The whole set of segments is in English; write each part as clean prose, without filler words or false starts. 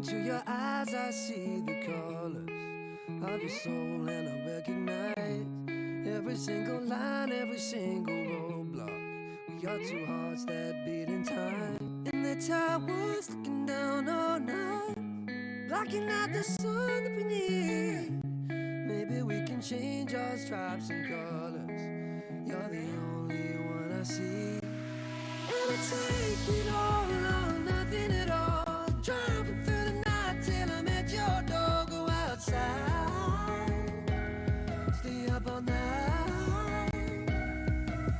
into your eyes, I see the colors of your soul, and I recognize every single line, every single roadblock. We are two hearts that beat in time, in the towers looking down all night, blocking out the sun that we need. Maybe we can change our stripes and colors. You're the only one I see. And I take it all or nothing at all, driving through the night till I'm at your door. Go outside, stay up all night.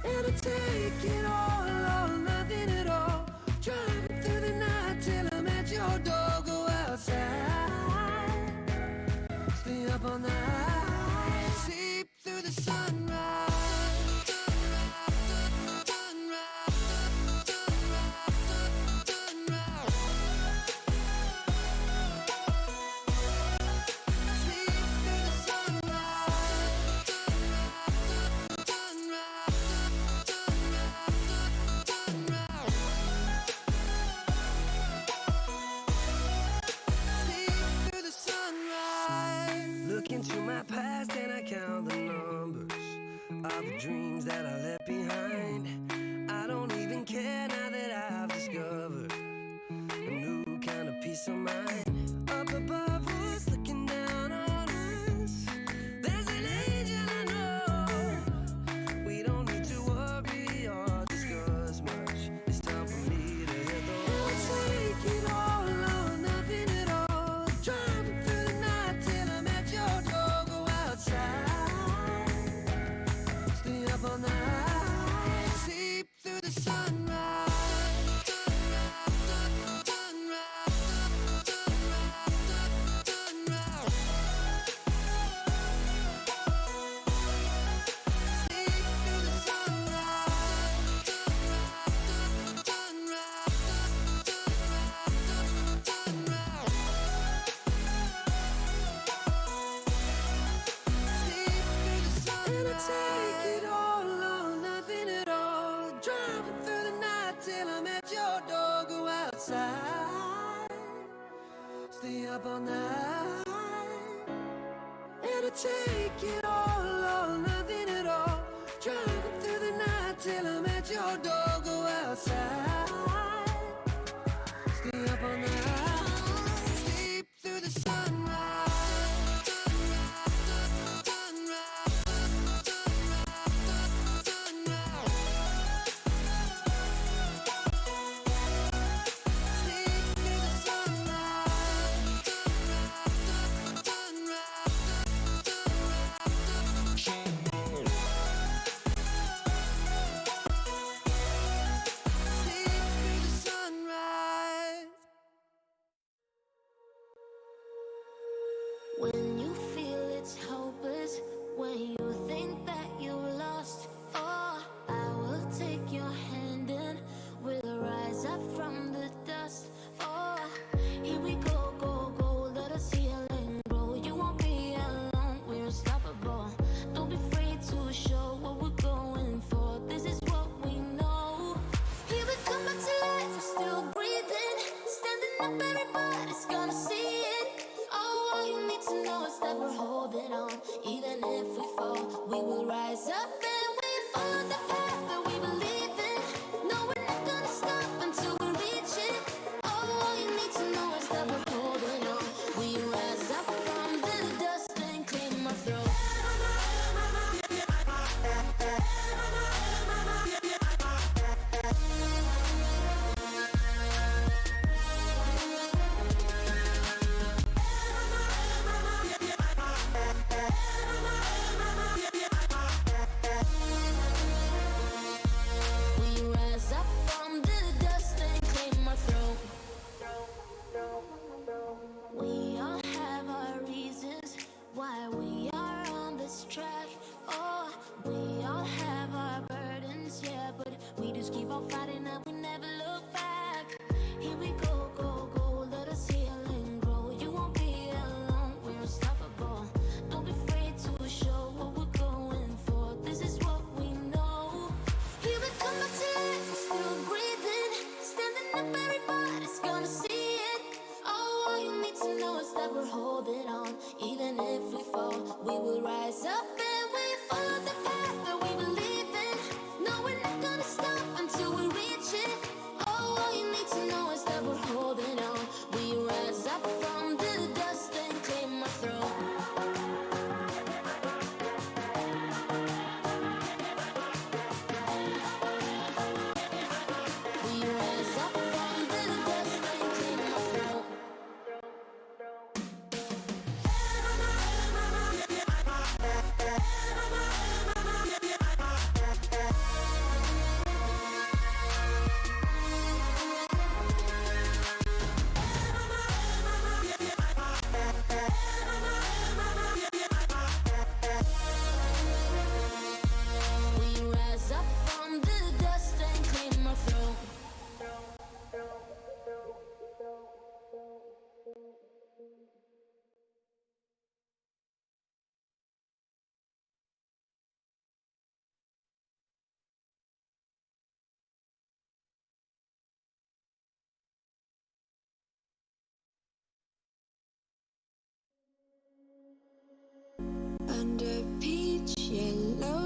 And I take it all or nothing at all, driving through the night till I'm at your door. Go outside, stay up all night, sleep through the sunrise. Into my past and I count the numbers of the dreams that I left behind. I don't even care now that I've discovered a new kind of peace of mind. Up above us, looking down on us, there's an angel I know. We don't need to worry or discuss much. It's time for me to hit the road. I'll take it all or nothing at all, driving through the night till I'm at your door. Go outside, stay up all night, sleep through the sunrise. Take it all or nothing at all, driving through the night till I'm at your door. Go outside, stay up all night. And I take it all or nothing at all, driving through the night till I'm at your door. Go outside, stay up all night, sleep through the sunrise.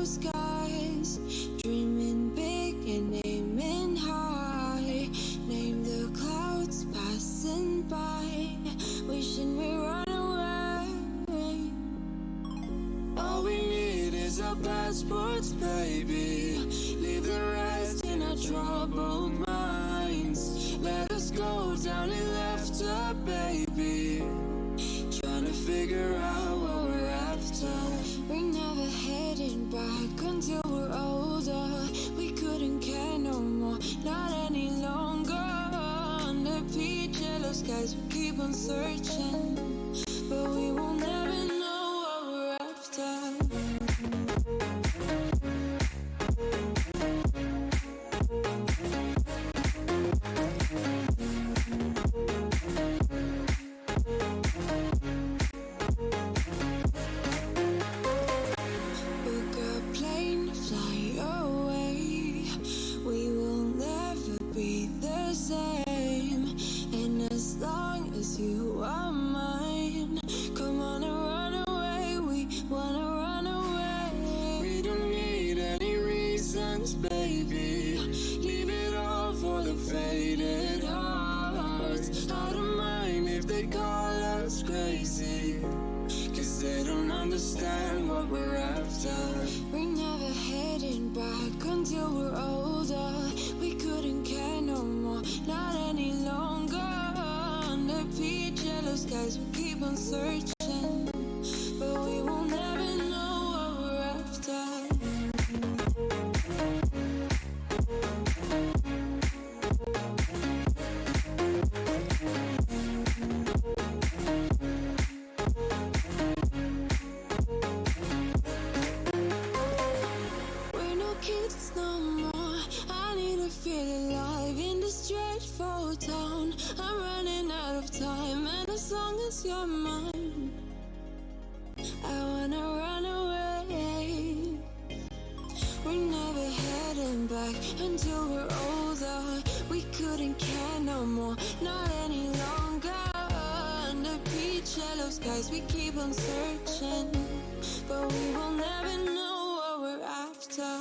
blue skies, dreaming big and aiming high. Name the clouds passing by, wishing we run away. All we need is our passports, baby. Leave the rest in our troubled minds. Let us go down in laughter, baby. Trying to figure out what we're after. We're never heading back until we're older. We couldn't care no more, not any longer. Under peach yellow skies, we keep on searching, but we will never know what we're after. Book a plane, fly away. We will never be the same. And as long as you are mine, come on and run away. We wanna run away. We don't need any reasons, baby. Leave it all for the faded hearts. I don't mind if they call us crazy, 'cause they don't understand what we're after. We're never heading back until we're older. We couldn't care no more, not any longer. Under peach yellow skies, we keep on searching, but we will never know what we're after. We're no kids no more. I need to feel alive in this dreadful town. I'm running out of time, and as long as you're mine, I wanna run away. We're never heading back until we're older. We couldn't care no more, not any longer. Under peach yellow skies, we keep on searching, but we will never know what we're after.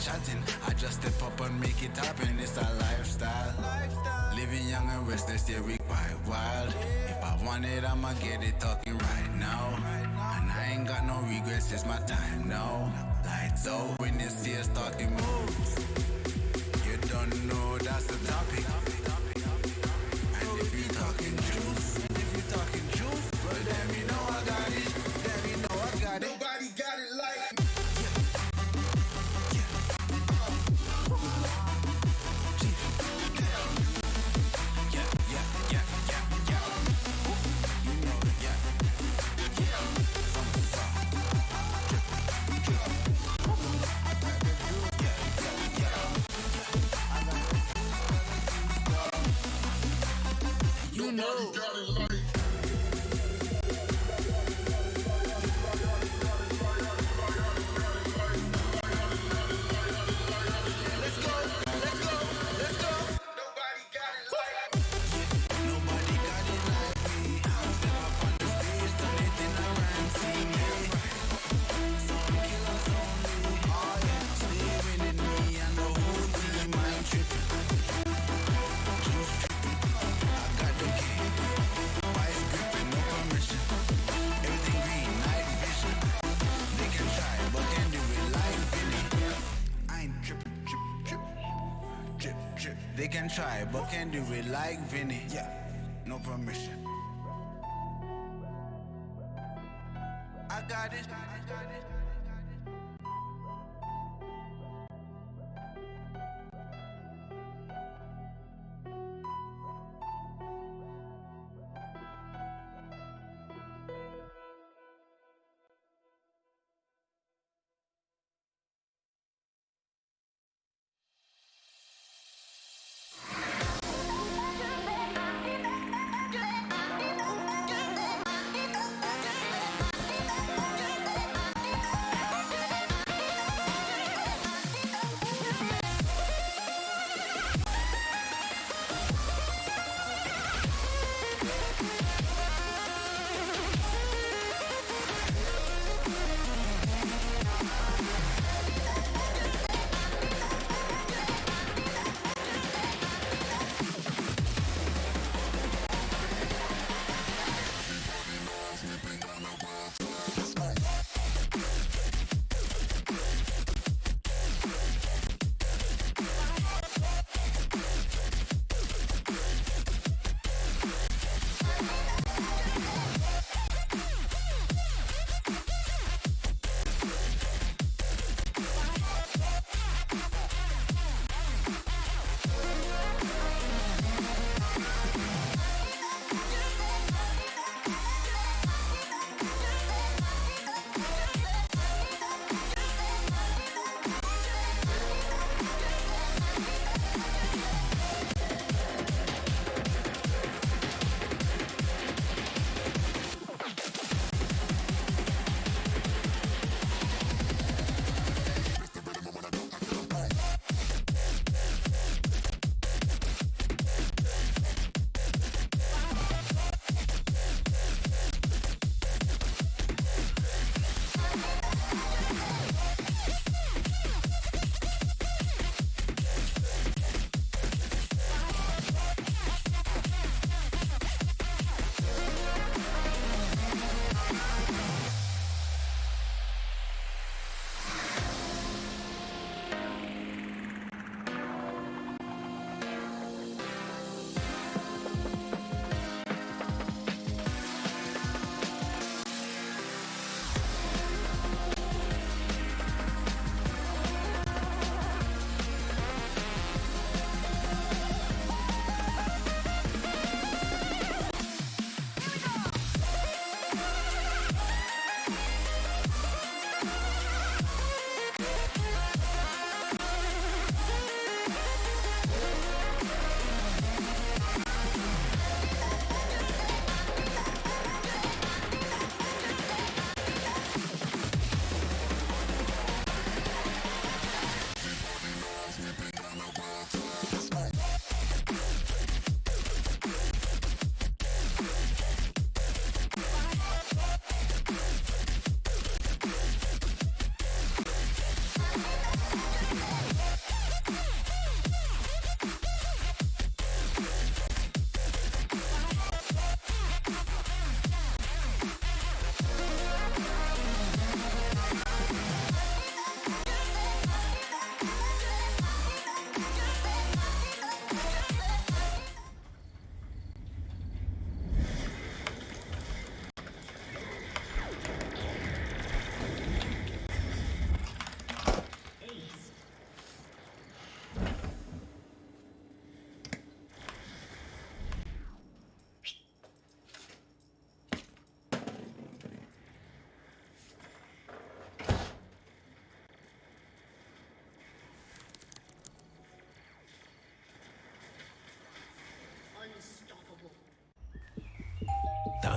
chatting. I just step up and make it happen. It's a lifestyle. Living young and restless, yeah, we quite wild. If I want it, I'ma get it talking right now. And I ain't got no regrets, it's my time now. Lights out when you see us talking moves. You don't know that's the topic. And if you talking juice, well then you know I got it. Then you know I got it. Nobody got it like know. They can try, but can't do it like Vinny. Yeah, no permission. I got it.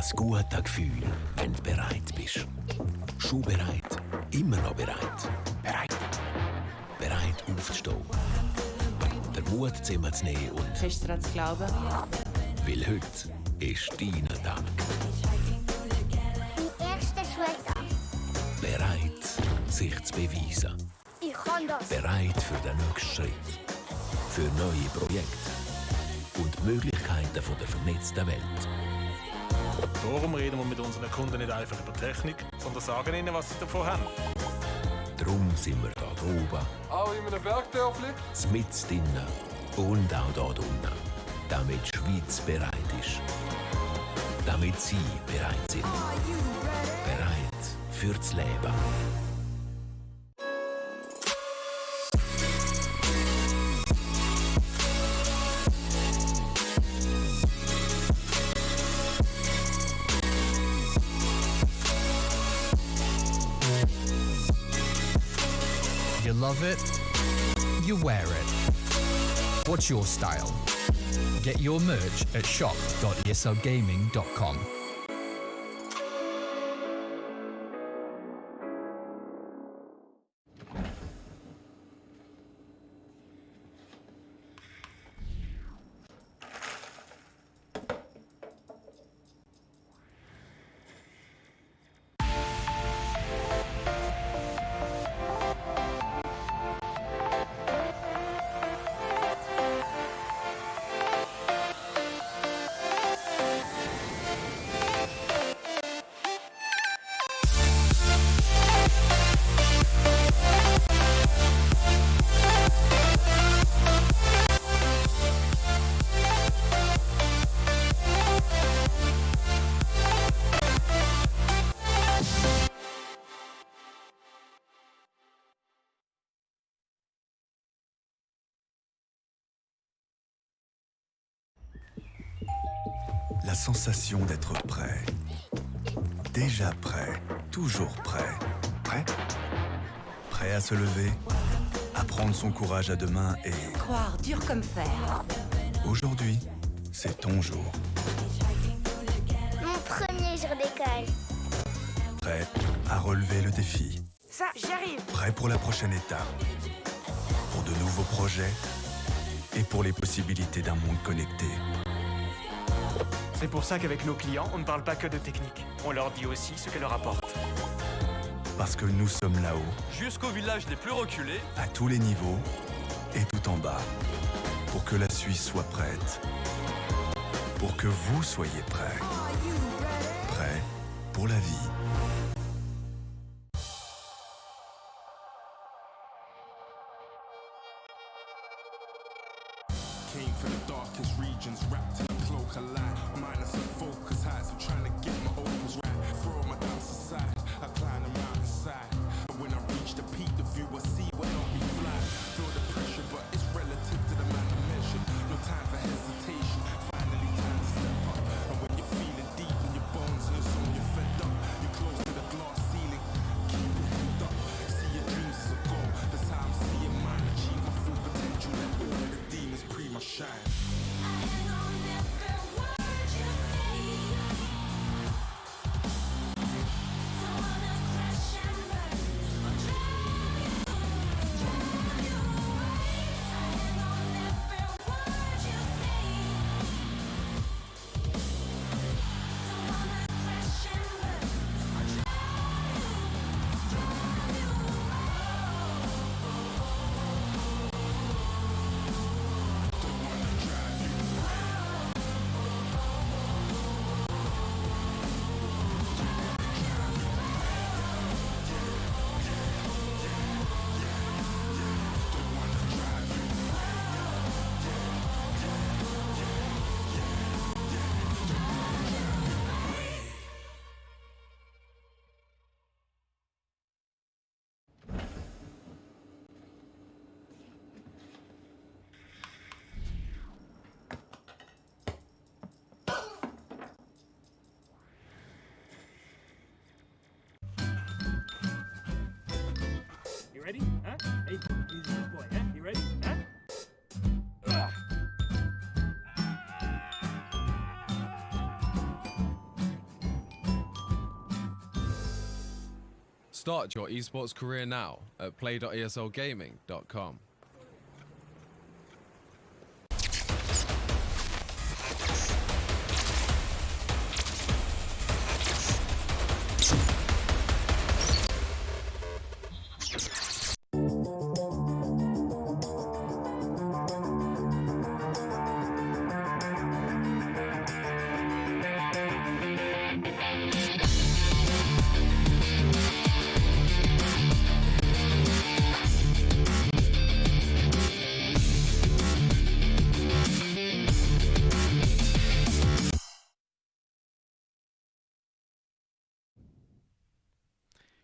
Das gute Gefühl, wenn du bereit bist. Schon bereit, immer noch bereit. Bereit aufzustehen. Den Mut zusammenzunehmen und... Fest daran zu glauben. Weil heute ist dein Tag. Mein erster Schultag. Bereit, sich zu beweisen. Ich kann das. Bereit für den nächsten Schritt. Für neue Projekte. Und die Möglichkeiten der vernetzten Welt. Darum reden wir mit unseren Kunden nicht einfach über Technik, sondern sagen ihnen, was sie davon haben. Darum sind wir da oben. Auch in einem Bergdörfli? Mitten drinnen und auch da unten. Damit die Schweiz bereit ist. Damit Sie bereit sind. Bereit fürs Leben. You love it, you wear it. What's your style? Get your merch at shop.eslgaming.com. La sensation d'être prêt. Déjà prêt, toujours prêt. Prêt? Prêt à se lever, à prendre son courage à deux mains et... Croire dur comme fer. Aujourd'hui, c'est ton jour. Mon premier jour d'école. Prêt à relever le défi. Ça, j'arrive. Prêt pour la prochaine étape. Pour de nouveaux projets et pour les possibilités d'un monde connecté. C'est pour ça qu'avec nos clients, on ne parle pas que de technique. On leur dit aussi ce qu'elle leur apporte. Parce que nous sommes là-haut, Jusqu'au village les plus reculés. à tous les niveaux et tout en bas, pour que la Suisse soit prête. Pour que vous soyez prêts. Prêts pour la vie. Came from the darkest regions, wrapped in a cloak of light. Minus of focus heights, I'm trying to get my opals right. Throw my doubts aside, I climb the mountainside. But when I reach the peak, the view I see will help me fly. Feel the pressure, but it's relative to the man I measured. No time for hesitation, finally time to step up. And when you're feeling deep in your bones and it's on your fed up, you're close to the glass ceiling, keep your head up. See your dreams as a goal, that's how I'm seeing mine. Achieve my full potential, let all of the demons pre my shine. You ready? Huh? Hey, easy boy, huh? You ready? Huh? Start your esports career now at play.eslgaming.com.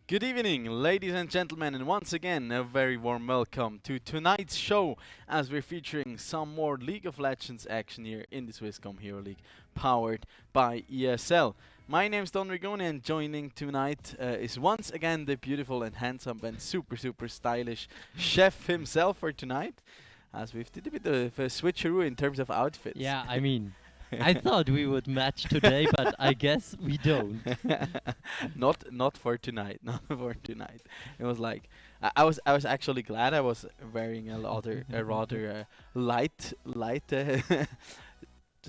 Good evening, ladies and gentlemen, and once again a very warm welcome to tonight's show as we're featuring some more League of Legends action here in the Swisscom Hero League, powered by ESL. My name's Don Rigoni, and joining tonight is once again the beautiful and handsome and super stylish chef himself for tonight, as we've did a bit of a switcheroo in terms of outfits. Yeah, I mean, I thought we would match today, but I guess we don't. Not for tonight. Not for tonight. It was like I was actually glad I was wearing a rather light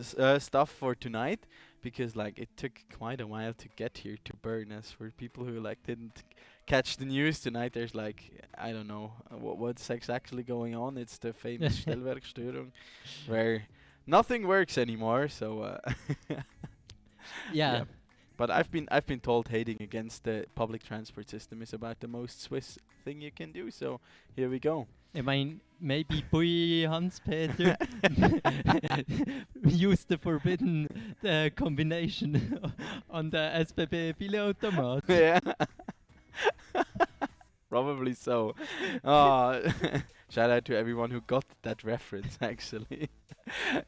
stuff for tonight, because like it took quite a while to get here to Bern. As for people who like didn't catch the news tonight, there's like, I don't know what's actually going on. It's the famous Stellwerkstörung, where nothing works anymore. So yeah. But I've been told hating against the public transport system is about the most Swiss thing you can do. So here we go. I mean, maybe Bui Hans-Peter used the forbidden combination on the SBB Bilautomat. Yeah. Probably so. Shout out to everyone who got that reference, actually.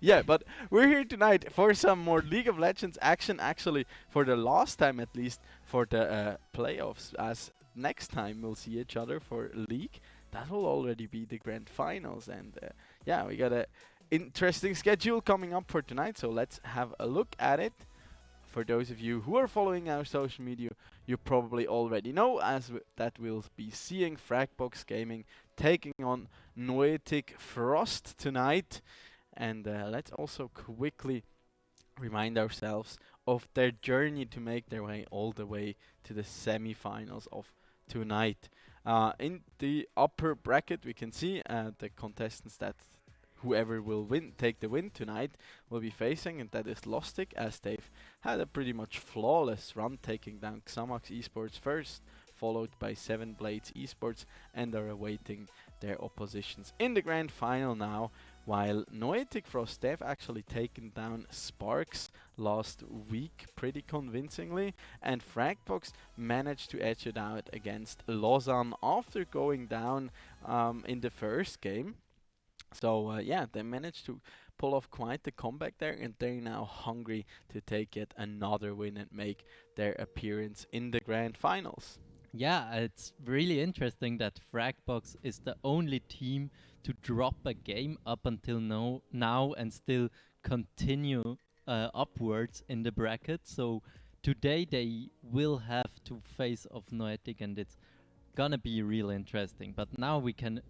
Yeah, but we're here tonight for some more League of Legends action, actually for the last time at least for the playoffs, as next time we'll see each other for League. That will already be the grand finals, and yeah, we got a interesting schedule coming up for tonight, so let's have a look at it. For those of you who are following our social media, you probably already know that we'll be seeing Fragbox Gaming taking on Noetic Frost tonight. And let's also quickly remind ourselves of their journey to make their way all the way to the semi-finals of tonight. In the upper bracket, we can see the contestants that whoever will take the win tonight will be facing, and that is Lostic, as they've had a pretty much flawless run, taking down Xamax Esports first, followed by Seven Blades Esports, and are awaiting their oppositions in the grand final now. While Noetic Frost, they've actually taken down Sparks last week pretty convincingly, and Fragbox managed to edge it out against Lausanne after going down in the first game. So yeah, they managed to pull off quite the comeback there, and they're now hungry to take yet another win and make their appearance in the grand finals. Yeah, it's really interesting that Fragbox is the only team to drop a game up until now and still continue upwards in the bracket. So today they will have to face off Noetic, and it's gonna be real interesting. But now we can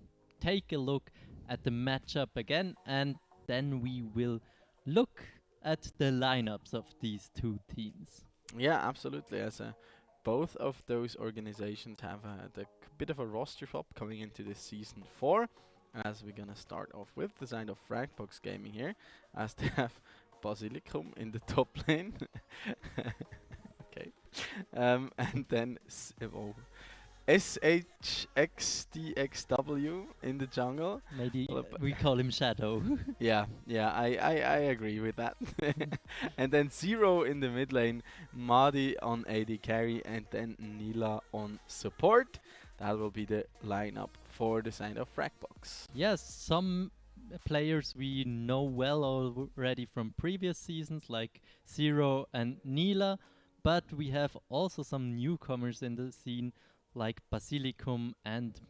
take a look at the matchup again, and then we will look at the lineups of these two teams. Yeah, absolutely. As both of those organizations have a bit of a roster swap coming into this season 4, as we're gonna start off with the side of Fragbox Gaming here, as they have Basilicum in the top lane. Okay. And then SHXDXW in the jungle. Maybe we call him Shadow. Yeah, I agree with that. And then Zero in the mid lane, Madi on AD carry, and then Nila on support. That will be the lineup for the side of Fragbox. Yes, some players we know well already from previous seasons, like Zero and Nila, but we have also some newcomers in the scene, like Basilicum and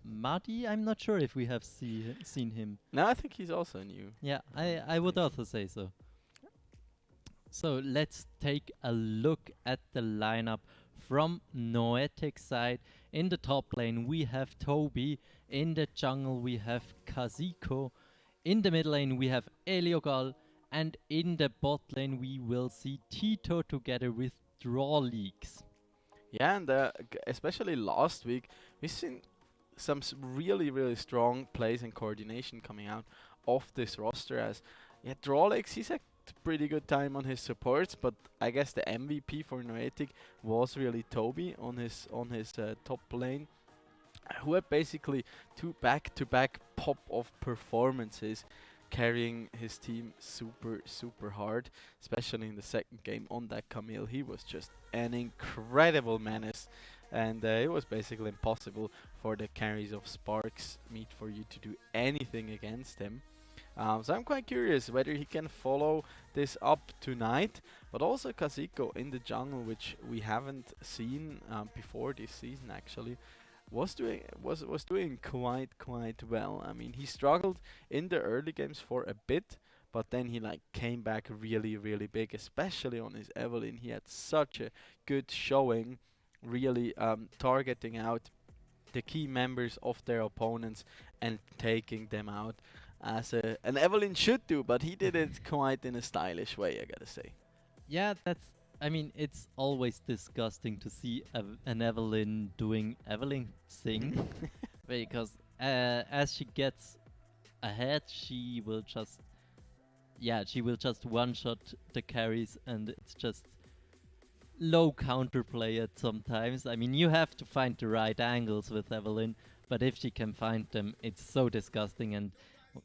Madi. I'm not sure if we have seen him. No, I think he's also new. Yeah, I would also say so. So let's take a look at the lineup from Noetic side. In the top lane we have Toby. In the jungle we have Kazuko. In the mid lane we have Eliogal. And in the bot lane we will see Tito together with Draw Leaks. Yeah, and especially last week, we've seen some really, really strong plays and coordination coming out of this roster. As Drolix, he's had pretty good time on his supports, but I guess the MVP for Noetic was really Toby on his top lane, who had basically 2 back-to-back pop of performances, carrying his team super, super hard, especially in the second game on that Camille. He was just an incredible menace, and it was basically impossible for the carries of Sparks Meat for you to do anything against him. So I'm quite curious whether he can follow this up tonight, but also Kazuko in the jungle, which we haven't seen before this season actually, was doing quite well. I mean, he struggled in the early games for a bit, but then he came back really, really big, especially on his Evelyn. He had such a good showing, really targeting out the key members of their opponents and taking them out as an Evelyn should do, but he did it quite in a stylish way, I gotta say. Yeah, I mean, it's always disgusting to see an Evelyn doing Evelyn thing, because as she gets ahead, she will just one-shot the carries, and it's just low counterplay at sometimes. I mean, you have to find the right angles with Evelyn, but if she can find them, it's so disgusting. And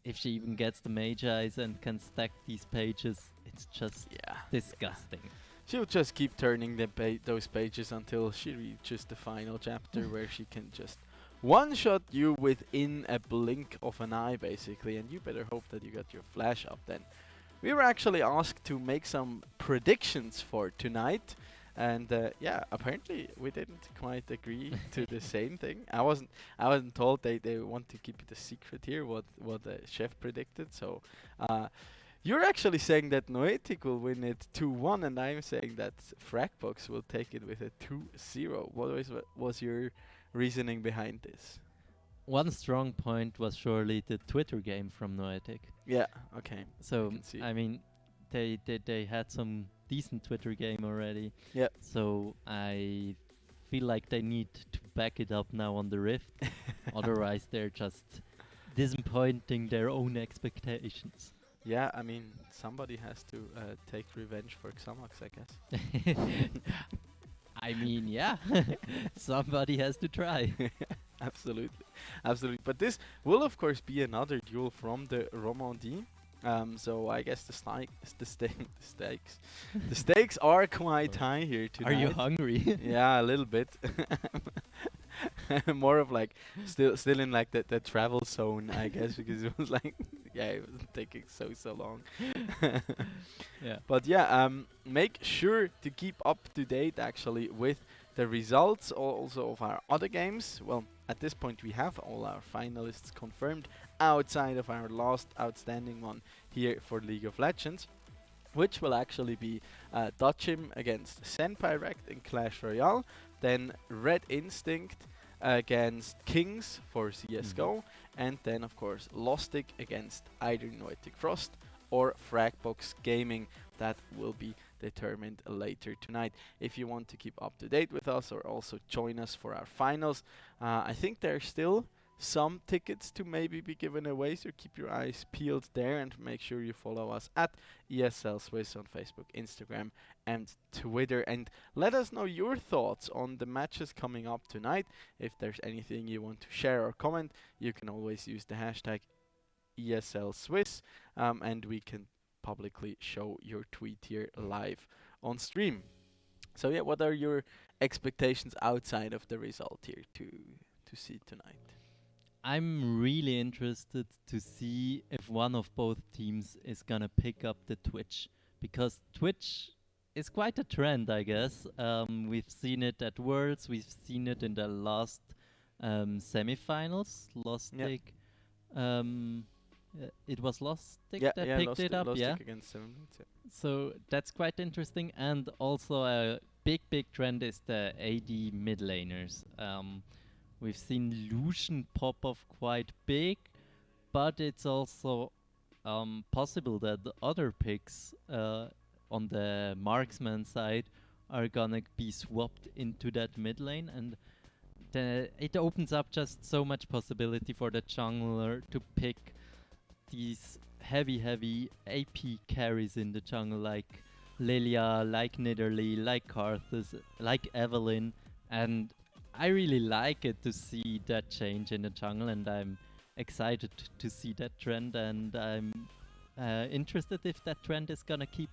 if she even gets the Mage Eyes and can stack these pages, it's just disgusting. She'll just keep turning those pages until she reaches the final chapter where she can just one-shot you within a blink of an eye, basically, and you better hope that you got your flash up then. We were actually asked to make some predictions for tonight, and apparently we didn't quite agree to the same thing. I wasn't told they want to keep it a secret here what the chef predicted, so you're actually saying that Noetic will win it 2-1, and I'm saying that Fragbox will take it with a 2-0. What was your reasoning behind this? One strong point was surely the Twitter game from Noetic. Yeah, okay. So, I mean, they had some decent Twitter game already. Yeah. So I feel like they need to back it up now on the Rift. Otherwise, they're just disappointing their own expectations. Yeah, I mean, somebody has to take revenge for Xamax, I guess. I mean, yeah, somebody has to try. Absolutely. But this will, of course, be another duel from the Romandie. So I guess the stakes are quite high here tonight. Are you hungry? Yeah, a little bit. More of still in the travel zone, I guess, because it was it was taking so long. Yeah. But make sure to keep up to date actually with the results also of our other games. Well, at this point we have all our finalists confirmed outside of our last outstanding one here for League of Legends, which will actually be Dutchim against Senpai Rect in Clash Royale, then Red Instinct against Kings for CSGO, and then of course Lostic against either Noetic Frost or Fragbox Gaming. That will be determined later tonight. If you want to keep up to date with us or also join us for our finals, I think there's still some tickets to maybe be given away, so keep your eyes peeled there and make sure you follow us at ESL Swiss on Facebook, Instagram and Twitter, and let us know your thoughts on the matches coming up tonight. If there's anything you want to share or comment, you can always use the hashtag ESL Swiss, and we can publicly show your tweet here live on stream. So yeah, what are your expectations outside of the result here to see tonight? I'm really interested to see if one of both teams is gonna pick up the Twitch, because Twitch is quite a trend, I guess. We've seen it at Worlds, we've seen it in the last semifinals. Lostic, it was Lostic that picked it up, Lostic against 7 minutes, So that's quite interesting, and also big trend is the AD mid laners. We've seen Lucian pop off quite big, but it's also possible that the other picks on the marksman side are gonna be swapped into that mid lane, and it opens up just so much possibility for the jungler to pick these heavy AP carries in the jungle, like Lilia, like Nidalee, like Karthus, like Evelyn, and I really like it to see that change in the jungle, and I'm excited to see that trend, and I'm interested if that trend is gonna keep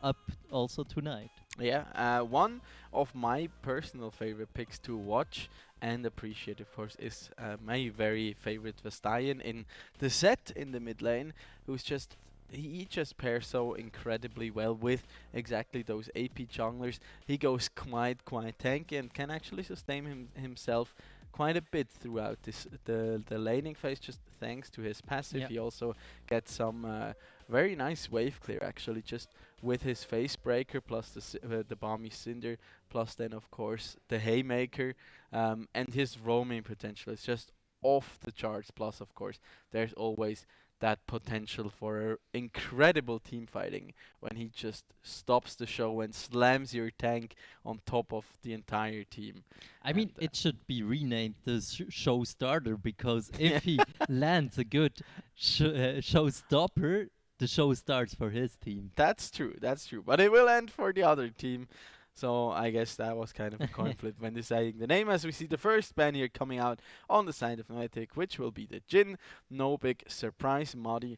up also tonight. Yeah, one of my personal favorite picks to watch and appreciate, of course, is my very favorite Vestayan in the set in the mid lane, who's just he just pairs so incredibly well with exactly those AP junglers. He goes quite tanky and can actually sustain himself quite a bit throughout the laning phase, just thanks to his passive. Yep. He also gets some very nice wave clear, actually, just with his face breaker plus the balmy cinder, plus then of course the haymaker, and his roaming potential is just off the charts. Plus, of course, there's always that potential for incredible team fighting when he just stops the show and slams your tank on top of the entire team. I mean, it should be renamed the show starter, because if he lands a good showstopper, the show starts for his team. That's true. But it will end for the other team. So I guess that was kind of a coin flip when deciding the name, as we see the first ban here coming out on the side of Noetic, which will be the Jhin. No big surprise. Modi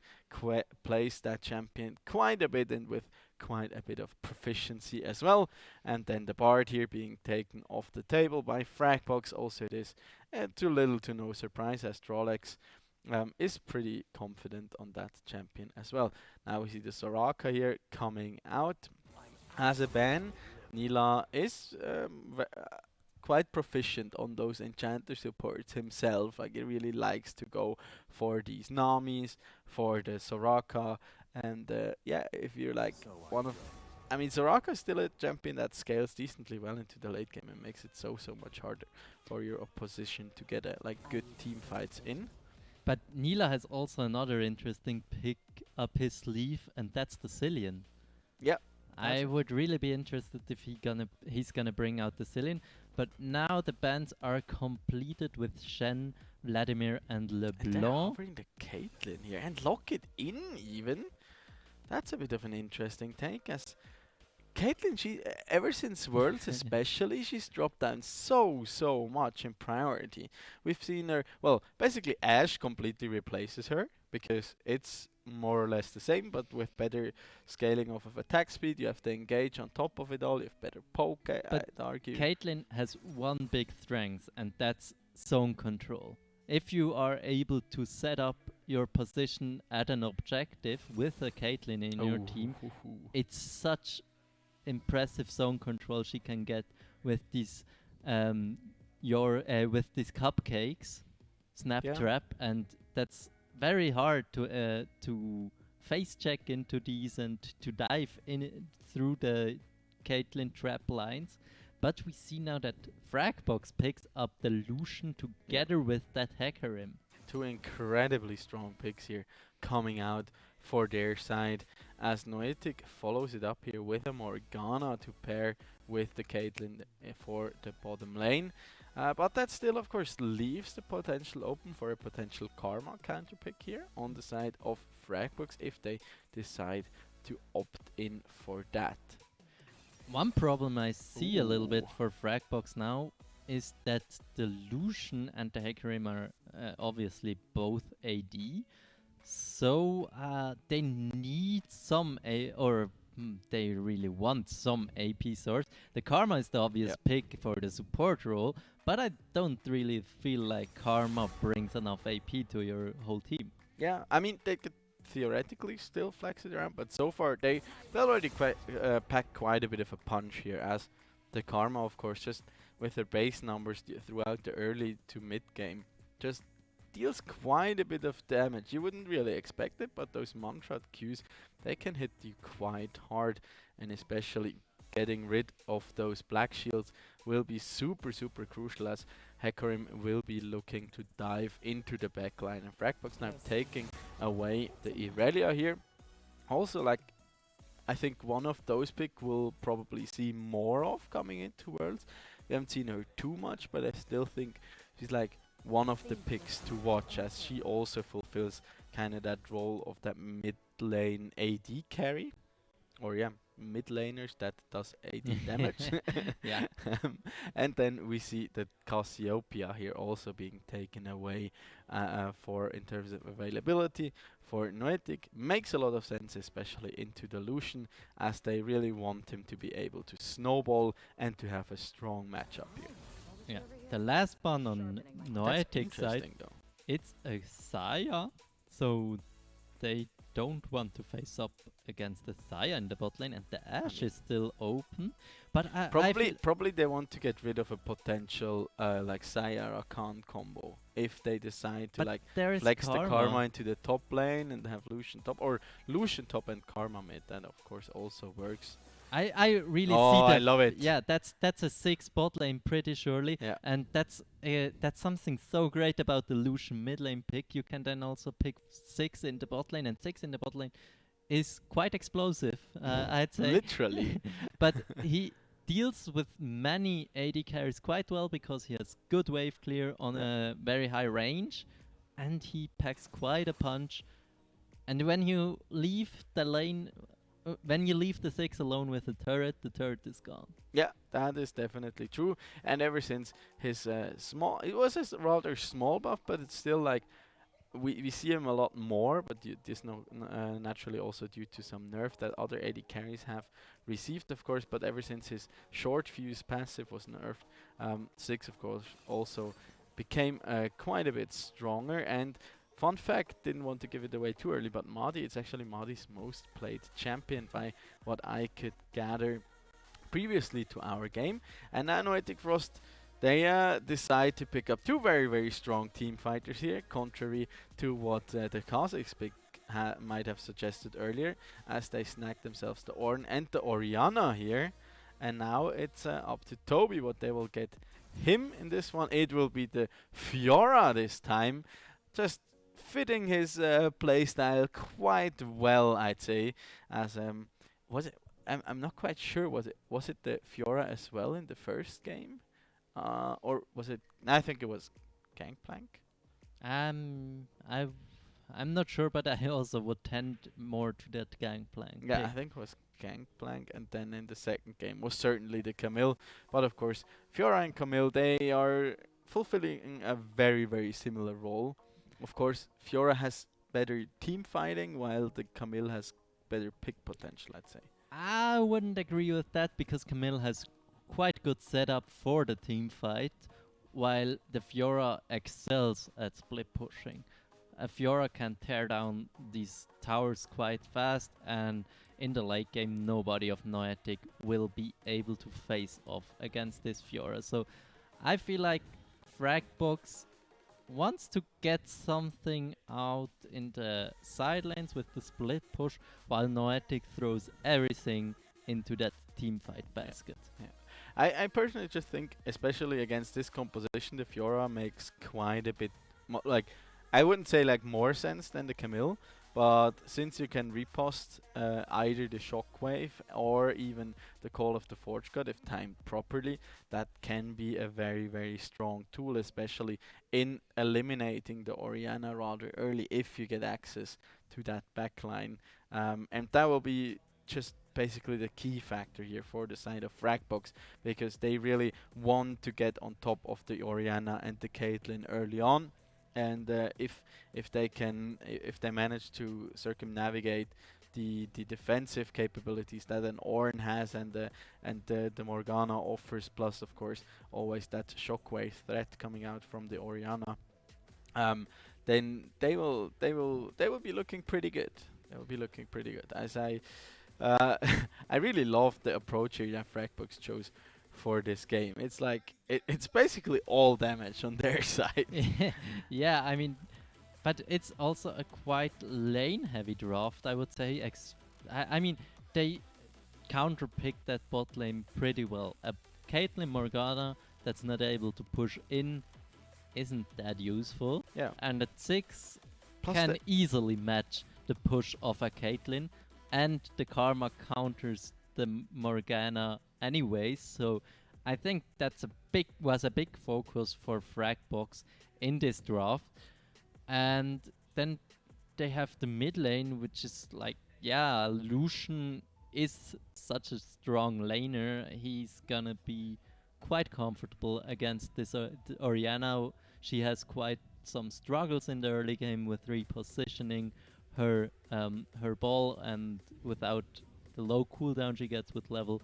plays that champion quite a bit and with quite a bit of proficiency as well. And then the Bard here being taken off the table by Fragbox. Also it is too little to no surprise, as Trolex is pretty confident on that champion as well. Now we see the Soraka here coming out as a ban. Nila is quite proficient on those enchanter supports himself. Like, he really likes to go for these Namis, for the Soraka, and yeah, if you're like I mean, Soraka is still a champion that scales decently well into the late game and makes it so much harder for your opposition to get like good team fights in. But Nila has also another interesting pick up his sleeve, and that's the Cillian. Yeah. I would really be interested if he's gonna bring out the Cillian. But now the bans are completed with Shen, Vladimir, and LeBlanc. And they're offering the Caitlyn here and lock it in even. That's a bit of an interesting take, as Caitlyn, she ever since Worlds especially, she's dropped down so much in priority. We've seen her, well, basically Ashe completely replaces her, because it's more or less the same, but with better scaling of attack speed. You have to engage on top of it all. You have better poke, I'd argue. Caitlyn has one big strength, and that's zone control. If you are able to set up your position at an objective with a Caitlyn in your team, it's such impressive zone control she can get with these with these cupcakes, snap trap, and that's very hard to face check into these and to dive in through the Caitlyn trap lines. But we see now that Fragbox picks up the Lucian together with that Hecarim. Two incredibly strong picks here coming out for their side, as Noetic follows it up here with a Morgana to pair with the Caitlyn for the bottom lane. But that still, of course, leaves the potential open for a potential Karma counter pick here on the side of Fragbox if they decide to opt in for that. One problem I see a little bit for Fragbox now is that the Lucian and the Hecarim are obviously both AD, so they need some they really want some AP source. The Karma is the obvious pick for the support role, but I don't really feel like Karma brings enough AP to your whole team. Yeah, I mean, they could theoretically still flex it around, but so far they already pack quite a bit of a punch here, as the Karma, of course, just with their base numbers throughout the early to mid game, just deals quite a bit of damage. You wouldn't really expect it, but those Mantra Qs, they can hit you quite hard, and especially getting rid of those black shields will be super crucial, as Hecarim will be looking to dive into the backline, and Fragbox now taking away the Irelia here. Also, like, I think one of those pick we'll probably see more of coming into Worlds. We haven't seen her too much, but I still think she's like one of the picks to watch, as she also fulfills kind of that role of that mid lane AD carry, or mid laners that does AD damage. Yeah. And then we see that Cassiopeia here also being taken away for in terms of availability for Noetic. Makes a lot of sense, especially into the Lucian, as they really want him to be able to snowball and to have a strong matchup here. Yeah. The last one on Noetic side, interesting though. it's a Xayah, so they don't want to face up against the Xayah in the bot lane, and the Ashe is still open. But Probably they want to get rid of a potential like Xayah Rakan combo if they decide to like flex the Karma into the top lane and have Lucian top, or Lucian top and Karma mid. That of course also works. I really see that. I love it. Yeah, that's a 6 bot lane pretty surely, and that's something so great about the Lucian mid lane pick. You can then also pick 6 in the bot lane, and 6 in the bot lane is quite explosive, I'd say. Literally. But he deals with many AD carries quite well because he has good wave clear on a very high range, and he packs quite a punch. And when you leave the lane, when you leave the 6 alone with the turret is gone. Yeah, that is definitely true. And ever since his it was a rather small buff, but it's still like we see him a lot more, but this naturally also due to some nerf that other AD carries have received, of course. But ever since his short fuse passive was nerfed, 6 of course also became quite a bit stronger. And fun fact, didn't want to give it away too early, but Madi, it's actually Madi's most played champion by what I could gather previously to our game. And now Noetic Frost, they decide to pick up 2 very strong team fighters here, contrary to what the Kazakhs pick might have suggested earlier, as they snagged themselves the Ornn and the Orianna here. And now it's up to Toby what they will get him in this one. It will be the Fiora this time, just fitting his playstyle quite well, I'd say. As was it? I'm not quite sure. Was it the Fiora as well in the first game? Or was it? I think it was Gangplank. I'm not sure, but I also would tend more to that Gangplank. Yeah, I think it was Gangplank, and then in the second game was certainly the Camille. But of course, Fiora and Camille, they are fulfilling a very similar role. Of course, Fiora has better team fighting, while the Camille has better pick potential, I'd say. I wouldn't agree with that, because Camille has quite good setup for the team fight, while the Fiora excels at split pushing. A Fiora can tear down these towers quite fast, and in the late game nobody of Noetic will be able to face off against this Fiora. So I feel like Fragbox wants to get something out in the side lanes with the split push, while Noetic throws everything into that team fight basket. Yeah. I personally just think, especially against this composition, the Fiora makes quite a bit like, I wouldn't say like more sense than the Camille, but since you can riposte either the Shockwave or even the Call of the Forge God if timed properly, that can be a very strong tool, especially in eliminating the Orianna rather early if you get access to that backline. And that will be just basically the key factor here for the side of Fragbox, because they really want to get on top of the Orianna and the Caitlyn early on. And if they manage to circumnavigate the defensive capabilities that an Ornn has and the Morgana offers, plus of course always that Shockwave threat coming out from the Orianna, then they will be looking pretty good. They will be looking pretty good. As I really love the approach here that Fragbox chose for this game. It's like it's basically all damage on their side. Yeah, I mean, but it's also a quite lane heavy draft, I would say. I mean, they counterpick that bot lane pretty well. A Caitlyn Morgana that's not able to push in isn't that useful. Yeah. And at 6 Plus can the- easily match the push of a Caitlyn, and the Karma counters the Morgana anyways. So I think was a big focus for Fragbox in this draft. And then they have the mid lane, which is like, yeah, Lucian is such a strong laner. He's gonna be quite comfortable against this Orianna. She has quite some struggles in the early game with repositioning her ball, and without the low cooldown she gets with level,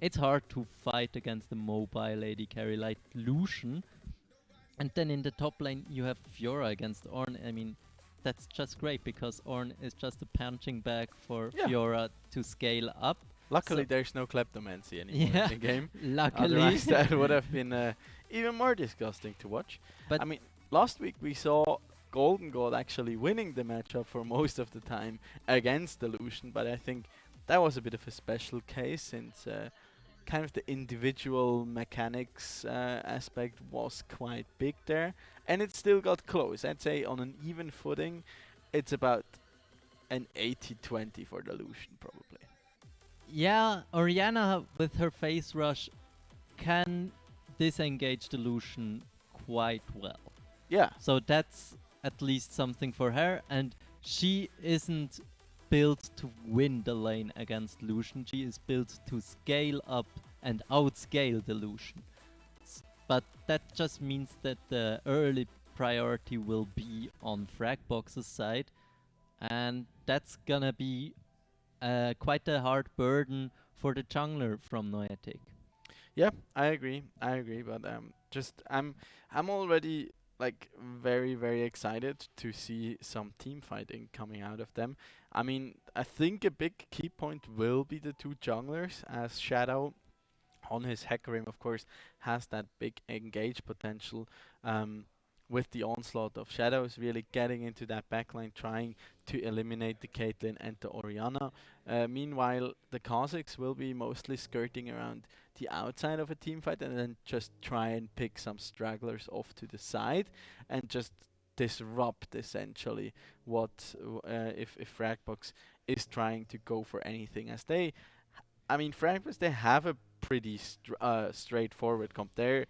it's hard to fight against the mobile AD carry like Lucian. And then in the top lane you have Fiora against Ornn. I mean, that's just great because Ornn is just a punching bag for Fiora to scale up. Luckily, there's no kleptomancy anymore in the game. Luckily. Otherwise, that would have been even more disgusting to watch. But I mean, last week we saw Golden God actually winning the matchup for most of the time against the Lucian, but I think that was a bit of a special case since kind of the individual mechanics aspect was quite big there, and it still got close. I'd say on an even footing, it's about an 80-20 for the Lucian probably. Yeah, Orianna with her phase rush can disengage the Lucian quite well. Yeah. So that's at least something for her, and she isn't built to win the lane against Lucian. She is built to scale up and outscale the Lucian. But that just means that the early priority will be on Fragbox's side, and that's gonna be quite a hard burden for the jungler from Noetic. Yeah, I agree, but I'm already like very excited to see some team fighting coming out of them. I mean, I think a big key point will be the two junglers, as Shadow on his Hecarim of course has that big engage potential. With the onslaught of Shadows really getting into that backline, trying to eliminate the Caitlyn and the Orianna. Meanwhile, the Kha'Zix will be mostly skirting around the outside of a team fight and then just try and pick some stragglers off to the side and just disrupt essentially what if Fragbox is trying to go for anything, as Fragbox, they have a pretty straightforward comp. They're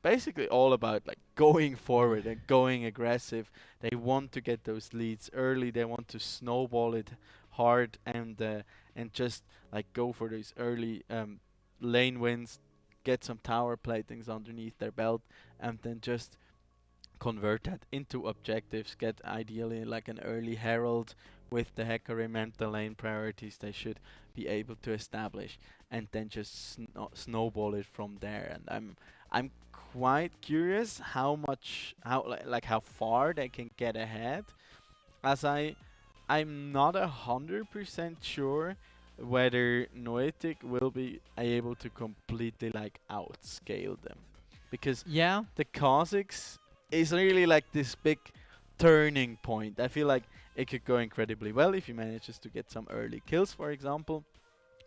basically all about like going forward and going aggressive. They want to get those leads early. They want to snowball it hard and just like go for those early lane wins, get some tower platings underneath their belt, and then just convert that into objectives. Get ideally like an early Herald with the Hecarim and the lane priorities they should be able to establish, and then just snowball it from there. And I'm quite curious how far they can get ahead, as I'm not 100% sure whether Noetic will be able to completely like outscale them, because the Kha'Zix is really like this big turning point. I feel like it could go incredibly well if he manages to get some early kills, for example,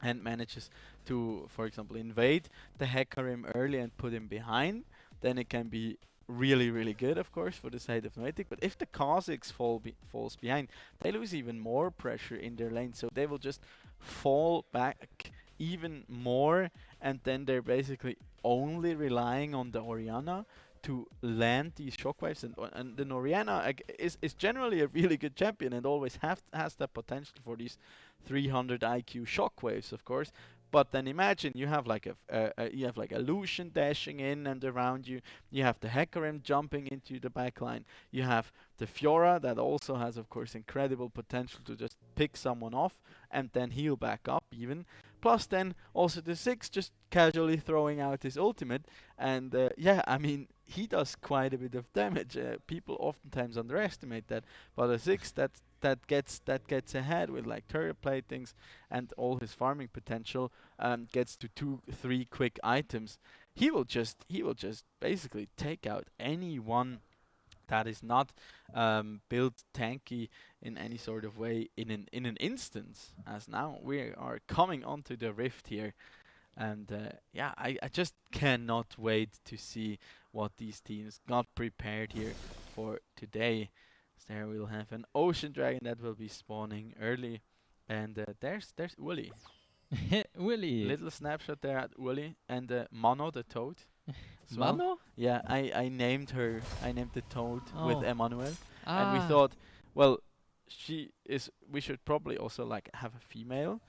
and manages to, for example, invade the Hecarim early and put him behind. Then it can be really good, of course, for the side of Noetic. But if the Kha'Zix falls behind, they lose even more pressure in their lane, so they will just fall back even more, and then they're basically only relying on the Orianna to land these shockwaves. And the Orianna is generally a really good champion and always has that potential for these 300 IQ shockwaves, of course. But then imagine you have like a Lucian dashing in and around you. You have the Hecarim jumping into the backline. You have the Fiora that also has, of course, incredible potential to just pick someone off and then heal back up even. Plus then also the Ziggs just casually throwing out his ultimate, and he does quite a bit of damage. People oftentimes underestimate that, but a Ziggs that gets ahead with like turret platings and all his farming potential, gets to 2-3 quick items. He will just basically take out anyone that is not built tanky in any sort of way in an instance. As now we are coming onto the rift here, and yeah, I just cannot wait to see what these teams got prepared here for today. So there we'll have an ocean dragon that will be spawning early, and there's Wooly. Willy. Little snapshot there at Wooly, and Mono the toad. as well. Mono? Yeah, I named her. I named the toad with Oh. Emmanuel, and Ah. we thought, well, she is. We should probably also like have a female,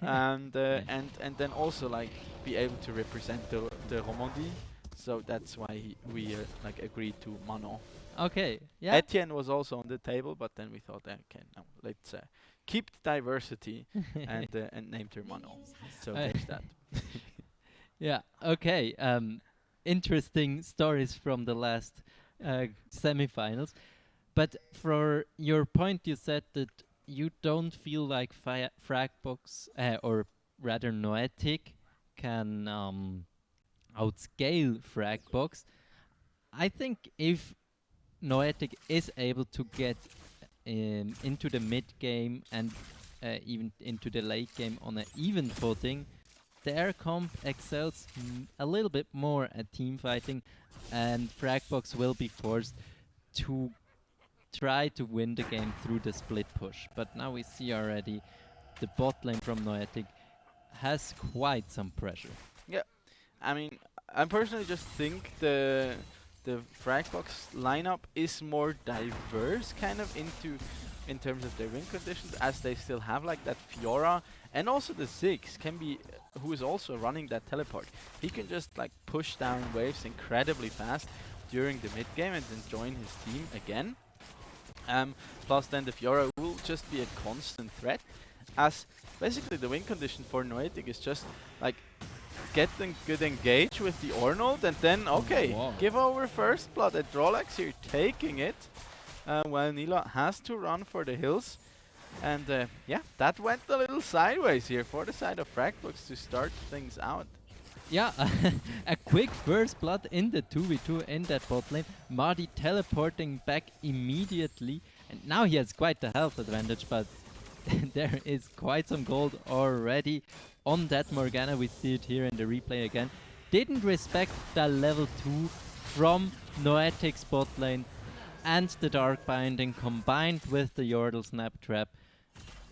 and then also like be able to represent the Romandie. So that's why we like agreed to Manon. Okay, yeah. Etienne was also on the table, but then we thought, okay, no, let's keep the diversity and named her Manon. So there's that. Yeah. Okay. Interesting stories from the last semifinals. But for your point, you said that you don't feel like Fragbox or rather Noetic can outscale Fragbox. I think if Noetic is able to get into the mid game and even into the late game on an even footing, their comp excels a little bit more at team fighting, and Fragbox will be forced to try to win the game through the split push. But now we see already the bot lane from Noetic has quite some pressure. Yeah, I mean, I personally just think the Fragbox lineup is more diverse, kind of in terms of their win conditions, as they still have like that Fiora, and also the Ziggs can be, who is also running that teleport. He can just like push down waves incredibly fast during the mid game and then join his team again. Plus then the Fiora will just be a constant threat, as basically the win condition for Noetic is just like getting good engage with the Ornald, and then okay, give over first blood at Drolex here, taking it, while Nila has to run for the hills. And yeah, that went a little sideways here for the side of Fragbox to start things out. Yeah, a quick first blood in the 2v2 in that bot lane. Marty teleporting back immediately, and now he has quite the health advantage, but there is quite some gold already on that Morgana. We see it here in the replay again. Didn't respect the level 2 from Noetic's bot lane, and the Dark Binding combined with the Yordle Snap Trap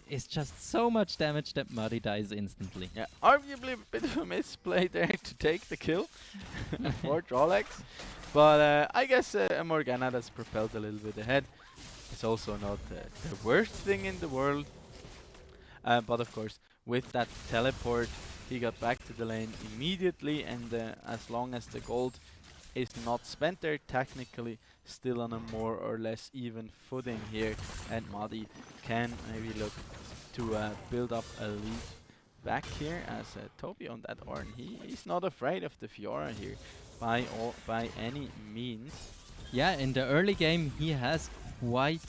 is just so much damage that Muddy dies instantly. Yeah, arguably a bit of a misplay there to take the kill for Drolex, but I guess a Morgana that's propelled a little bit ahead is also not the worst thing in the world. But of course, with that teleport, he got back to the lane immediately, and as long as the gold is not spent there, technically still on a more or less even footing here, and Muddy can maybe look to build up a lead back here, as Toby on that Ornn, he's not afraid of the Fiora here by any means. Yeah, in the early game he has quite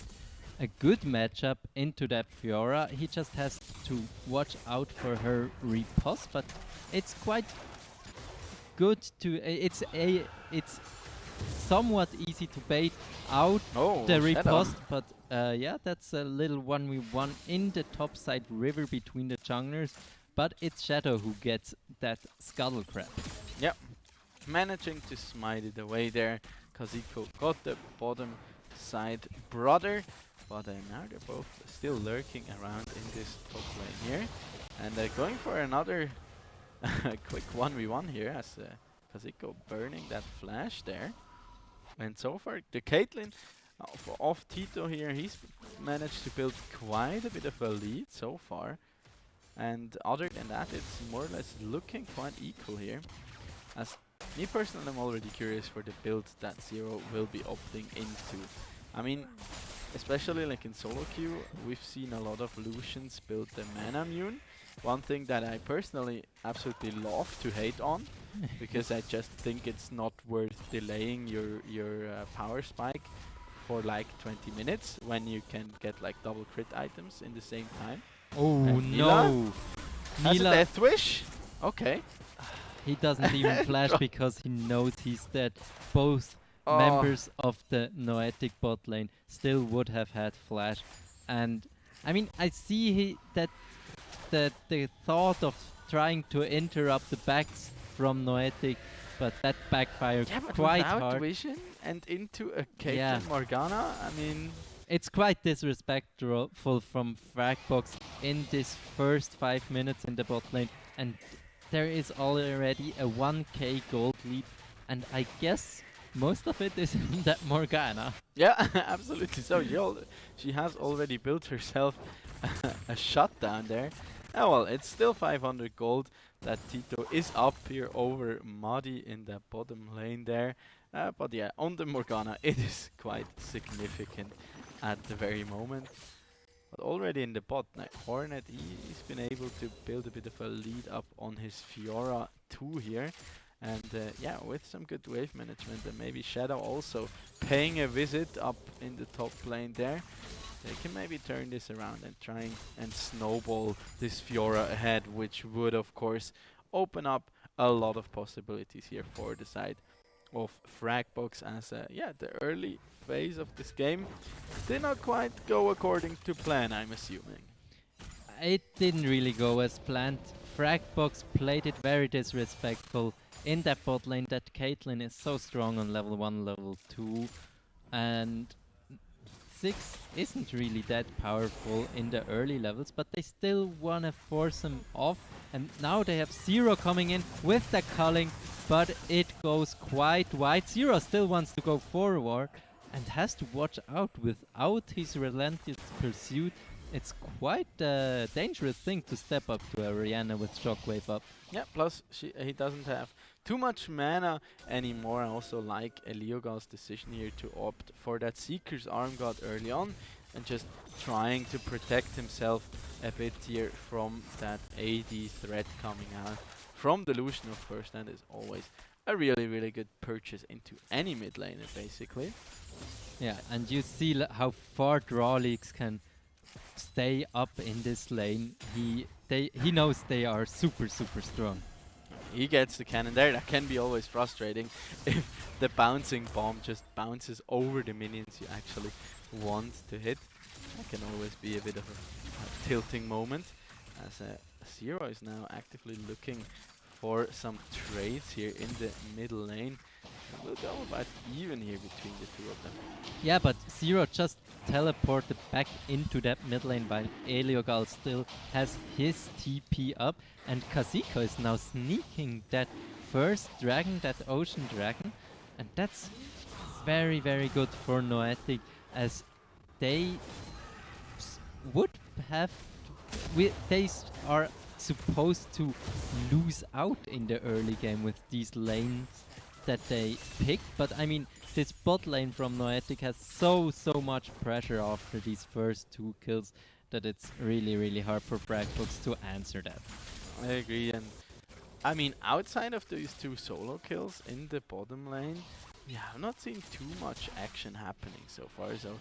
a good matchup into that Fiora. He just has to watch out for her riposte, but it's quite good to it's somewhat easy to bait out the riposte, but yeah, that's a little 1v1 in the top side river between the junglers, but it's Shadow who gets that Scuttle Crab. Yep, managing to smite it away there. Kazuko got the bottom side brother, but now they're both still lurking around in this top lane here, and they're going for another quick 1v1 here, as Kazuko burning that flash there. And so far, the Caitlyn off Tito here, he's managed to build quite a bit of a lead so far. And other than that, it's more or less looking quite equal here. As me personally, I'm already curious for the build that Zero will be opting into. I mean, especially like in solo queue, we've seen a lot of Lucians build the mana immune. One thing that I personally absolutely love to hate on, because I just think it's not worth delaying your power spike for like 20 minutes when you can get like double crit items in the same time. Oh no! Has a death wish? Okay. He doesn't even flash because he knows he's dead. Both members of the Noetic bot lane still would have had flash. And I mean, I see that the thought of trying to interrupt the backs from Noetic, but that backfired quite without hard. vision and into a Caitlyn Morgana, I mean... It's quite disrespectful from Fragbox in this first 5 minutes in the bot lane, and there is already a 1k gold lead, and I guess most of it is in that Morgana. Yeah, absolutely. So she has already built herself a shutdown there. Oh well, it's still 500 gold that Tito is up here over Muddy in the bottom lane there. But yeah, on the Morgana it is quite significant at the very moment. But already in the bot, Hornet, he's been able to build a bit of a lead up on his Fiora 2 here. And yeah, with some good wave management and maybe Shadow also paying a visit up in the top lane there, they can maybe turn this around and try and snowball this Fiora ahead, which would of course open up a lot of possibilities here for the side of Fragbox, as yeah, the early phase of this game did not quite go according to plan, I'm assuming. It didn't really go as planned. Fragbox played it very disrespectful in that bot lane. That Caitlyn is so strong on level 1, level 2, and 6 isn't really that powerful in the early levels, but they still wanna force him off. And now they have Zero coming in with the culling, but it goes quite wide. Zero still wants to go forward and has to watch out without his relentless pursuit. It's quite a dangerous thing to step up to Ariana with Shockwave up. Yeah, plus he doesn't have too much mana anymore. I also like Leogal's decision here to opt for that Seeker's Arm God early on and just trying to protect himself a bit here from that AD threat coming out from the Lucian, of course. That is always a really, really good purchase into any mid laner, basically. Yeah, and you see how far Heroleague can stay up in this lane. He knows they are super, super strong. He gets the cannon there. That can be always frustrating if the bouncing bomb just bounces over the minions you actually want to hit. That can always be a bit of a tilting moment, as Zero is now actively looking for some trades here in the middle lane. And we'll go about even here between the two of them. Yeah, but Zero just teleported back into that mid lane while Leogal still has his TP up, and Kha'Zix is now sneaking that first dragon, that ocean dragon, and that's very, very good for Noetic, as they would have they are supposed to lose out in the early game with these lanes that they pick. But I mean, this bot lane from Noetic has so much pressure after these first 2 kills that it's really, really hard for Fragbox to answer that. I agree, and I mean, outside of these 2 solo kills in the bottom lane, yeah, I've not seen too much action happening so far. So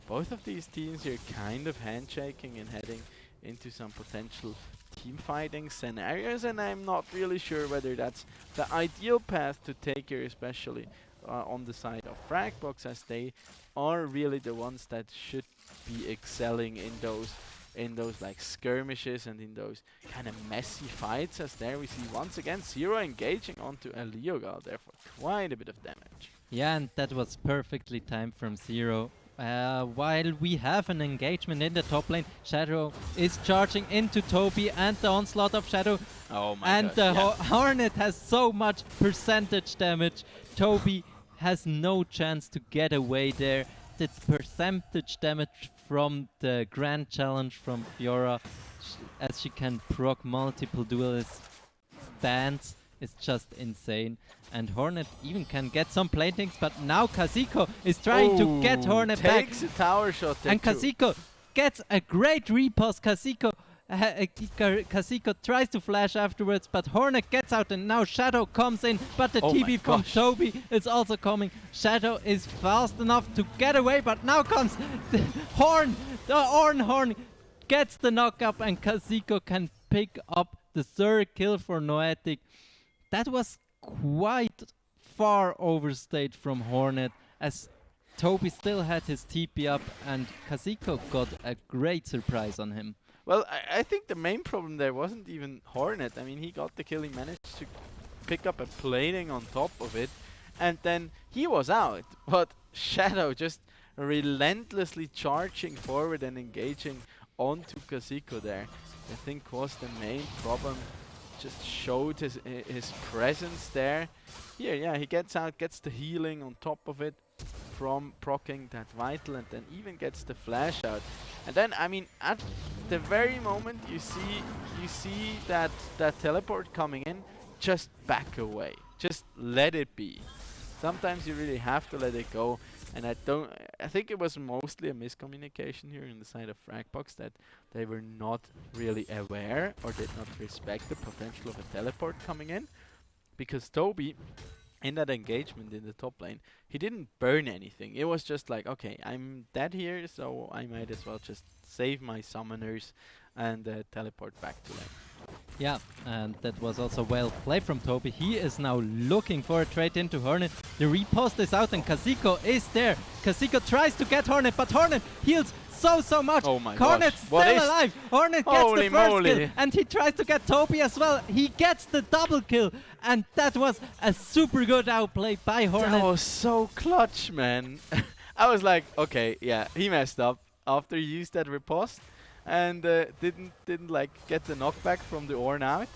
both of these teams here kind of handshaking and heading into some potential team fighting scenarios, and I'm not really sure whether that's the ideal path to take here, especially on the side of Fragbox, as they are really the ones that should be excelling in those like skirmishes and in those kind of messy fights, as there we see once again Zero engaging onto a Leogal there for quite a bit of damage. Yeah, and that was perfectly timed from Zero. While we have an engagement in the top lane, Shadow is charging into Toby and the onslaught of Shadow. Oh my and gosh, the yeah. Hornet has so much percentage damage. Toby has no chance to get away there. The percentage damage from the Grand Challenge from Fiora, as she can proc multiple duelist bans, is just insane. And Hornet even can get some platings, but now Kha'Zix is trying to get Hornet back. Takes a tower shot there And Kha'Zix gets a great riposte. Kha'Zix tries to flash afterwards, but Hornet gets out, and now Shadow comes in, but the TP from Toby is also coming. Shadow is fast enough to get away, but now comes the Horn. The Horn gets the knock up, and Kha'Zix can pick up the 3rd kill for Noetic. That was quite far overstayed from Hornet, as Toby still had his TP up and Kazuko got a great surprise on him. Well, I think the main problem there wasn't even Hornet. I mean, he got the kill, he managed to pick up a plating on top of it, and then he was out. But Shadow just relentlessly charging forward and engaging onto Kazuko there, I think was the main problem. Just showed his presence there. Here, yeah, he gets out, gets the healing on top of it from proccing that vital, and then even gets the flash out. And then, I mean, at the very moment you see that teleport coming in, just back away. Just let it be. Sometimes you really have to let it go. And I think it was mostly a miscommunication here on the side of Fragbox, that they were not really aware or did not respect the potential of a teleport coming in. Because Toby, in that engagement in the top lane, he didn't burn anything. It was just like, okay, I'm dead here, so I might as well just save my summoners and teleport back to lane. Yeah, and that was also well played from Toby. He is now looking for a trade into Hornet. The repost is out and Kazuko is there. Kazuko tries to get Hornet, but Hornet heals so much. Oh my Hornet's gosh. still alive. Hornet gets Holy the first moly. kill, and he tries to get Toby as well. He gets the double kill, and that was a super good outplay by Hornet. That was so clutch, man. I was like, okay, yeah, he messed up after he used that riposte and didn't like get the knockback from the Ornn out.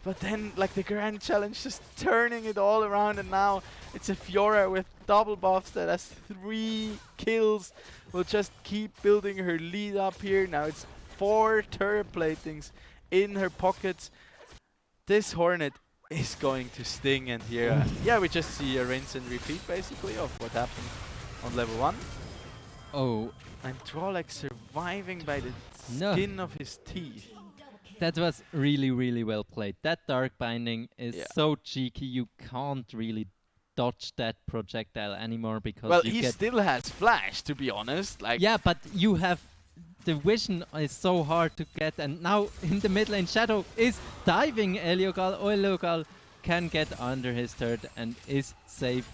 But then, like, the Grand Challenge just turning it all around, and now it's a Fiora with double buffs that has 3 kills. Will just keep building her lead up here. Now it's 4 turret platings in her pockets. This Hornet is going to sting, and here, yeah, we just see a rinse and repeat basically of what happened on level 1. Oh. And Trollex surviving by the skin of his teeth. That was really well played. That Dark Binding is so cheeky, you can't really dodge that projectile anymore because well, he still has flash, to be honest. Like, yeah, but you have the vision is so hard to get, and now in the mid lane Shadow is diving Eliogal. Eliogal can get under his turret and is safe.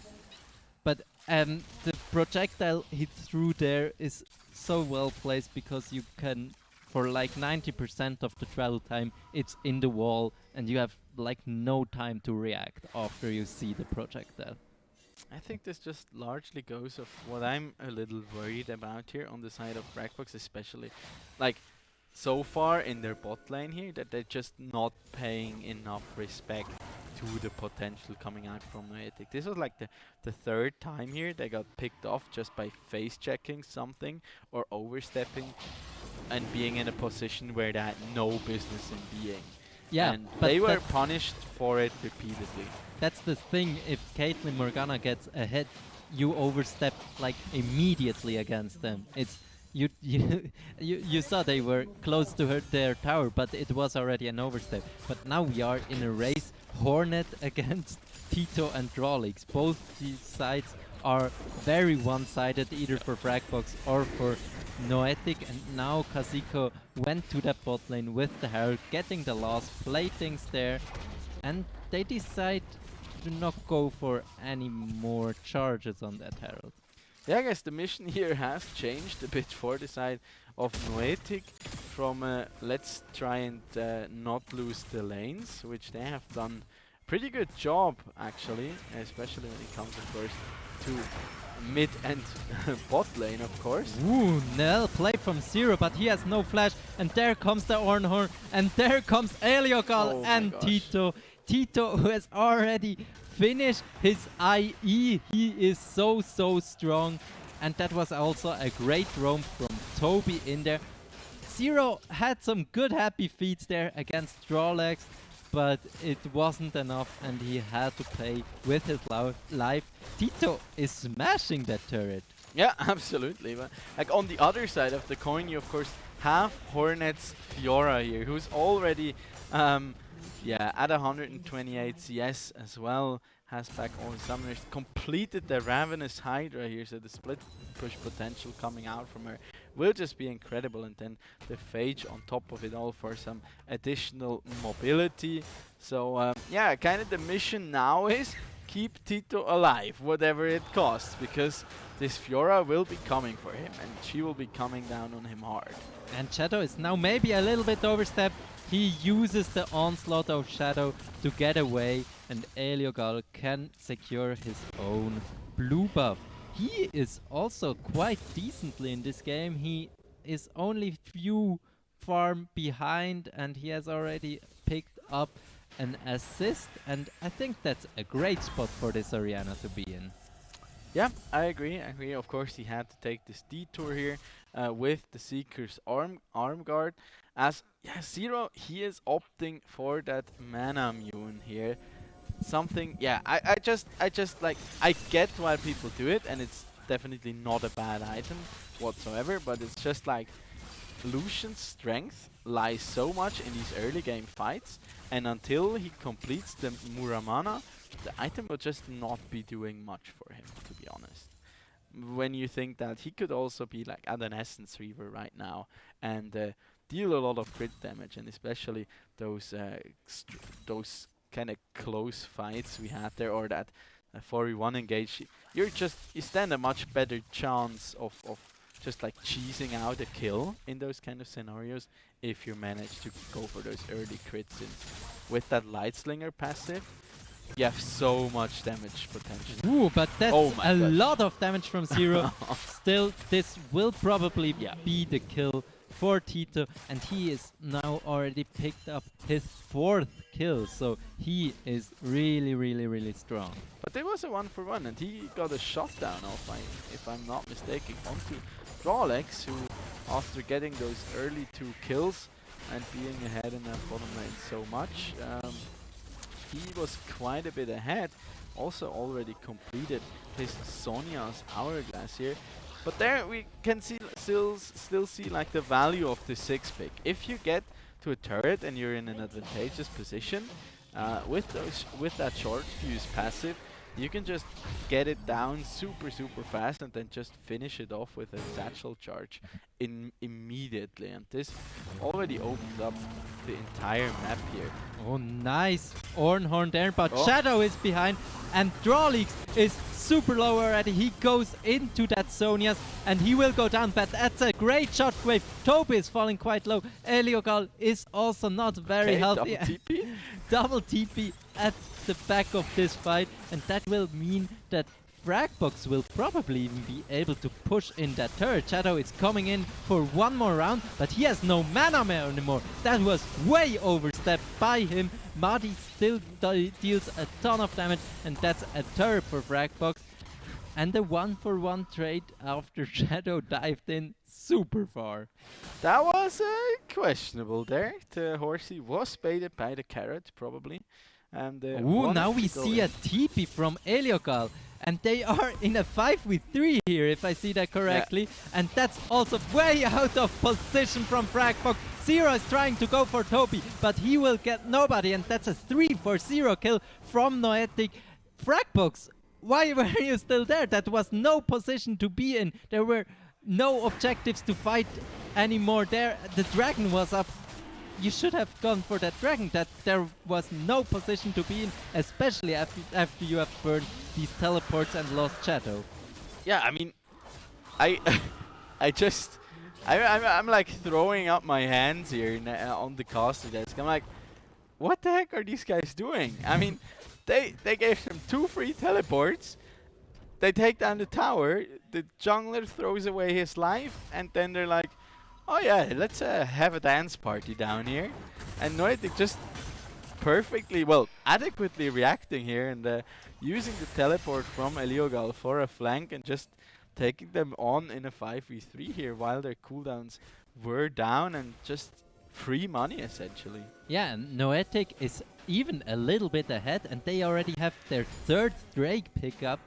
But the projectile he threw there is so well placed because you can, for like 90% of the travel time, it's in the wall and you have like no time to react after you see the projectile. I think this just largely goes of what I'm a little worried about here on the side of Fragbox, especially. Like, so far in their bot lane here, that they're just not paying enough respect to the potential coming out from Noetic. This was like the 3rd time here they got picked off just by face checking something or overstepping and being in a position where they had no business in being. Yeah, and but they were punished for it repeatedly. That's the thing, if Caitlyn Morgana gets ahead, you overstep like immediately against them. It's you saw they were close to their tower, but it was already an overstep. But now we are in a race, Hornet against Tito and Drawlix. Both these sides are very one-sided, either for Fragbox or for Noetic, and now Kazuko went to that bot lane with the Herald, getting the last platings there, and they decide to not go for any more charges on that Herald. Yeah, I guess the mission here has changed a bit for the side of Noetic from let's try and not lose the lanes, which they have done pretty good job actually, especially when it comes of course to mid and bot lane, of course. Ooh, Nell play from Zero, but he has no flash, and there comes the Ornhorn, and there comes Eliogal and Tito. Tito, who has already finished his IE, he is so strong, and that was also a great roam from Toby in there. Zero had some good happy feats there against Drawlex, but it wasn't enough and he had to pay with his life. Tito is smashing that turret. Yeah, absolutely. But like on the other side of the coin, you of course have Hornet's Fiora here, who's already at 128 CS as well. Has back all his summoners, completed the Ravenous Hydra here, so the split push potential coming out from her will just be incredible, and then the Phage on top of it all for some additional mobility. So yeah, kind of the mission now is keep Tito alive, whatever it costs, because this Fiora will be coming for him, and she will be coming down on him hard. And Shadow is now maybe a little bit overstepped. He uses the onslaught of Shadow to get away, and Eliogal can secure his own blue buff. He is also quite decently in this game. He is only few farm behind, and he has already picked up an assist, and I think that's a great spot for this Orianna to be in. Yeah, I agree. Of course, he had to take this detour here with the Seeker's arm guard. As Zero, he is opting for that mana mune here. Something, yeah. I just like, I get why people do it, and it's definitely not a bad item whatsoever. But it's just like Lucian's strength lies so much in these early game fights, and until he completes the Muramana, the item will just not be doing much for him, to be honest. When you think that he could also be like at an Essence Reaver right now and deal a lot of crit damage, and especially those kind of close fights we had there, or that 4v1 engage, you stand a much better chance of just like cheesing out a kill in those kind of scenarios if you manage to go for those early crits in. With that Light Slinger passive, you have so much damage potential. Ooh, but that's a lot of damage from Zero. Still, this will probably be the kill for Tito, and he is now already picked up his 4th kill, so he is really, really, really strong. But there was a 1-for-1, and he got a shutdown off, if I'm not mistaken, onto Drolex, who, after getting those early 2 kills and being ahead in that bottom lane so much, he was quite a bit ahead. Also already completed his Sonya's Hourglass here. But there we can still see like the value of the 6-pick. If you get to a turret and you're in an advantageous position, with that short fuse passive, you can just get it down super fast and then just finish it off with a satchel charge immediately. And this already opened up the entire map here. Oh, nice Ornhorn there, but Shadow is behind, and Drolex is super low already. He goes into that Sonia's, and he will go down, but that's a great shockwave. Toby is falling quite low. Eliogal is also not very healthy. Double TP? Double TP at the back of this fight, and that will mean that Fragbox will probably even be able to push in that turret. Shadow is coming in for one more round, but he has no mana anymore. That was way overstepped by him. Madi still deals a ton of damage, and that's a turret for Fragbox. And the 1-for-1 trade after Shadow dived in super far. That was questionable there. The Horsey was baited by the carrot, probably. And ooh, now we see a TP from Eliogal, and they are in a 5v3 here, if I see that correctly. Yeah. And that's also way out of position from Fragbox. Zero is trying to go for Toby, but he will get nobody, and that's a 3-for-0 kill from Noetic. Fragbox, why were you still there? That was no position to be in. There were no objectives to fight anymore there. The dragon was up. You should have gone for that dragon. That there was no position to be in, especially after you have burned these teleports and lost Shadow. Yeah, I mean, I'm like throwing up my hands here on the caster desk. I'm like, what the heck are these guys doing? I mean, they gave him 2 free teleports. They take down the tower. The jungler throws away his life, and then they're like, oh yeah, let's have a dance party down here. And Noetic just adequately reacting here and using the teleport from Eliogal for a flank and just taking them on in a 5v3 here while their cooldowns were down and just free money essentially. Yeah, and Noetic is even a little bit ahead, and they already have their 3rd Drake pickup.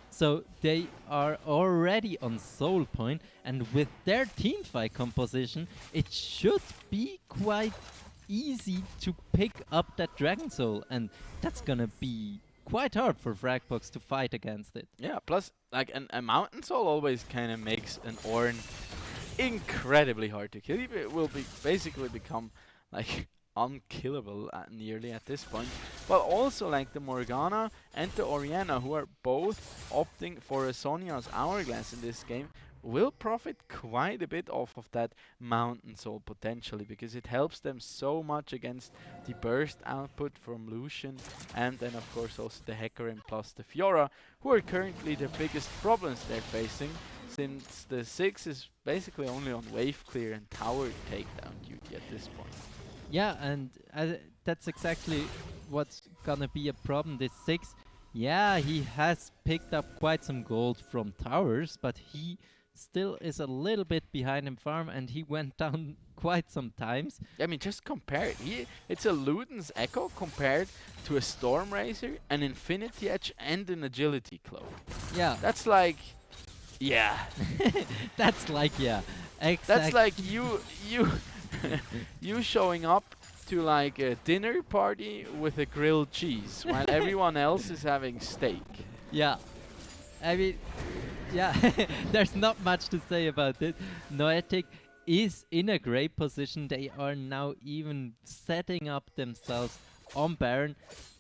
So they are already on Soul Point, and with their teamfight composition, it should be quite easy to pick up that Dragon Soul, and that's gonna be quite hard for Fragbox to fight against it. Yeah, plus like a Mountain Soul always kind of makes an Ornn incredibly hard to kill. It will basically become like unkillable nearly at this point. But also like the Morgana and the Orianna, who are both opting for a Sonya's Hourglass in this game, will profit quite a bit off of that Mountain Soul potentially, because it helps them so much against the burst output from Lucian, and then of course also the Hecarim plus the Fiora, who are currently the biggest problems they're facing, since the 6 is basically only on wave clear and tower takedown duty at this point. Yeah, and that's exactly what's gonna be a problem. This 6, yeah, he has picked up quite some gold from towers, but he still is a little bit behind in farm, and he went down quite some times. I mean, just compare it. It's a Luden's Echo compared to a Storm Razor, an Infinity Edge, and an Agility Cloak. Yeah. That's like, yeah. That's like, yeah. Exactly. That's like you you showing up to like a dinner party with a grilled cheese while everyone else is having steak. Yeah. I mean, yeah, there's not much to say about it. Noetic is in a great position. They are now even setting up themselves on Baron,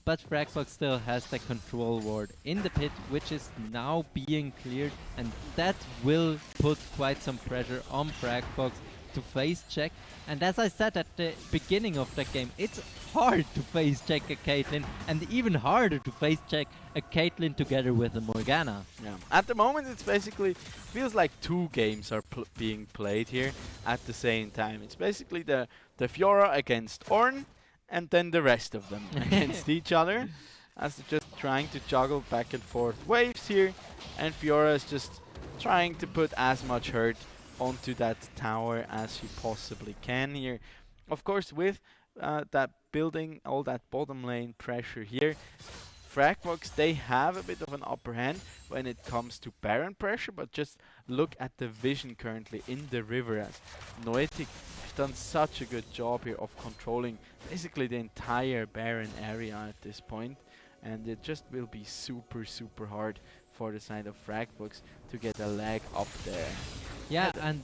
but Fragbox still has the control ward in the pit, which is now being cleared, and that will put quite some pressure on Fragbox to face check. And as I said at the beginning of the game, it's hard to face check a Caitlyn, and even harder to face check a Caitlyn together with a Morgana. Yeah. At the moment, it's basically feels like two games are being played here at the same time. It's basically the Fiora against Ornn, and then the rest of them against each other, as they're just trying to juggle back and forth waves here, and Fiora is just trying to put as much hurt onto that tower as you possibly can here. Of course, with that building all that bottom lane pressure here, Fragbox, they have a bit of an upper hand when it comes to Baron pressure, but just look at the vision currently in the river, as Noetic have done such a good job here of controlling basically the entire Baron area at this point, and it just will be super hard for the side of Fragbox to get a leg up there. Yeah, and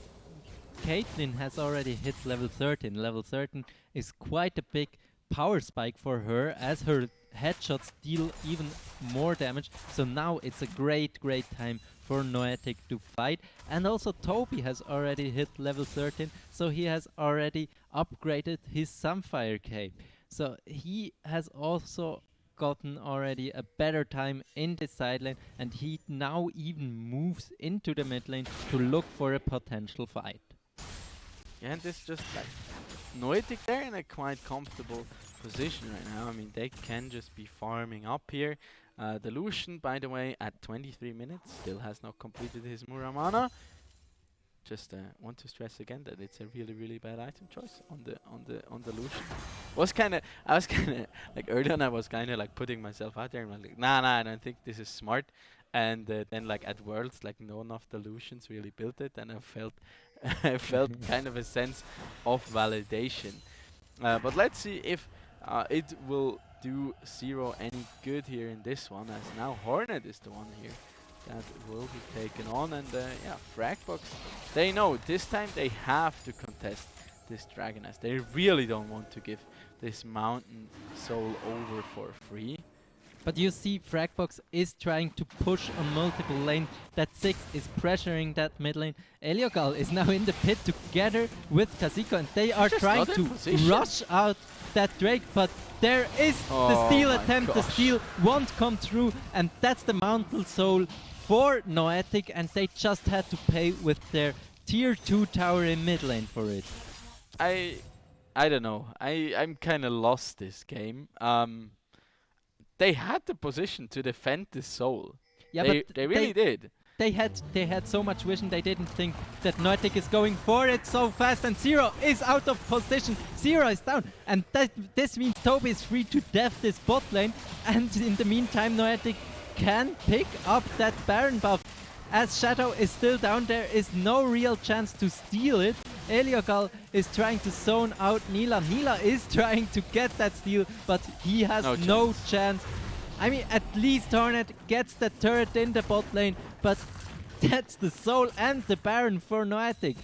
Caitlyn has already hit level 13. Level 13 is quite a big power spike for her, as her headshots deal even more damage. So now it's a great time for Noetic to fight. And also Toby has already hit level 13, so he has already upgraded his Sunfire cape. So he has also gotten already a better time in the side lane, and he now even moves into the mid lane to look for a potential fight. Yeah, and this just like Noetic, they're in a quite comfortable position right now. I mean, they can just be farming up here. The Lucian, by the way, at 23 minutes still has not completed his Muramana. Just want to stress again that it's a really bad item choice on the Lucian. I was kind of like early on, I was kind of like putting myself out there and like, nah, I don't think this is smart. And then like at Worlds, like none of the Lucians really built it, and I felt kind of a sense of validation. But let's see if it will do Zero any good here in this one, as now Hornet is the one here that will be taken on. And yeah, Fragbox, they know this time they have to contest this Dragon, as they really don't want to give this Mountain Soul over for free. But you see, Fragbox is trying to push on multiple lanes. That 6 is pressuring that mid lane. Eliogal is now in the pit together with Kha'Zix, and they are trying to rush out that Drake, but there is the steal attempt. The steal won't come through, and that's the Mountain Soul for Noetic, and they just had to pay with their tier 2 tower in mid lane for it. I don't know. I'm kind of lost this game. They had the position to defend this soul. Yeah, but but they really did. They had so much vision, they didn't think that Noetic is going for it so fast, and Zero is out of position. Zero is down, and this means Toby is free to death this bot lane, and in the meantime Noetic can pick up that Baron buff. As Shadow is still down, there is no real chance to steal it. Eliogal is trying to zone out Nila. Nila is trying to get that steal, but he has no chance. I mean, at least Hornet gets the turret in the bot lane, but that's the soul and the Baron for Noetic.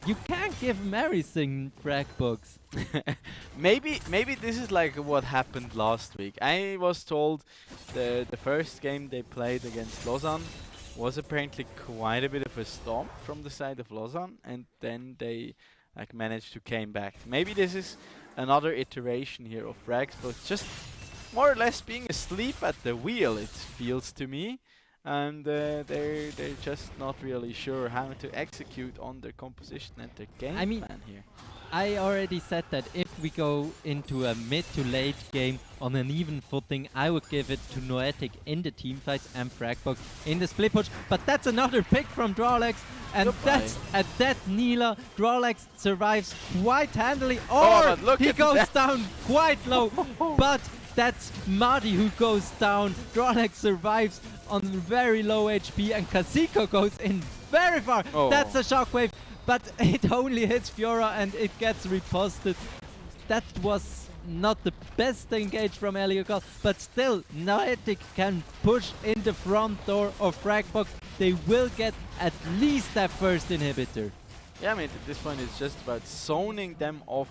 You can't give him everything, Fragbox. Maybe this is like what happened last week. I was told the first game they played against Lausanne was apparently quite a bit of a stomp from the side of Lausanne, and then they like managed to came back. Maybe this is another iteration here of Fragbox, just more or less being asleep at the wheel, it feels to me. And they're just not really sure how to execute on their composition and their game plan here. I already said that if we go into a mid to late game on an even footing, I would give it to Noetic in the team fights and Fragbox in the split push. But that's another pick from Drawlex, and that's a dead Neela. Drawlex survives quite handily, or he goes down quite low. But that's Madi who goes down. Drawlex survives on very low HP, and Kasiko goes in very far. That's a shockwave, but it only hits Fiora and it gets riposted. That was not the best engage from Eliokal, but still, Noetic can push in the front door of Fragbox. They will get at least that first inhibitor. Yeah, I mean, at this point it's just about zoning them off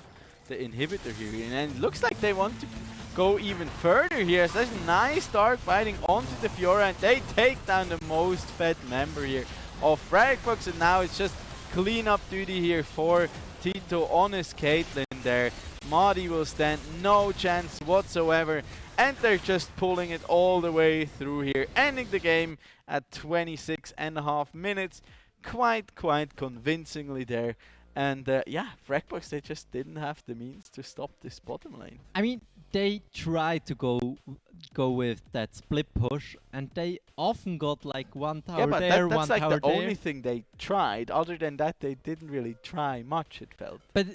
the inhibitor here, and it looks like they want to go even further here. Such nice dark fighting onto the Fiora, and they take down the most fed member here of Fragbox, and now it's just cleanup duty here for Tito on his Caitlyn there. Madi will stand no chance whatsoever, and they're just pulling it all the way through here, ending the game at 26.5 minutes. Quite convincingly there. And yeah, Fragbox, they just didn't have the means to stop this bottom lane. I mean, they tried to go with that split push, and they often got like one tower but there, that's one like tower the only thing they tried. Other than that, they didn't really try much, it felt. But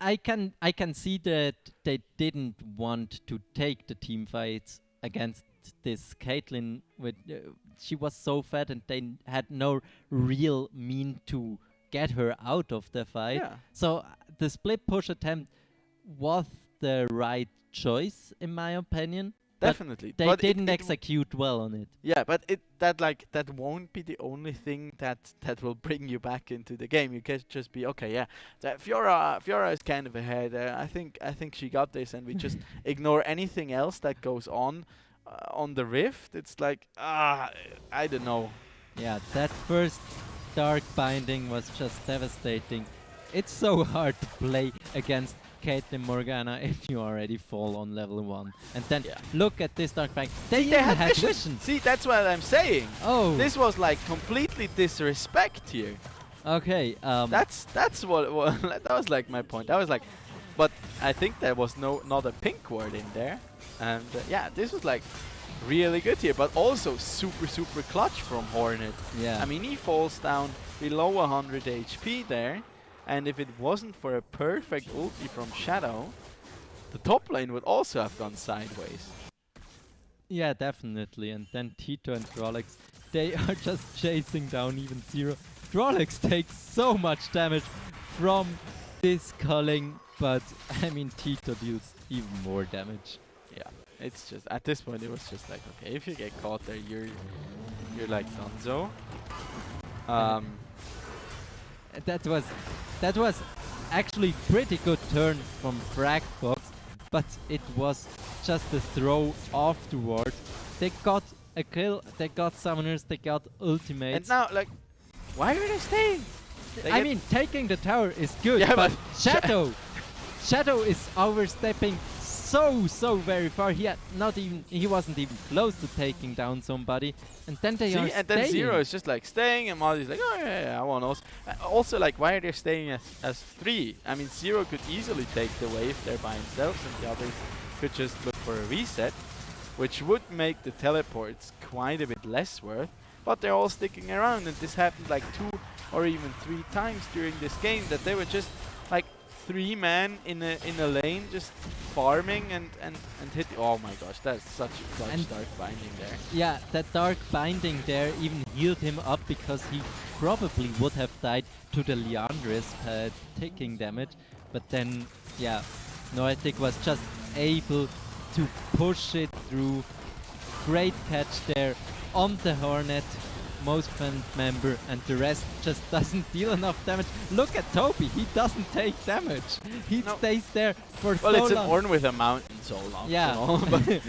I can see that they didn't want to take the team fights against this Caitlyn. With she was so fat, and they had no real mean to get her out of the fight. Yeah. So the split push attempt was the right choice, in my opinion. Definitely. They But didn't it execute well on it. Yeah, but that won't be the only thing that will bring you back into the game. You can just be okay. Yeah, Fiora is kind of ahead. I think she got this, and we just ignore anything else that goes on the Rift. It's like I don't know. Yeah, that first dark binding was just devastating. It's so hard to play against Caitlyn Morgana if you already fall on level 1. And then look at this dark binding. They even had vision. See, that's what I'm saying. Oh, This was like completely disrespect here. okay. That's what that was like my point. I was like, but I think there was not a pink word in there, and yeah, this was like really good here, but also super clutch from Hornet. Yeah. I mean, he falls down below 100 HP there, and if it wasn't for a perfect ulti from Shadow, the top lane would also have gone sideways. Yeah, definitely. And then Tito and Drawlex, they are just chasing down even Zero. Drawlex takes so much damage from this culling, but I mean Tito deals even more damage. Yeah, it's just at this point it was just like, okay, if you get caught there, you're like Dunzo. That was actually pretty good turn from Fragbox, but it was just a throw afterwards. They got a kill, they got summoners, they got ultimates. And now, like, why are they staying? I mean, taking the tower is good, Yeah, but Shadow is overstepping so very far. He wasn't even close to taking down somebody, and then they are and staying. then Zero is just like staying, and Molly's like, oh yeah, I want also. Also, like, why are they staying as 3? I mean, Zero could easily take the wave there by himself, and the others could just look for a reset, which would make the teleports quite a bit less worth. But they're all sticking around, and this happened like 2 or even 3 times during this game, that they were just like 3 men in a lane just farming and hit. Oh my gosh, that's such a clutch dark binding there. Yeah, that dark binding there even healed him up, because he probably would have died to the Liandris taking damage. But then, yeah, Noetic was just able to push it through. Great catch there on the Hornet. most defend member, and the rest just doesn't deal enough damage. Look at Toby, he doesn't take damage. He stays there for so long. Well, it's an Ornn with a mountain so long. Yeah. You know, but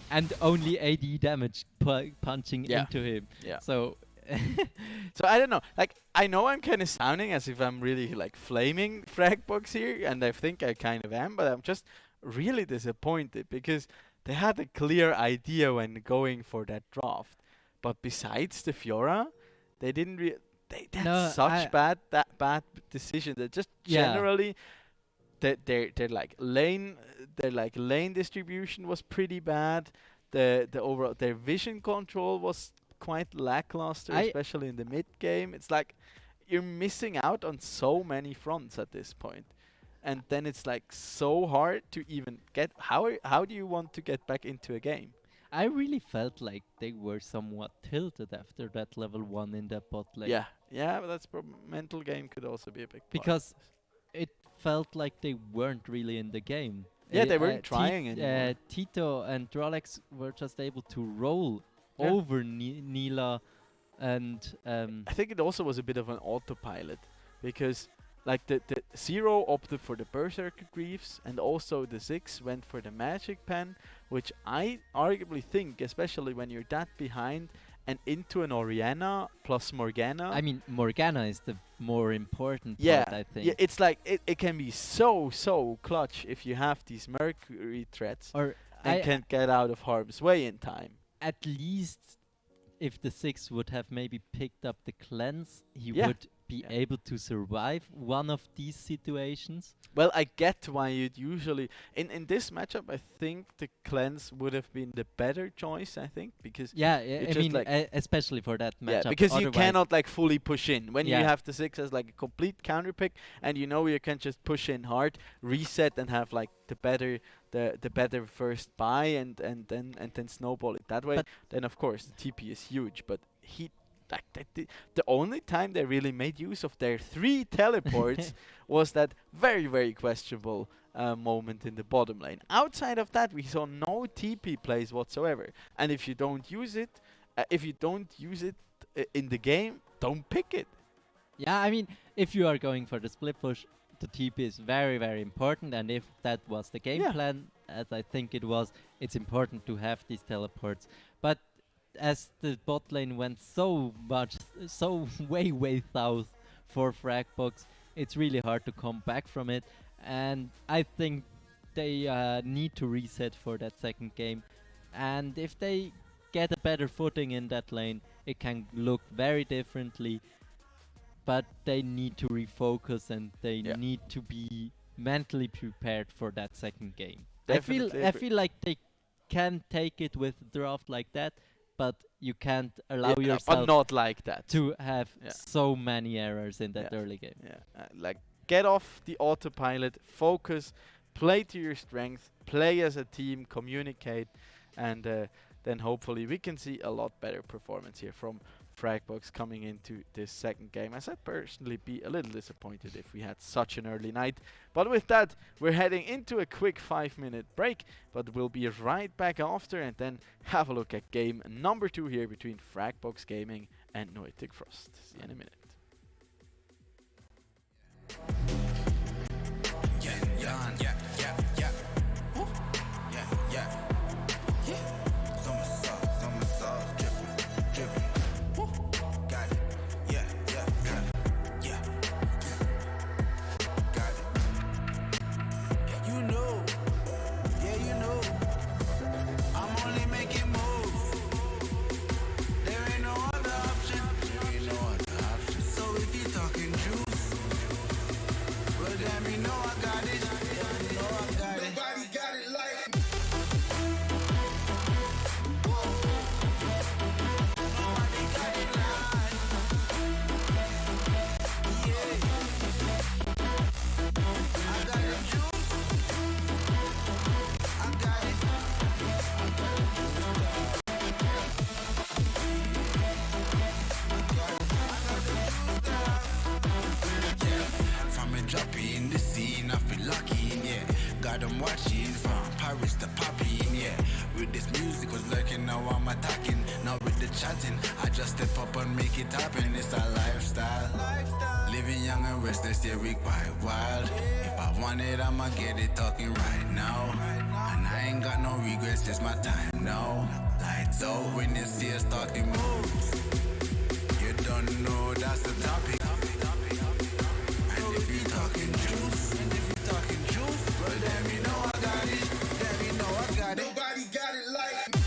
and only AD damage punching into him. Yeah. So so I don't know. Like, I know I'm kind of sounding as if I'm really like flaming Fragbox here, and I think I kind of am, but I'm just really disappointed because they had a clear idea when going for that draft. But besides the Fiora, they didn't that's such bad decision. That just generally their lane distribution was pretty bad. The overall their vision control was quite lackluster, especially in the mid game. It's like you're missing out on so many fronts at this point. And then it's like so hard to even get how do you want to get back into a game? I really felt like they were somewhat tilted after that level 1 in that bot lane. Yeah, but that's mental game could also be a big part. Because it felt like they weren't really in the game. Yeah, they weren't trying anymore. Tito and Drolex were just able to roll over Nila, and I think it also was a bit of an autopilot because like the Zero opted for the Berserker Greaves, and also the 6 went for the Magic Pen, which I arguably think, especially when you're that behind and into an Orianna plus Morgana. I mean, Morgana is the more important part, I think. Yeah, it's like it can be so clutch if you have these Mercury threats and can get out of harm's way in time. At least if the 6 would have maybe picked up the cleanse, he would be able to survive one of these situations. Well, I get why you'd usually in this matchup. I think the cleanse would have been the better choice. I think because I mean, especially for that matchup. Yeah, because you cannot like fully push in when you have the 6 as like a complete counter pick, and you know you can just push in hard, reset, and have like the better first buy, and then snowball it that way. But then of course the TP is huge, but the only time they really made use of their 3 teleports was that very questionable moment in the bottom lane. Outside of that, we saw no TP plays whatsoever. And if you don't use it, in the game, don't pick it. Yeah, I mean, if you are going for the split push, the TP is very important. And if that was the game plan, as I think it was, it's important to have these teleports. But as the bot lane went so way south for Fragbox, it's really hard to come back from it, and I think they need to reset for that second game, and if they get a better footing in that lane, it can look very differently, but they need to refocus, and they need to be mentally prepared for that second game. I feel like they can take it with a draft like that, but you can't allow yourself but not like that to have so many errors in that early game. Like get off the autopilot, focus, play to your strength, play as a team, communicate, and then hopefully we can see a lot better performance here from Fragbox coming into this second game, as I'd personally be a little disappointed if we had such an early night. But with that, we're heading into a quick 5-minute break, but we'll be right back after and then have a look at game number 2 here between Fragbox Gaming and Noetic Frost. See you in a minute. I just step up and make it happen, it's a lifestyle. Living young and restless, yeah, we quite wild. If I want it, I'ma get it talking right now. And I ain't got no regrets, it's my time now. Lights out when you see us talking moves. You don't know that's the topic. And if you talking juice, well then you know I got it. Then you know I got it. Nobody got it like me.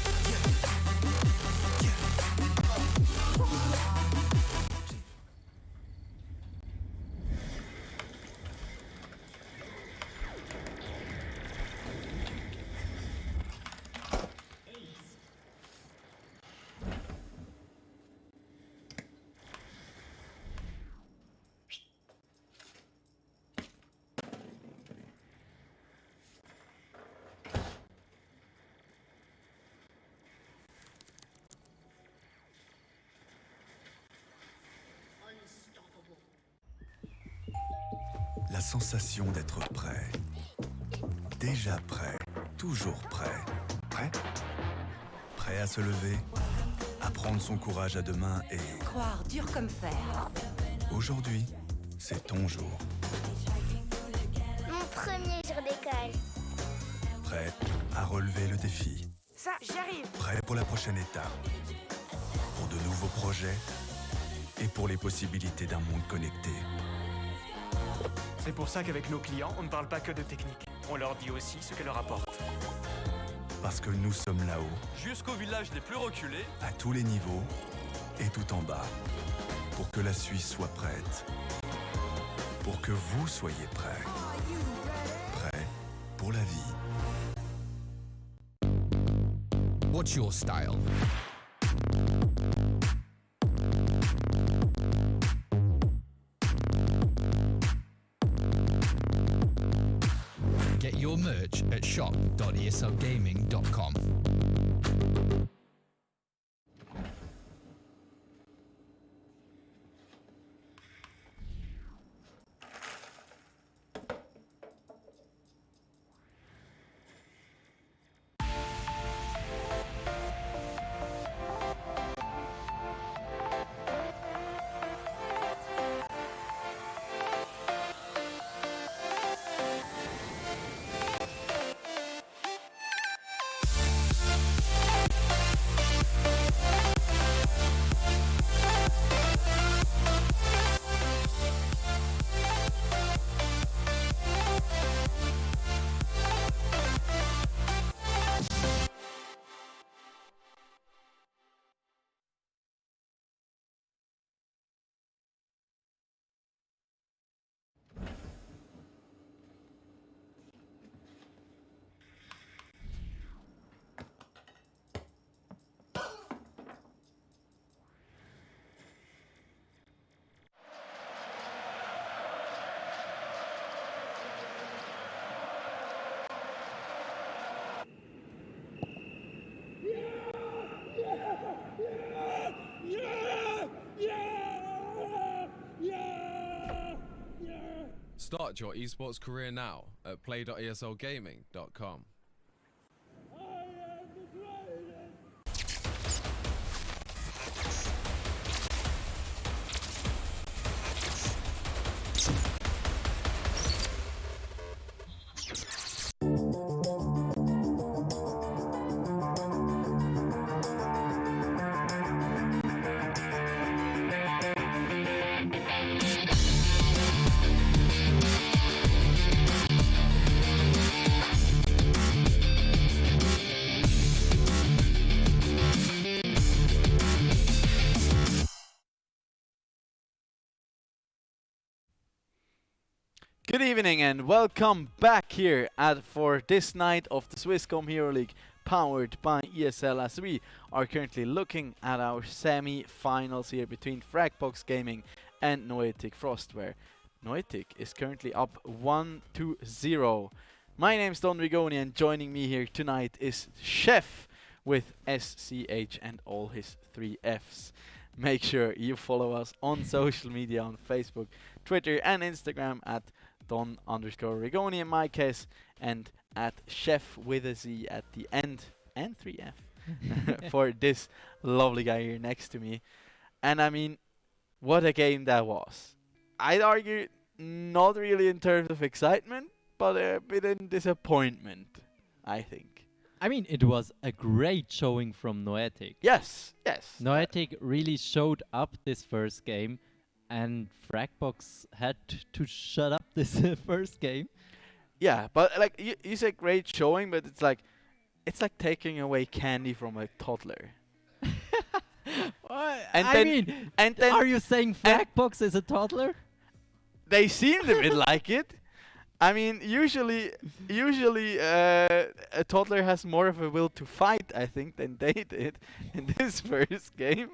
La sensation d'être prêt. Déjà prêt. Toujours prêt. Prêt? Prêt à se lever, à prendre son courage à deux mains et... Croire dur comme fer. Aujourd'hui, c'est ton jour. Mon premier jour d'école. Prêt à relever le défi. Ça, j'arrive. Prêt pour la prochaine étape. Pour de nouveaux projets et pour les possibilités d'un monde connecté. C'est pour ça qu'avec nos clients, on ne parle pas que de technique. On leur dit aussi ce qu'elle leur apporte. Parce que nous sommes là-haut, Jusqu'aux villages les plus reculés, à tous les niveaux et tout en bas, pour que la Suisse soit prête. Pour que vous soyez prêts. Prêts pour la vie. What's your style? Get your merch at shop.esogaming.com. Start your esports career now at play.eslgaming.com. Good evening and welcome back here for this night of the Swisscom Heroleague powered by ESL, as we are currently looking at our semi-finals here between Fragbox Gaming and Noetic Frost, where Noetic is currently up 1-0. My name's Don Rigoni and joining me here tonight is Chef with SCH and all his 3 Fs. Make sure you follow us on social media on Facebook, Twitter and Instagram at Don_Rigoni in my case, and at Chef with a Z at the end and 3F for this lovely guy here next to me. And I mean, what a game that was. I'd argue not really in terms of excitement, but a bit in disappointment, I think. I mean, it was a great showing from Noetic. Yes. Noetic really showed up this first game, and Fragbox had to shut up this first game. Yeah, but like you said, great showing, but it's like taking away candy from a toddler. And then are you saying Fragbox is a toddler? They seemed a bit like it. I mean, usually a toddler has more of a will to fight, I think, than they did in this first game.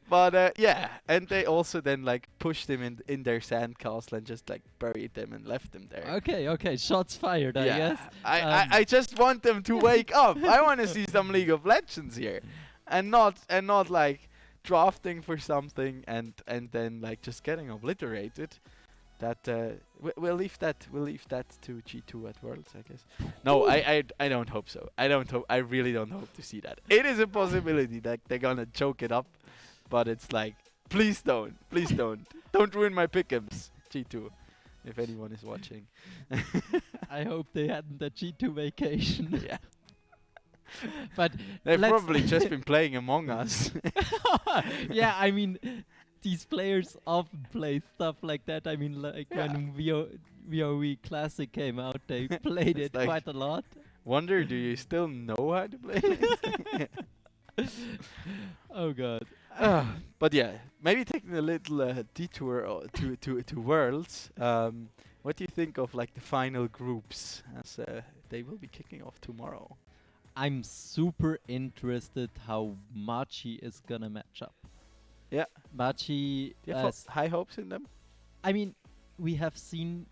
But yeah, and they also then like pushed him in their sandcastle and just like buried them and left them there. Okay, shots fired, I guess. I just want them to wake up. I want to see some League of Legends here, and not like drafting for something and then like just getting obliterated. That we'll leave that to G2 at Worlds, I guess. No, I don't hope so. I really don't hope to see that. It is a possibility that they're gonna choke it up, but it's like, please don't ruin my pick'ems, G2, if anyone is watching. I hope they hadn't a G2 vacation. Yeah. But they've probably just been playing Among Us. Yeah, I mean, these players often play stuff like that. I mean, like when WoW Classic came out, they played it like quite a lot. Wonder, do you still know how to play this? Oh god. But yeah, maybe taking a little detour to Worlds. What do you think of like the final groups, as they will be kicking off tomorrow? I'm super interested how Machi is gonna match up. Yeah. Machi has high hopes in them. I mean, we have seen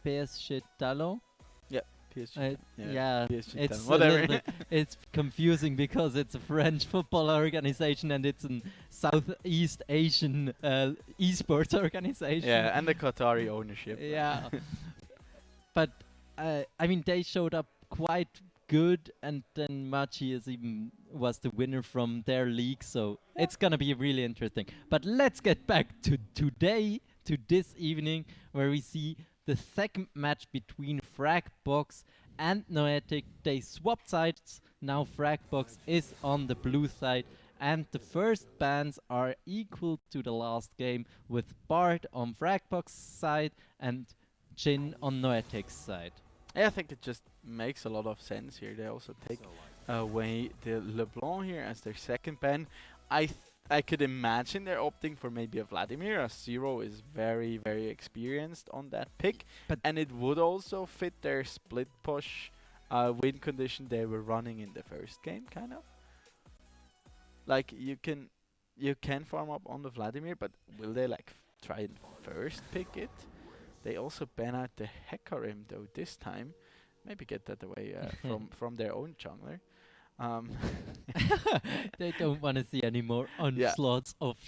PSG Talon. Yeah, PSG. Yeah, PSG it's whatever. It's confusing because it's a French football organization and it's a Southeast Asian esports organization. Yeah, and the Qatari ownership. Yeah. But I mean, they showed up quite good, and then Machi was the winner from their league, so it's gonna be really interesting. But let's get back to today, to this evening, where we see the second match between Fragbox and Noetic. They swapped sides. Now Fragbox is on the blue side, and the first bans are equal to the last game, with Bart on Fragbox side and Jin on Noetic's side. I think it just makes a lot of sense here. They also take away the LeBlanc here as their second ban. I could imagine they're opting for maybe a Vladimir, as Zero is very, very experienced on that pick. And it would also fit their split push win condition they were running in the first game, kind of. Like, you can farm up on the Vladimir, but will they like try and first pick it? They also ban out the Hecarim though this time. Maybe get that away from their own jungler. They don't want to see any more onslaughts of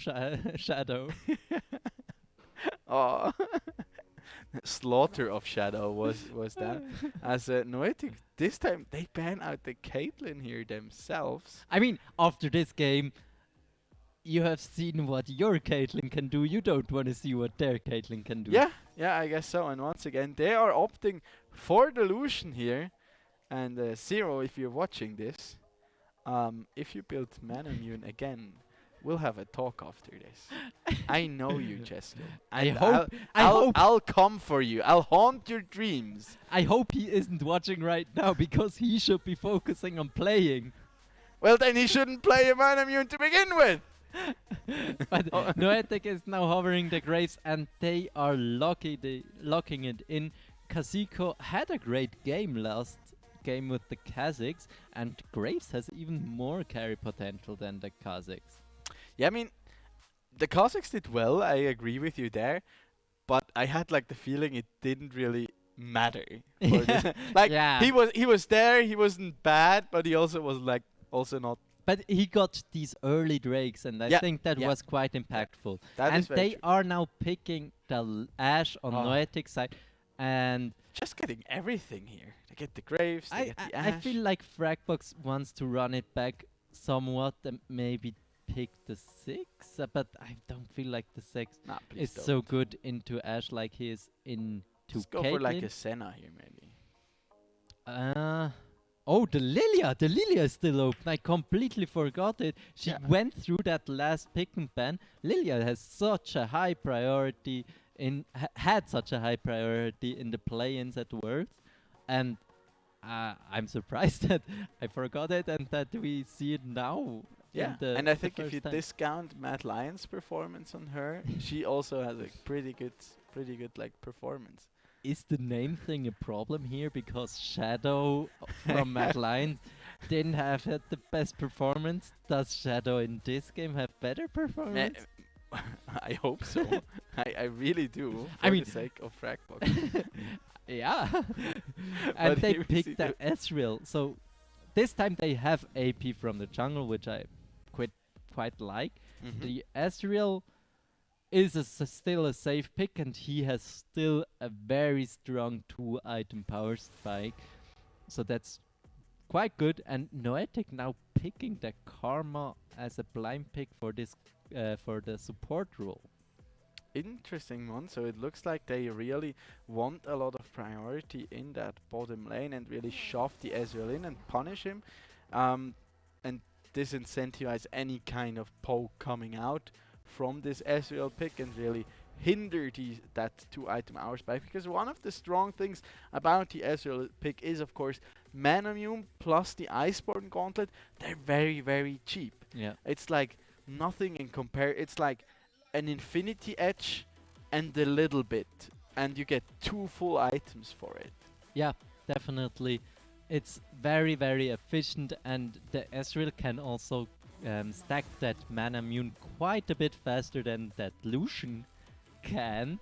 Shadow. Oh, slaughter of Shadow was that. As Noetic this time they ban out the Caitlyn here themselves. I mean, after this game, you have seen what your Caitlyn can do. You don't want to see what their Caitlyn can do. Yeah, I guess so. And once again, they are opting for the Lucian here. And Zero, if you're watching this, if you build Mana Immune again, we'll have a talk after this. I know you, Chesko. I'll come for you. I'll haunt your dreams. I hope he isn't watching right now, because he should be focusing on playing. Well, then he shouldn't play a Mana Immune to begin with. But Noetic is now hovering the Graves, and they are locking it in. Kazuko had a great game last game with the Kazakhs, and Graves has even more carry potential than the Kazakhs. Yeah, I mean, the Kazakhs did well, I agree with you there, but I had like the feeling it didn't really matter. Like, he was there, he wasn't bad, but he also was like also not. But he got these early Drakes, and I think that was quite impactful. And they are now picking the Ashe on Noetic's side, and just getting everything here. Like get the Graves, they get the Ash. I feel like Fragbox wants to run it back somewhat and maybe pick the 6, but I don't feel like the 6 is so good into Ash like he is into Just go for like a Senna here, maybe. Oh, the Lilia! The Lilia is still open. I completely forgot it. She went through that last pick and ban. Lilia has such a high priority had such a high priority in the play-ins at Worlds, and I'm surprised that I forgot it and that we see it now. Yeah, and I think if you discount Mad Lion's performance on her, she also has a pretty good like performance. Is the name thing a problem here because Shadow from Mad Lions didn't have had the best performance? Does Shadow in this game have better performance? I hope so. I really do. I mean, the sake of Fragbox. Yeah. And they picked the Ezreal. So this time they have AP from the jungle, which I quite like. The Ezreal is still a safe pick, and he has still a very strong 2-item power spike. So that's quite good. And Noetic now picking the Karma as a blind pick for this for the support role. Interesting one. So it looks like they really want a lot of priority in that bottom lane and really shove the Ezreal in and punish him, and disincentivize any kind of poke coming out from this Ezreal pick and really hinder that 2-item hour spike. Because one of the strong things about the Ezreal pick is, of course, Manamune plus the Iceborne Gauntlet. They're very, very cheap. Yeah, it's like nothing in compare. It's like an Infinity Edge and a little bit, and you get 2 full items for it. Yeah, definitely. It's very, very efficient, and the Ezreal can also stack that Manamune quite a bit faster than that Lucian can.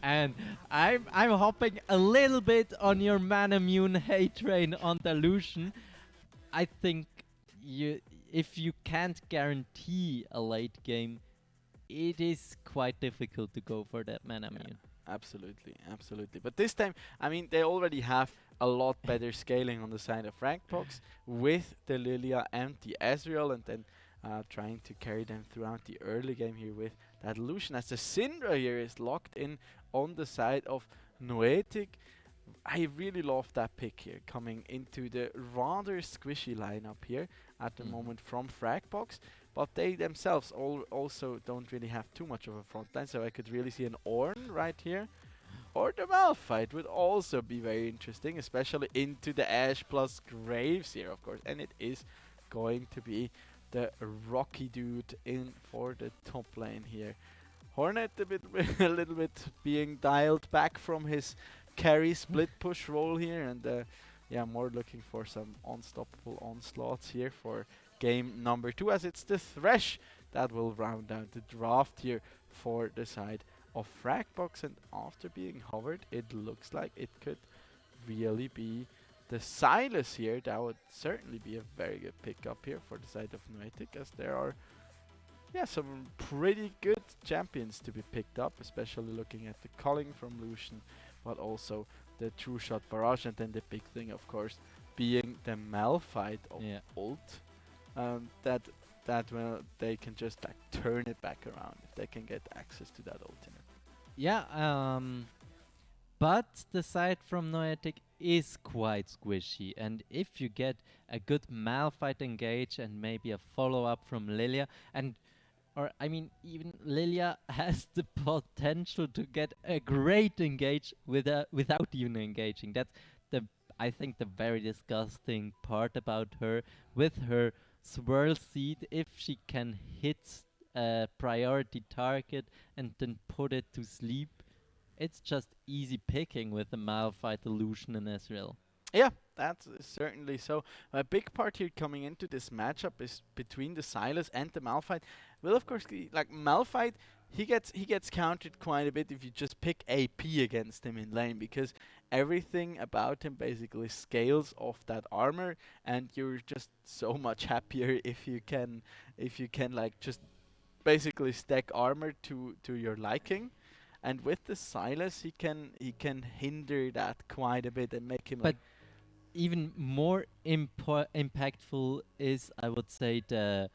And I'm hopping a little bit on your Manamune hate train on the Lucian. I think if you can't guarantee a late game, it is quite difficult to go for that Manamune. Yeah, absolutely. But this time, I mean, they already have a lot better scaling on the side of Fragbox with the Lilia and the Ezreal, and then trying to carry them throughout the early game here with that Lucian, as the Syndra here is locked in on the side of Noetic. I really love that pick here, coming into the rather squishy lineup here at the moment from Fragbox, but they themselves also don't really have too much of a front line, so I could really see an Ornn right here. Or the Malphite would also be very interesting, especially into the Ashe plus Graves here, of course. And it is going to be the Rocky dude in for the top lane here. Hornet a little bit being dialed back from his carry split push role here, and yeah, more looking for some unstoppable onslaughts here for game number 2, as it's the Thresh that will round out the draft here for the side of Fragbox. And after being hovered, it looks like it could really be the Sylas here. That would certainly be a very good pickup here for the side of Noetic, as there are some pretty good champions to be picked up, especially looking at the culling from Lucian, but also the True Shot Barrage, and then the big thing, of course, being the Malphite of ult. That they can just like turn it back around if they can get access to that ultimate. Yeah, but the side from Noetic is quite squishy, and if you get a good Malphite engage and maybe a follow-up from Lilia, even Lilia has the potential to get a great engage without even engaging. That's I think the very disgusting part about her with her Swirl Seed. If she can hit a priority target and then put it to sleep, it's just easy picking with the Malphite, Lucian, and Ezreal. Yeah, that's certainly so. A big part here coming into this matchup is between the Sylas and the Malphite. Well, of course, like Malphite, he gets countered quite a bit if you just pick AP against him in lane, because everything about him basically scales off that armor, and you're just so much happier if you can like just basically stack armor to your liking. And with the Silas, he can hinder that quite a bit and make him But like. even more impactful is, I would say, the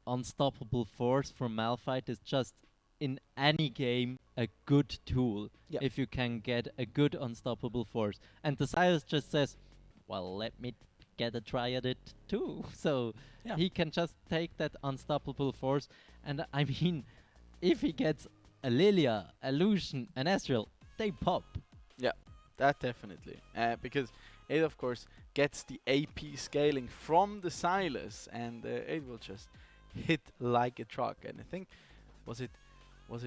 unstoppable force from Malphite is just in any game a good tool. Yep. If you can get a good unstoppable force. And the Silas just says, well, let me get a try at it too. So Yeah. he can just take that unstoppable force. And I mean, if he gets a Lilia, a Lucian, an Ezreal, they pop. Yeah, that definitely. Because it, of course, gets the AP scaling from the Silas, and it will just hit like a truck. And I think, was it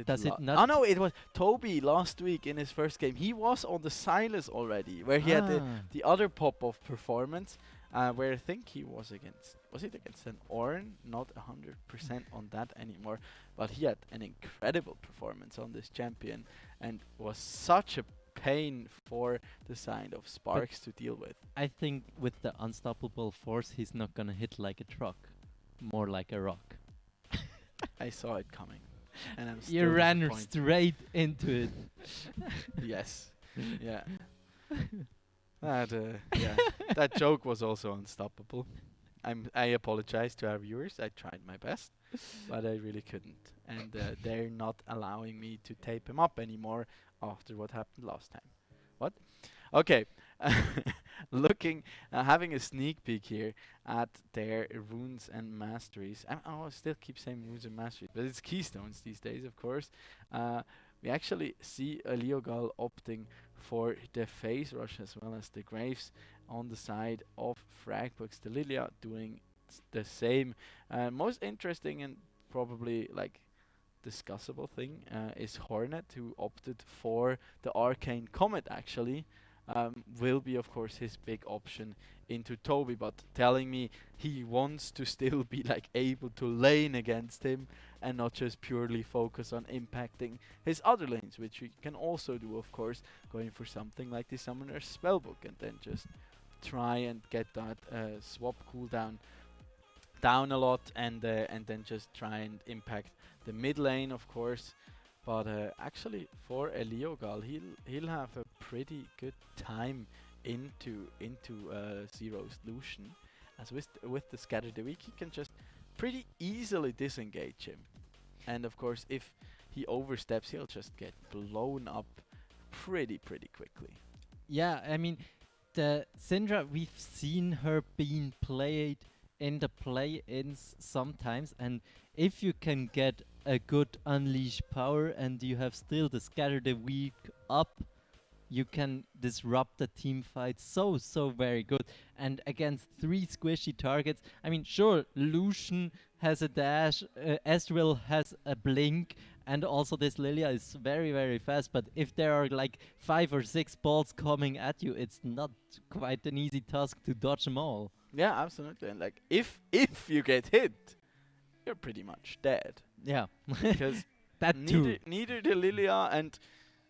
Does it not? Oh no, it was Toby last week in his first game. He was on the Silas already, where he had the other pop-off performance, where I think he was it against an Ornn? Not 100% on that anymore, but he had an incredible performance on this champion, and was such a pain for the side of Sparks to deal with. I think with the unstoppable force, he's not gonna hit like a truck, more like a rock. I saw it coming, and I'm still You ran disappointed. straight into it. Yes. Yeah. Yeah. That joke was also unstoppable. I apologize to our viewers. I tried my best, but I really couldn't. And they're not allowing me to tape him up anymore after what happened last time. What? Okay. Looking, having a sneak peek here at their runes and masteries. I still keep saying runes and masteries, but it's keystones these days, of course. We actually see a Leogal opting for the phase rush as well as the Graves on the side of Fragbox. The Lilia doing the same. Most interesting and probably like discussable thing is Hornet, who opted for the Arcane Comet actually. Will be of course his big option into Toby, but telling me he wants to still be like able to lane against him and not just purely focus on impacting his other lanes, which we can also do, of course, going for something like the Summoner's Spellbook and then just try and get that swap cooldown down a lot, and then just try and impact the mid lane, of course. But actually, for a Leogal, he'll have a pretty good time into Zero's Lucian, as with the Scatter the Weak, he can just pretty easily disengage him. And of course, if he oversteps, he'll just get blown up pretty quickly. Yeah, I mean, the Syndra, we've seen her being played in the play-ins sometimes, and if you can get a good unleash power and you have still the Scatter the Weak up, you can disrupt the team fight so very good. And against 3 squishy targets, I mean, sure, Lucian has a dash, Ezreal has a blink, and also this Lilia is very fast, but if there are like 5 or 6 balls coming at you, it's not quite an easy task to dodge them all. Yeah, absolutely. And like, if you get hit, you're pretty much dead. Yeah. Because that too. Neither the Lilia and,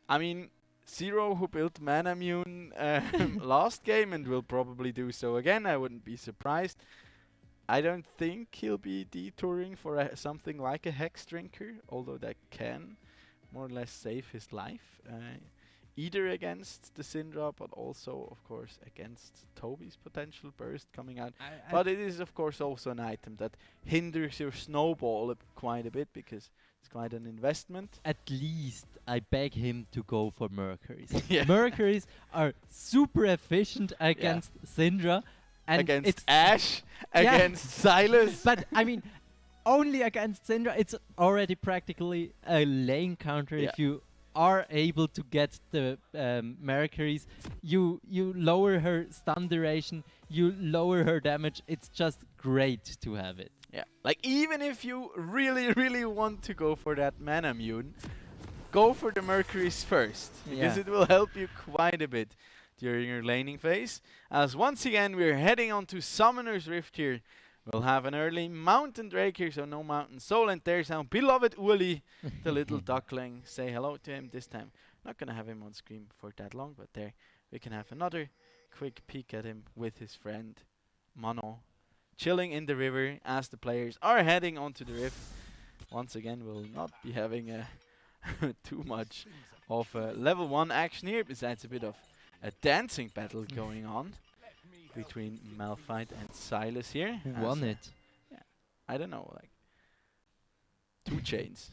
I mean, Zero, who built Manamune last game and will probably do so again, I wouldn't be surprised. I don't think he'll be detouring for something like a Hex Drinker, although that can more or less save his life. Either against the Syndra, but also, of course, against Toby's potential burst coming out. But it is, of course, also an item that hinders your snowball quite a bit, because it's quite an investment. At least I beg him to go for Mercuries. Yeah. Mercuries are super efficient against Syndra. And against Ashe, against Silas. But, I mean, only against Syndra, it's already practically a lane counter if you are able to get the Mercuries. You lower her stun duration, you lower her damage. It's just great to have it. Yeah, like even if you really want to go for that Manamune, go for the Mercuries first, because it will help you quite a bit during your laning phase. As once again we're heading on to Summoner's Rift here. We'll have an early Mountain Drake here, so no Mountain Soul, and there's our beloved Uli, the little duckling. Say hello to him this time. Not gonna have him on screen for that long, but there we can have another quick peek at him with his friend Mono, chilling in the river as the players are heading onto the Rift. Once again, we'll not be having too much of level 1 action here, besides a bit of a dancing battle going on between Malphite and Silas here. Who won it? Yeah, I don't know, like 2 Chains.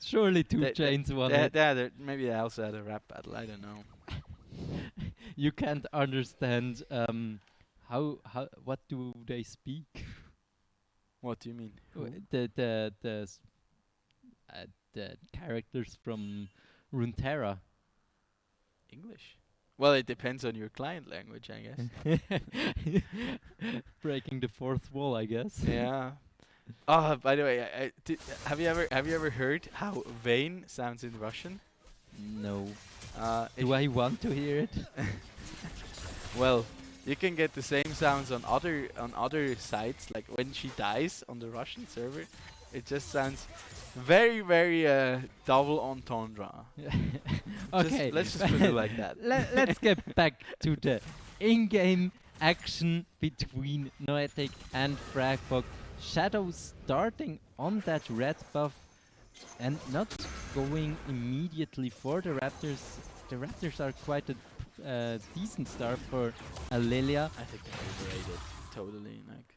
Surely 2 Chains won it. Maybe they also had a rap battle, I don't know. You can't understand how what do they speak? What do you mean? The characters from Runeterra. English. Well, it depends on your client language, I guess. Breaking the fourth wall, I guess. Yeah. Oh, by the way, have you ever heard how vain sounds in Russian? No. Do I want to hear it? Well, you can get the same sounds on other sites, like when she dies on the Russian server. It just sounds very, very double entendre. Okay. Let's just put it like that. Let's get back to the in-game action between Noetic and Fragbox. Shadow starting on that red buff and not going immediately for the Raptors. The Raptors are quite a decent start for Lilia. I think they're overrated. Totally, like,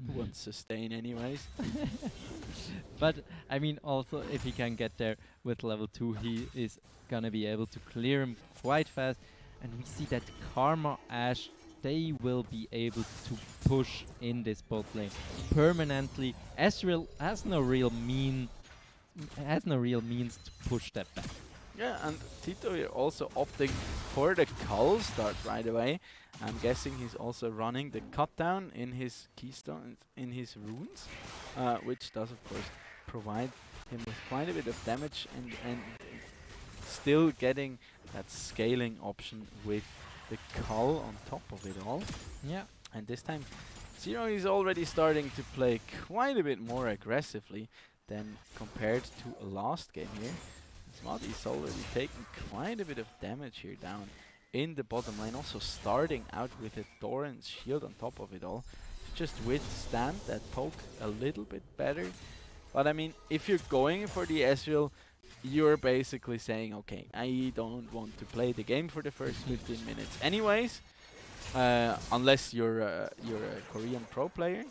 who wants sustain anyways? But I mean, also if he can get there with level 2, he is gonna be able to clear him quite fast. And we see that Karma Ash, they will be able to push in this bot lane permanently. Ezreal has no real means to push that back. Yeah, and Tito here also opting for the Cull start right away. I'm guessing he's also running the cut down in his keystones, in his runes, which does of course provide him with quite a bit of damage and still getting that scaling option with the Cull on top of it all. Yeah. And this time Zero is already starting to play quite a bit more aggressively than compared to last game here. Smart is already taking quite a bit of damage here down in the bottom lane, also starting out with a Doran's shield on top of it all to just withstand that poke a little bit better. But I mean, if you're going for the Ezreal, you're basically saying, okay, I don't want to play the game for the first 15 minutes anyways, unless you're a Korean pro player,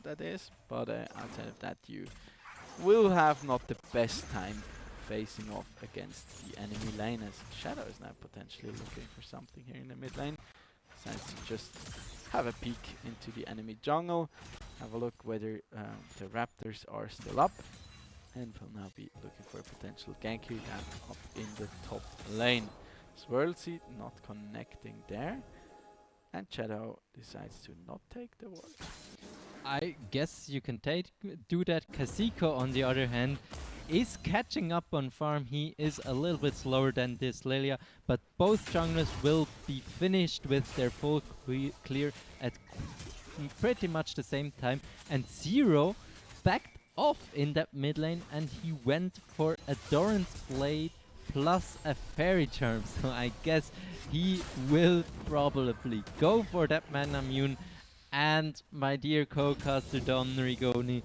that is. But outside of that, you will have not the best time facing off against the enemy lane, as Shadow is now potentially looking for something here in the mid lane. Decides to just have a peek into the enemy jungle, have a look whether the Raptors are still up, and will now be looking for a potential gank here down up in the top lane. Swirl Seed not connecting there, and Shadow decides to not take the ward. I guess you can do that. Kasiko, on the other hand, is catching up on farm. He is a little bit slower than this Lilia, but both junglers will be finished with their full clear at pretty much the same time. And Zero backed off in that mid lane, and he went for a Doran's Blade plus a Fairy Charm. So I guess he will probably go for that Mana Mune. And my dear co-caster Don Rigoni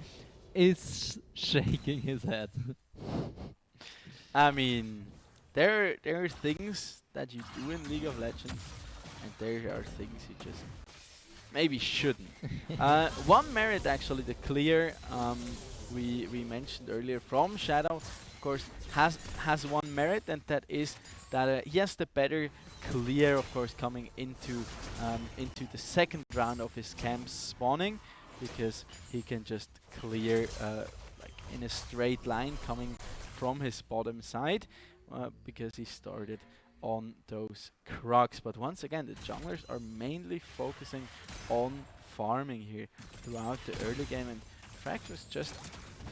is shaking his head. I mean, there are things that you do in League of Legends, and there are things you just maybe shouldn't. One merit actually, the clear we mentioned earlier from Shadow, of course, has one merit, and that is that he has the better clear, of course, coming into the second round of his camp spawning, because he can just clear like in a straight line coming from his bottom side, because he started on those Krugs. But once again, the junglers are mainly focusing on farming here throughout the early game, and Fractors just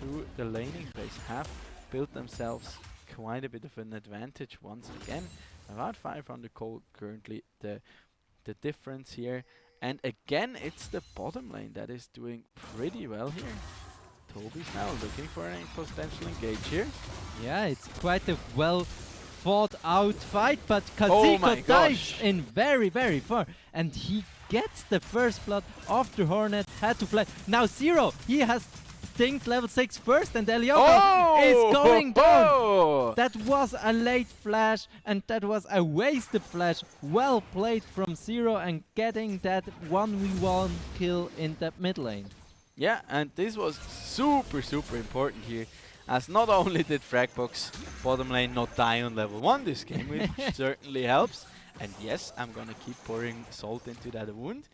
through the laning phase have built themselves quite a bit of an advantage once again. About 500 gold currently the difference here. And again, it's the bottom lane that is doing pretty well here. Toby's now looking for a potential engage here. Yeah, it's quite a well fought out fight, but Kasiko dives in very, very far. And he gets the first blood after Hornet had to fly. Now Zero, he has distinct level 6 first, and Elioka is going down. Oh! That was a late flash, and that was a wasted flash. Well played from Zero and getting that 1v1 kill in that mid lane. Yeah, and this was super important here, as not only did Fragbox bottom lane not die on level 1 this game, which certainly helps. And yes, I'm gonna keep pouring salt into that wound.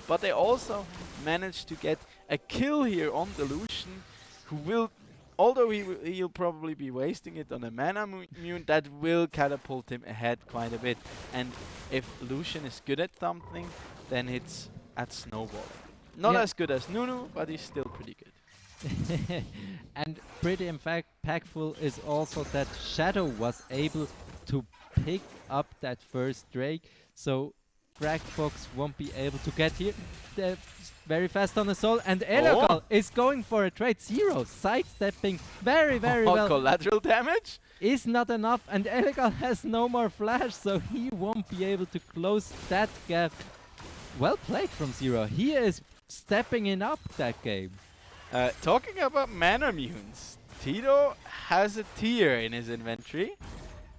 But they also managed to get a kill here on the Lucian, who will, although he'll probably be wasting it on a mana mune, that will catapult him ahead quite a bit. And if Lucian is good at something, then it's at snowballing. Not as good as Nunu, but he's still pretty good. And pretty impactful is also that Shadow was able to pick up that first Drake, so Fragbox won't be able to get here very fast on the soul, and Elioka is going for a trade. Zero sidestepping very well. Collateral damage is not enough, and Elioka has no more flash, so he won't be able to close that gap. Well played from Zero. He is stepping in up that game. Talking about mana munes, Tito has a tier in his inventory,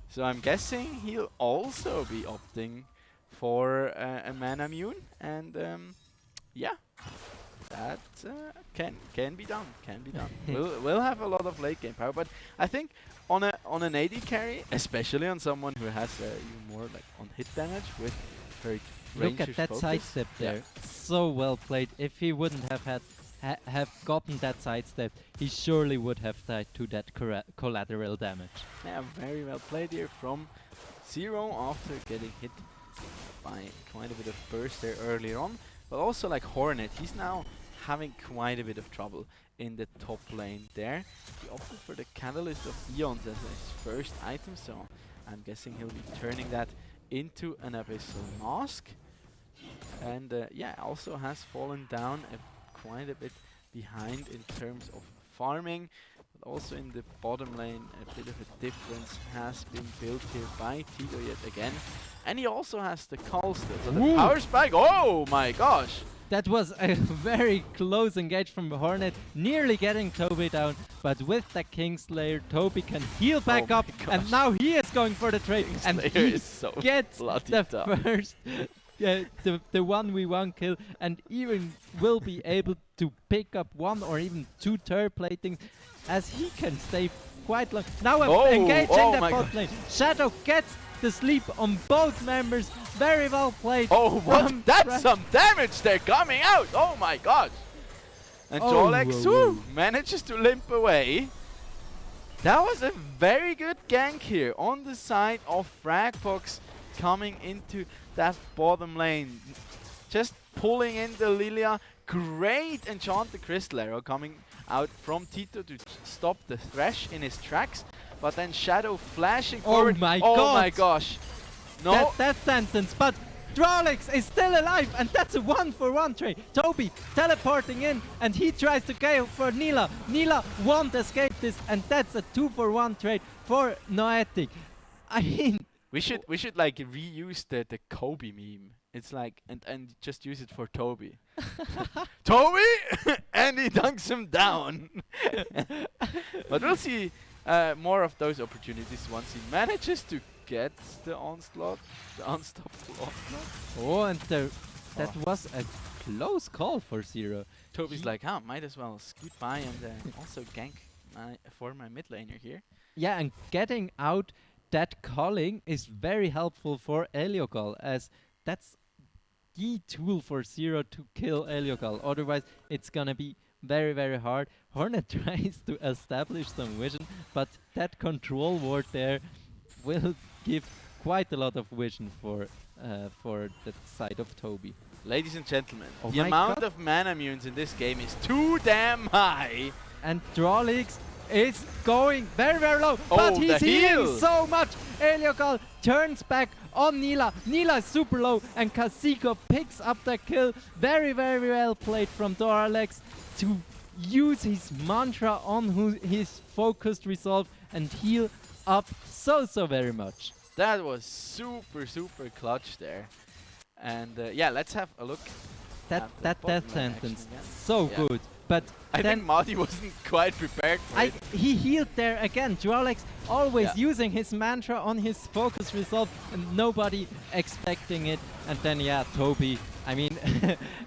so I'm guessing he'll also be opting for a mana mune, and yeah, that can be done. We'll have a lot of late game power, but I think on an AD carry, especially on someone who has even more like on hit damage with very look at that focus. sidestep there, so well played. If he wouldn't have gotten that sidestep, he surely would have died to that collateral damage. Yeah, very well played here from Zero after getting hit by quite a bit of burst there earlier on. But also like Hornet, he's now having quite a bit of trouble in the top lane there. He opted for the Catalyst of Eons as his first item, so I'm guessing he'll be turning that into an Abyssal Mask. And yeah, also has fallen down quite a bit behind in terms of farming, but also in the bottom lane a bit of a difference has been built here by Tito yet again. And he also has the call still, so the power spike, oh my gosh! That was a very close engage from Hornet, nearly getting Toby down, but with the Kingslayer, Toby can heal back up, and now he is going for the trade, and he gets the first the 1v1 kill, and even will be able to pick up 1 or even 2 turret platings, as he can stay quite long. Now engaging the bot lane. Shadow gets the sleep on both members. Very well played. Oh, what? That's some damage there coming out. Oh my gosh. And Jolex manages to limp away. That was a very good gank here on the side of Fragbox coming into that bottom lane. Just pulling in the Lilia. Great Enchanted Crystal Arrow coming out from Tito to stop the Thresh in his tracks. But then Shadow flashing forward. Oh my gosh. No. That sentence, but Drolex is still alive, and that's a 1-for-1 trade. Toby teleporting in, and he tries to go for Nila. Nila won't escape this, and that's a 2-for-1 trade for Noetic. I mean, we should like reuse the Kobe meme. It's like and just use it for Toby. Toby, and he dunks him down. But we'll see more of those opportunities once he manages to get the onslaught, the unstoppable onslaught. Oh, and that was a close call for Zero. Toby's like, might as well scoot by and also gank for my mid laner here. Yeah, and getting out that calling is very helpful for Elioka, as that's the tool for Zero to kill Elioka. Otherwise, it's gonna be very hard. Hornet tries to establish some vision, but that control ward there will give quite a lot of vision for the side of Toby. Ladies and gentlemen, the amount of mana munes in this game is too damn high. And Drolex is going very low, but he's healing so much. Elioka turns back on Nila. Nila is super low, and Kasiko picks up the kill. Very well played from Drolex to use his mantra on his focused resolve and heal up so very much. That was super clutch there. And yeah, let's have a look. That sentence so good, but I then think Madi wasn't quite prepared for it. he healed there again. Drolex always Yeah. using his mantra on his focus resolve and nobody expecting it. And then Toby, I mean,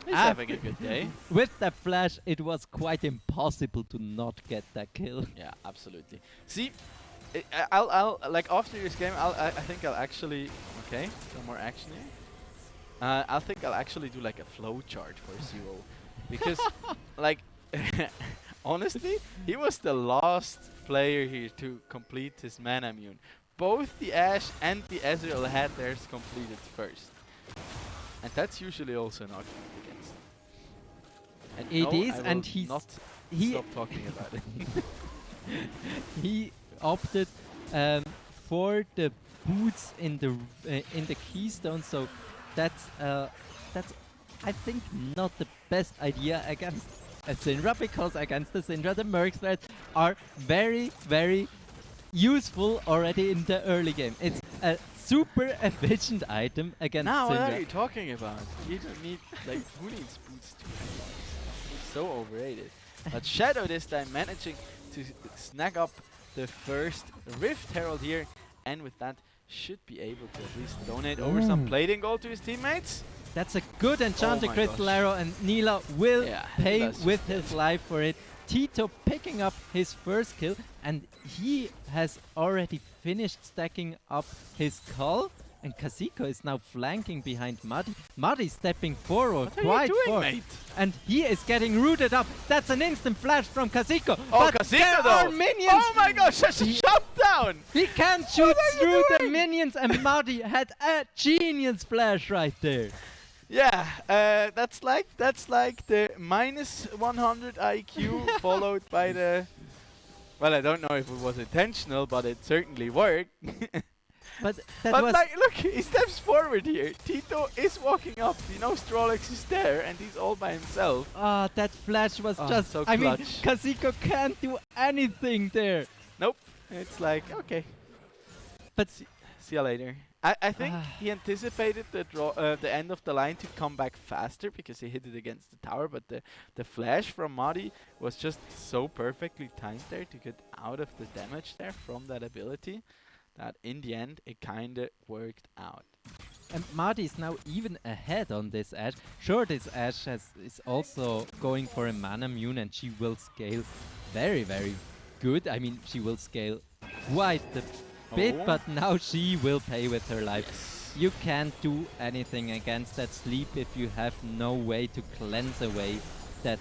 He's having a good day. with the flash, it was quite impossible to not get that kill. Yeah, absolutely. See, I'll like after this game, I think I'll actually no more action here. I think I'll actually do like a flow chart for Zero, because like honestly, he was the last player here to complete his mana immune. Both the Ashe and the Ezreal had theirs completed first, and that's usually also an argument against. And It no, is, I will and he's not he stop talking about it. he opted for the boots in the keystone, so that's I think not the best idea against a Syndra, because against the Syndra the Merc threats are very, very useful already in the early game. It's a super efficient item against Now, what Syndra. are you talking about? You don't need, like, who needs boots to It's so overrated. But Shadow this time managing to snag up the first Rift Herald here, and with that should be able to at least donate over some plating gold to his teammates. That's a good enchanted my crystal gosh. arrow, and Nila will pay Nila's with just his life for it. Tito picking up his first kill, and he has already finished stacking up his cull. And Kasiko is now flanking behind Muddy. Muddy stepping forward What are quite you doing, far. mate? And he is getting rooted up. That's an instant flash from Kasiko. Oh, but Kasiko there though! are minions! Oh my gosh, such a shutdown! He can't shoot through the minions, and Muddy had a genius flash right there. Yeah, that's like the minus 100 IQ followed by the. Well, I don't know if it was intentional, but it certainly worked. But that but was like, look, he steps forward here. Tito is walking up. He knows Drolex is there, and he's all by himself. Ah, that flash was just. so I mean, clutch. Kasiko can't do anything there. Nope. It's like, okay. But see you later. I think he anticipated the end of the line to come back faster because he hit it against the tower, but the flash from Madi was just so perfectly timed there to get out of the damage there from that ability that in the end it kinda worked out. And Madi is now even ahead on this Ashe. Sure, this Ashe is also going for a mana immune, and she will scale very, very good. I mean, she will scale quite a bit, but now she will pay with her life. You can't do anything against that sleep if you have no way to cleanse away that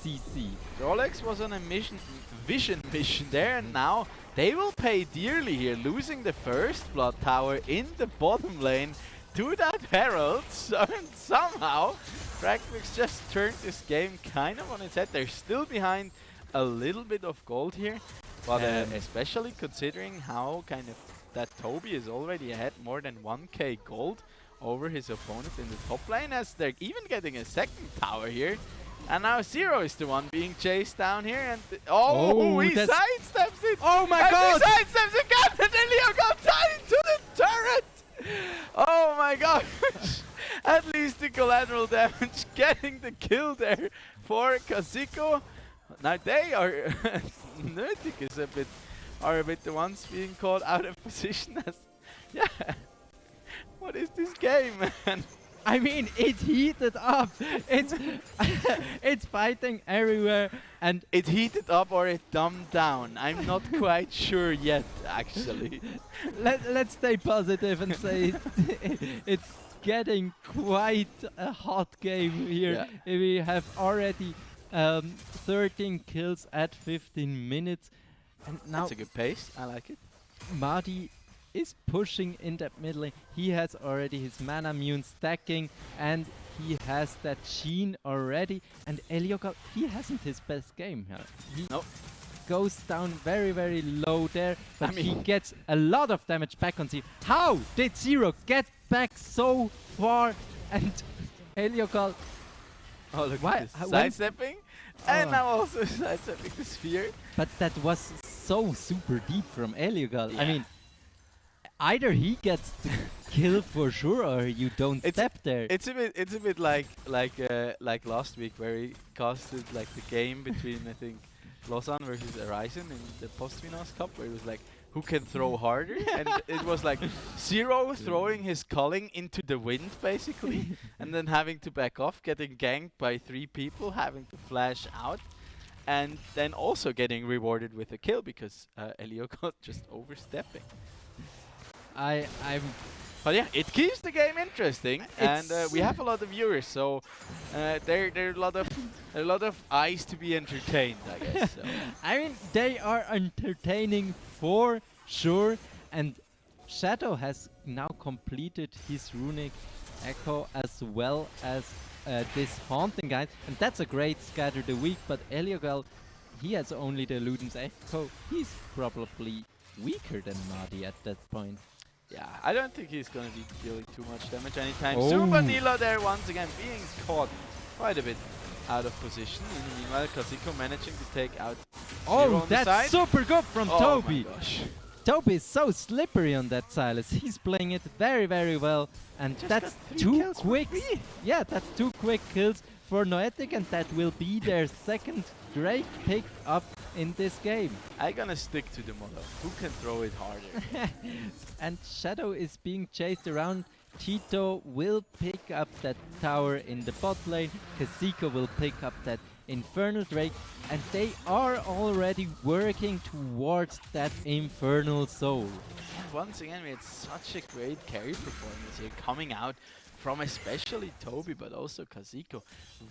CC. Drolex was on a vision mission there, and now they will pay dearly here, losing the first blood tower in the bottom lane to that Herald. So somehow, Fragmix just turned this game kind of on its head. They're still behind a little bit of gold here, but especially considering how kind of that Toby is already ahead more than 1k gold over his opponent in the top lane, as they're even getting a second tower here. And now Zero is the one being chased down here, and he sidesteps it! Oh my god! He sidesteps it again, and then Leo got tied into the turret! Oh my gosh! At least the collateral damage getting the kill there for Kasiko. Now they are Nötig is a bit the ones being caught out of position as what is this game, man? I mean, it heated up. It's it's fighting everywhere, and it heated up or it dumbed down. I'm not quite sure yet, actually. Let's stay positive and say it's getting quite a hot game here. We have already 13 kills at 15 minutes, and now that's a good pace. I like it. Madi is pushing in that mid lane. He has already his mana immune stacking, and he has that Sheen already. And Eliogal, he hasn't his best game here. He goes down very, very low there, but he gets a lot of damage back on Zero. How did Zero get back so far? And Eliogal... Oh, look at this. Sidestepping, and now also sidestepping the sphere. But that was so super deep from Eliogal. I mean, either he gets the kill for sure, or you don't step there. It's a bit like last week where he casted like the game between I think Lausanne versus Horizon in the Postminos Cup, where it was like who can throw harder, and it was like Zero throwing his culling into the wind basically, and then having to back off, getting ganked by 3 people, having to flash out, and then also getting rewarded with a kill because Elio got just overstepping. But yeah, it keeps the game interesting, and we have a lot of viewers, so there are a lot of eyes to be entertained, I guess. So. I mean, they are entertaining for sure, and Shadow has now completed his runic echo as well as this haunting guide, and that's a great scatter the weak. But Eliogal, he has only the Luden's echo. He's probably weaker than Madi at that point. Yeah, I don't think he's going to be dealing too much damage anytime soon, but Nila there once again being caught quite a bit out of position. And meanwhile, Kazuko managing to take out Zero on the side. That's super good from Toby! Oh my gosh. Toby is so slippery on that Silas. He's playing it very, very well, and Just that's got 3 2 kills quick. for free. Yeah, that's 2 quick kills for Noetic, and that will be their second great pick up in this game. I'm gonna stick to the motto: who can throw it harder? And Shadow is being chased around. Tito will pick up that tower in the bot lane. Kasiko will pick up that Infernal Drake, and they are already working towards that Infernal Soul. And once again, we had such a great carry performance here coming out from especially Toby, but also Kazuko,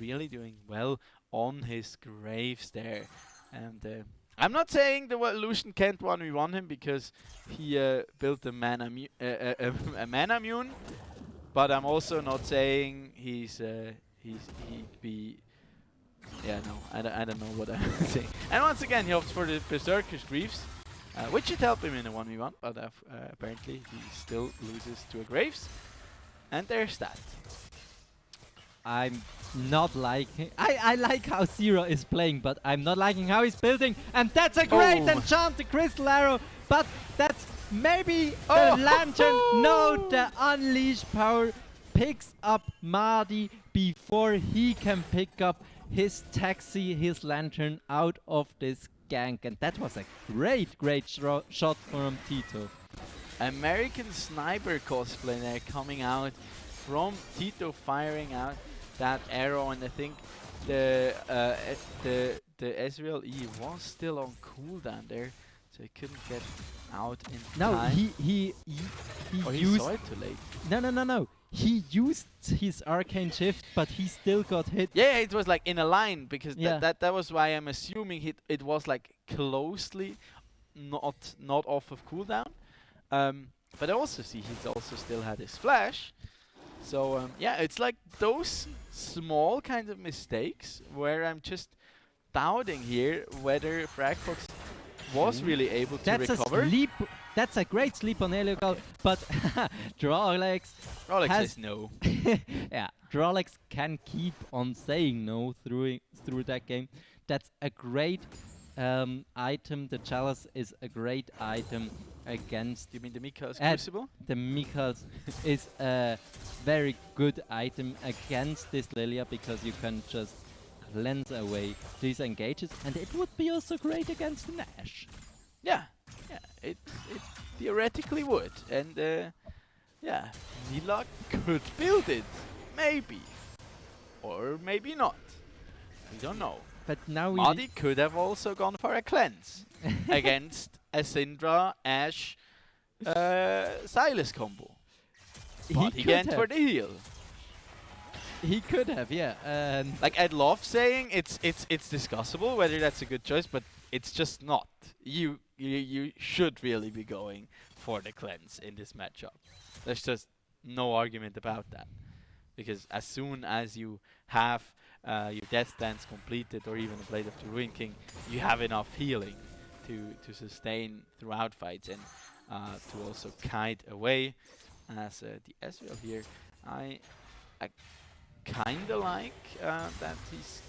really doing well on his graves there. And I'm not saying the Lucian can't 1v1 him because he built a mana mune, but I'm also not saying he'd be. Yeah, no, I don't know what I'm saying. And once again, he opts for the Berserker's Greaves, which should help him in a 1v1, but apparently he still loses to a Graves. And there's that. I'm not liking... I like how Zero is playing, but I'm not liking how he's building. And that's a great enchanted crystal arrow, but that's maybe the lantern. No, the unleashed power picks up Madi before he can pick up his taxi, his lantern out of this gank. And that was a great shot from Tito. American Sniper cosplay there coming out from Tito, firing out that arrow, and I think the Ezreal E was still on cooldown there, so he couldn't get out in time. No, he used... saw it too late. No. He used his arcane shift, but he still got hit. Yeah, it was like in a line, because that was why I'm assuming it was like closely not off of cooldown. But I also see he's also still had his flash. So yeah, it's like those small kind of mistakes where I'm just doubting here whether Fragbox was really able to recover. That's a great sleep on Eliogal, but Drolex says no. Yeah, Drolex can keep on saying no through that game. That's a great item. The Chalice is a great item against... You mean the Mikhail's Crucible? The Mikhail's is a very good item against this Lilia, because you can just cleanse away these engages, and it would be also great against Nash. Yeah, it theoretically would, and yeah, Nila could build it, maybe, or maybe not. We don't know. But now Madi could have also gone for a cleanse against a Syndra Ashe Silas combo. But he went for the heal. He could have, yeah. Like, I'd love saying it's discussable whether that's a good choice, but it's just not. You should really be going for the cleanse in this matchup. There's just no argument about that, because as soon as you have your Death Dance completed, or even a Blade of the Ruin King, you have enough healing to sustain throughout fights, and to also kite away. As the Ezreal here, I kinda like that he's...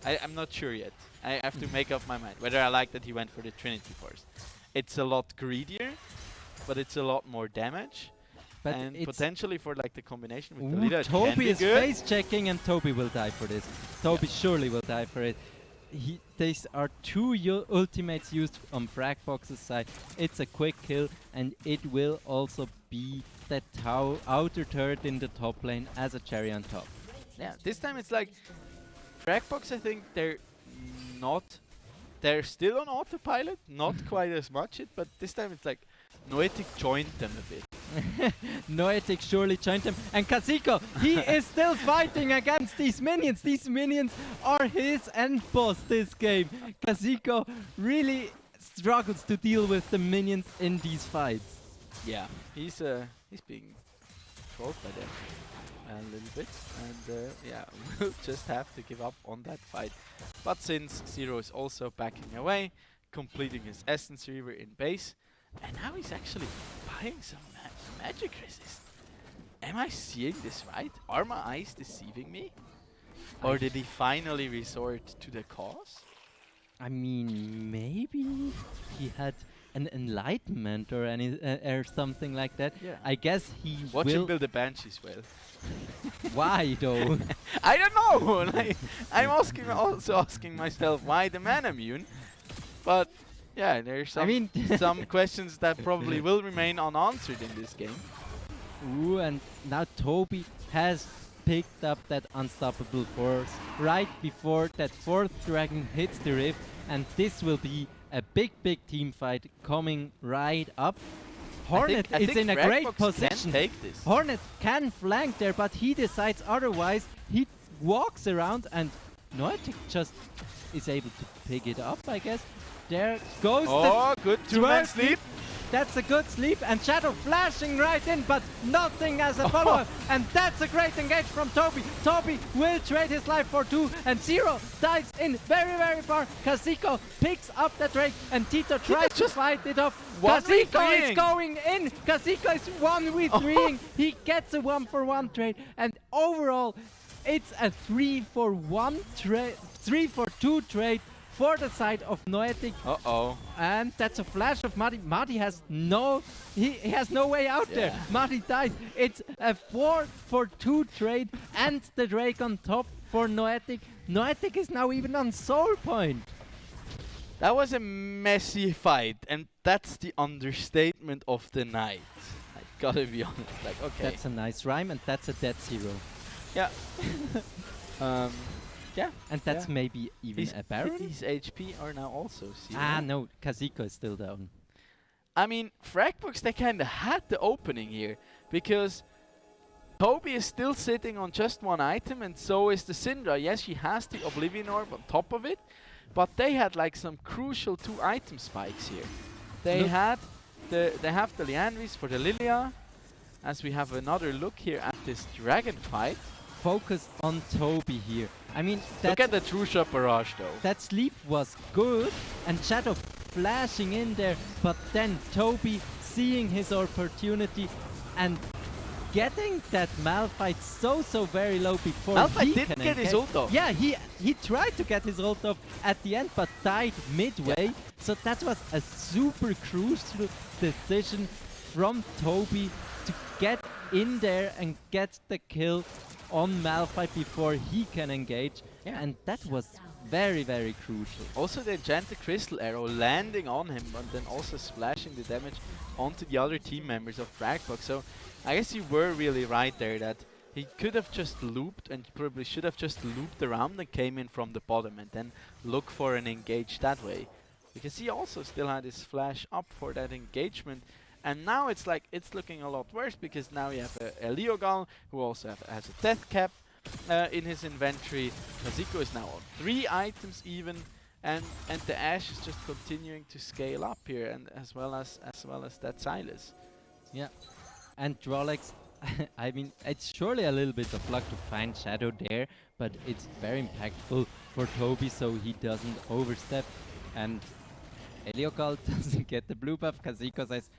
I'm not sure yet. I have to make up my mind whether I like that he went for the Trinity first. It's a lot greedier, but it's a lot more damage. But And it's potentially for like the combination with the Ooh, leader, it can Toby be is good. face checking, and Toby will die for this. Toby surely will die for it. These are two ultimates used on Fragbox's side. It's a quick kill, and it will also be the outer turret in the top lane as a cherry on top. Yeah, this time it's like Fragbox. I think they're still on autopilot, not quite as much it, but this time it's like Noetic joined them a bit. Noetic surely joined him, and Kazuko, he is still fighting against these minions. These minions are his end boss this game. Kazuko really struggles to deal with the minions in these fights. Yeah, he's being trolled by them a little bit, and yeah, we'll just have to give up on that fight. But since Zero is also backing away, completing his Essence Reaver in base, and now he's actually buying some magic resist. Am I seeing this right? Are my eyes deceiving me? Or did he finally resort to the cause? I mean, maybe he had an enlightenment or or something like that. Yeah. I guess he Watch will him build the Banshees well. Why though? I don't know. Like, I'm also asking myself why the man immune, but yeah, there's some some questions that probably will remain unanswered in this game. Ooh, and now Toby has picked up that unstoppable force right before that fourth dragon hits the rift, and this will be a big team fight coming right up. Hornet is in a great position. Can take this. Hornet can flank there, but he decides otherwise. He walks around, and Noetic just is able to pick it up, I guess. There goes the good two-man sleep. That's a good sleep, and Shadow flashing right in, but nothing as a follow-up. And that's a great engage from Toby. Toby will trade his life for 2, and Zero dives in very far. Kazuko picks up the Drake, and Tito tries to fight it off. Kazuko is going in. Kazuko is 1v3ing. He gets a 1-for-1 trade, and overall, it's a 3-for-2 trade for the side of Noetic. And that's a flash of Madi. Madi has no way out there. Madi dies. It's a 4-for-2 trade and the Drake on top for Noetic. Noetic is now even on soul point. That was a messy fight, and that's the understatement of the night. I gotta be honest. Like, okay. That's a nice rhyme, and that's a dead Zero. Yeah. Yeah. And that's maybe even a Baron? His HP are now also 0. Ah, no. Kazuko is still down. I mean, Fragbox, they kind of had the opening here, because Toby is still sitting on just one item, and so is the Syndra. Yes, she has the Oblivion Orb on top of it, but they had like some crucial 2 item spikes here. They have the Lianvis for the Lilia, as we have another look here at this dragon fight. Focus on Toby here. I mean, look at the true shot barrage though. That sleep was good, and Shadow flashing in there, but then Toby seeing his opportunity and getting that Malphite so very low before Malphite he did can get his engage. ult off. Yeah, he tried to get his ult off at the end, but died midway. So that was a super crucial decision from Toby to get in there and get the kill on Malphite before he can engage, and that was very crucial. Also the Enchanted Crystal Arrow landing on him, and then also splashing the damage onto the other team members of Fragbox. So I guess you were really right there that he could have just looped, and probably should have just looped around and came in from the bottom and then look for an engage that way. Because he also still had his flash up for that engagement. And now it's like, it's looking a lot worse, because now you have a Leogal who also has a death cap in his inventory. Kazuko is now on 3 items even, and the Ashe is just continuing to scale up here, and as well as that Silas. Yeah, and Drolex, I mean, it's surely a little bit of luck to find Shadow there, but it's very impactful for Toby, so he doesn't overstep, and Leogal doesn't get the blue buff. Kazuko says,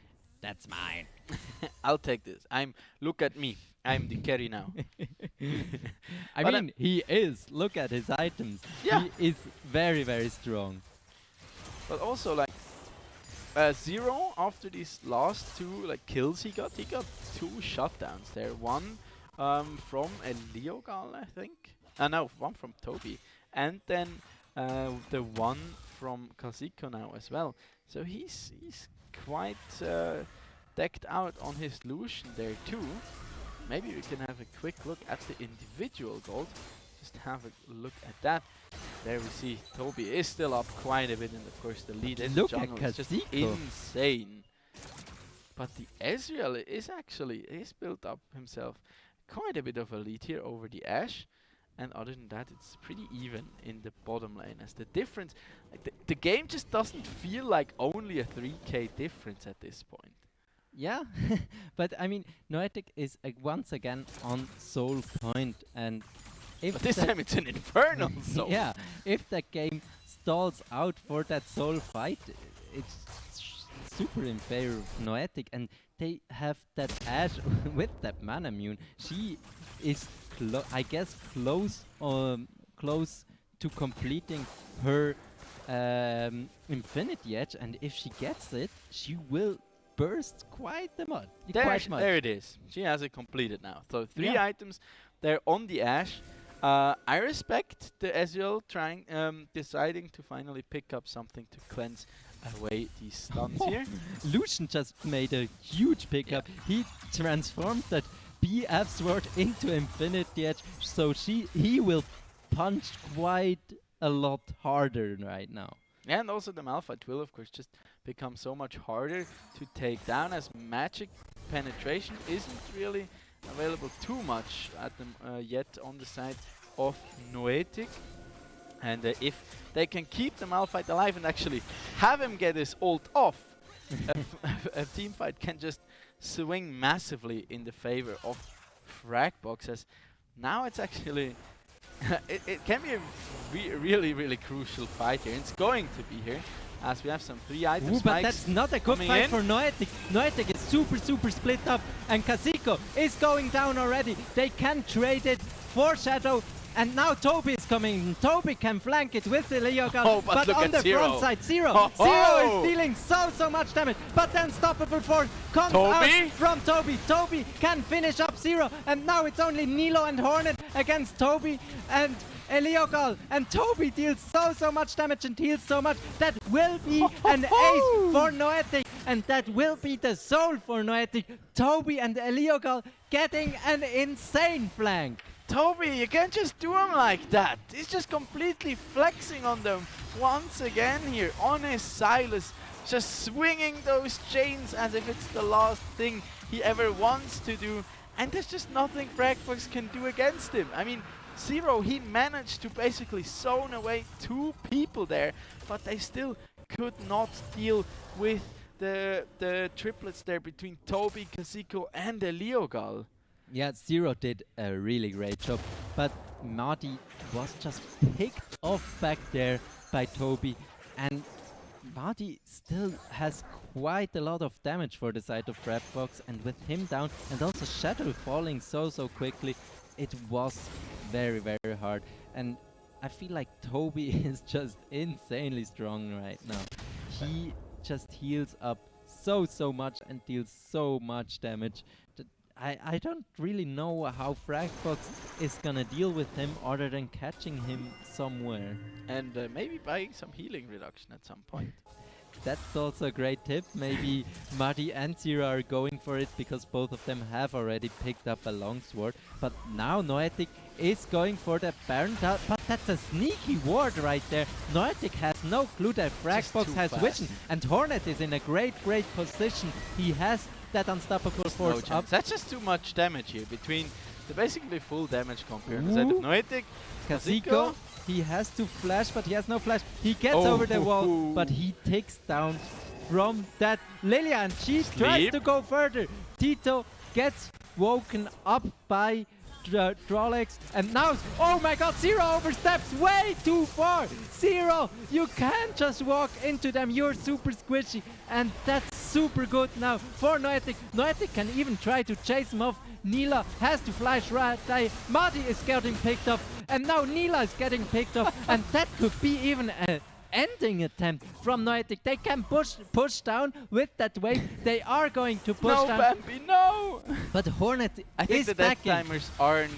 "That's mine." I'll take this. Look at me. I'm the carry now. I mean, he is. Look at his items. Yeah. He is very strong. But also, like, Zero after these last two kills he got two shutdowns there. One from Eliogal, I think. No, one from Toby, and then the one from Kazuko now as well. So he's quite decked out on his Lucian there too. Maybe we can have a quick look at the individual gold. Just have a look at that. There we see Toby is still up quite a bit, and of course the lead in the jungle is just insane. But the Ezreal is built up himself quite a bit of a lead here over the Ashe. And other than that, it's pretty even in the bottom lane. As the difference, the game just doesn't feel like only a 3k difference at this point. Yeah, but I mean, Noetic is once again on Soul Point, and if but this time it's an Infernal Soul. Yeah, if that game stalls out for that Soul fight, it's super in favor of Noetic, and they have that Ashe with that mana mune. She is, I guess, close to completing her Infinity Edge, and if she gets it, she will burst quite much. There it is. She has it completed now. So 3 items there on the Ashe. I respect the Ezreal deciding to finally pick up something to cleanse away these stuns here. Lucian just made a huge pickup. He transformed that BF sword into Infinity Edge, so he will punch quite a lot harder right now. And also the Malphite will of course just become so much harder to take down, as magic penetration isn't really available too much at them yet on the side of Noetic. And if they can keep the Malphite alive and actually have him get his ult off, a team fight can just swing massively in the favor of Fragbox, as now it's actually it can be a really crucial fight here. It's going to be here, as we have some 3 items. But that's not a good fight for Noetic. Noetic is super split up, and Kazuko is going down already. They can trade it for Shadow. And now Toby is coming. Toby can flank it with the Leogal, but on the front side, Zero is dealing so much damage. But the Unstoppable Force comes out from Toby. Toby can finish up Zero, and now it's only Nilo and Hornet against Toby and Leogal. And Toby deals so much damage and heals so much. That will be an ace for Noetic, and that will be the soul for Noetic. Toby and Leogal getting an insane flank. Toby, you can't just do him like that. He's just completely flexing on them once again here on his Silas, just swinging those chains as if it's the last thing he ever wants to do, and there's just nothing Fragbox can do against him. I mean, Zero, he managed to basically zone away 2 people there, but they still could not deal with the triplets there between Toby, Kazuko and Leogal. Yeah, Zero did a really great job, but Marty was just picked off back there by Toby, and Marty still has quite a lot of damage for the side of Fragbox, and with him down and also Shadow falling so quickly, it was very hard. And I feel like Toby is just insanely strong right now. He just heals up so much and deals so much damage. I don't really know how Fragbox is gonna deal with him other than catching him somewhere. And maybe buying some healing reduction at some point. That's also a great tip. Maybe Marty and Zero are going for it because both of them have already picked up a longsword. But now Noetic is going for the Baron, but that's a sneaky ward right there. Noetic has no clue that Fragbox has vision, and Hornet is in a great position. He has that Unstoppable Force up. That's just too much damage here between the basically full damage compare on the side of Noetic. Kazuko, he has to flash, but he has no flash. He gets over the wall, but he takes down from that Lilia, and she tries to go further. Tito gets woken up by Drolex, and now, oh my god, Zero oversteps way too far. Zero, you can't just walk into them, you're super squishy, and that's super good now for Noetic. Noetic can even try to chase him off. Nila has to flash right there. Marty is getting picked up, and now Nila is getting picked up, and that could be even ending attempt from Noetic. They can push down with that wave. They are going to push No, down. Bambi, no! But Hornet I think is the death backing. timers aren't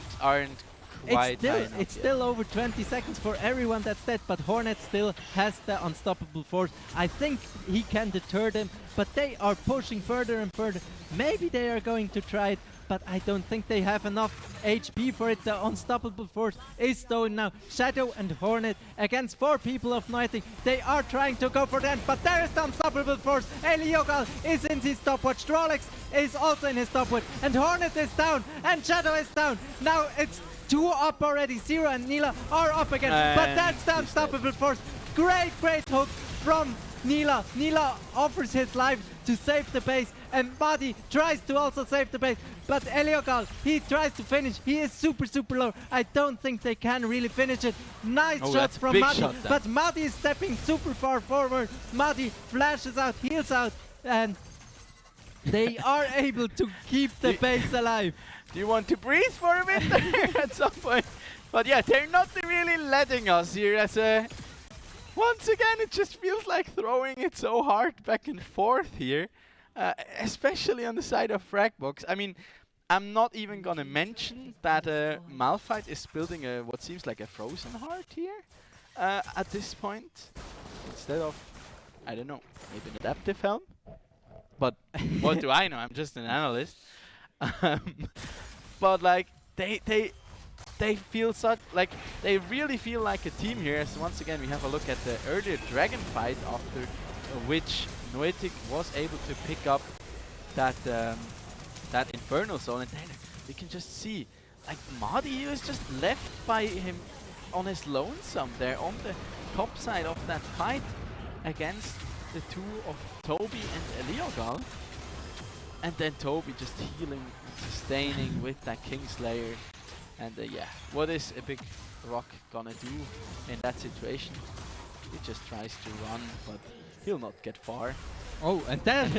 quite high enough It's yet. still over 20 seconds for everyone that's dead, but Hornet still has the unstoppable force. I think he can deter them, but they are pushing further and further. Maybe they are going to try it, but I don't think they have enough HP for it. The unstoppable force is stolen now. Shadow and Hornet against 4 people of Noetic. They are trying to go for the end, but there is the unstoppable force. Eliogal is in his stopwatch. Drolex is also in his stopwatch, and Hornet is down, and Shadow is down. Now it's 2 up already. Zero and Nila are up again, but that's the unstoppable force. Great hook from Nila. Nila offers his life to save the base, and Madi tries to also save the base, but Eliogal, he tries to finish. He is super low. I don't think they can really finish it. Nice shots from Madi, but Madi is stepping super far forward. Madi flashes out, heals out, and they are able to keep the base alive. Do you want to breathe for a bit there at some point? But yeah, they're not really letting us here as a... Once again, it just feels like throwing it so hard back and forth here. Especially on the side of Fragbox. I mean, I'm not even gonna mention that Malphite is building a what seems like a frozen heart here at this point. Instead of, I don't know, maybe an adaptive helm? But what do I know? I'm just an analyst. But like they feel such like they really feel like a team here. As once again we have a look at the earlier dragon fight, after which Noetic was able to pick up that that Infernal Zone, and then we can just see like Madi was just left by him on his lonesome there on the top side of that fight against the 2 of Toby and Eliogal. And then Toby just healing, sustaining with that Kingslayer. And yeah, what is a big rock gonna do in that situation? He just tries to run, but he'll not get far. Oh, and then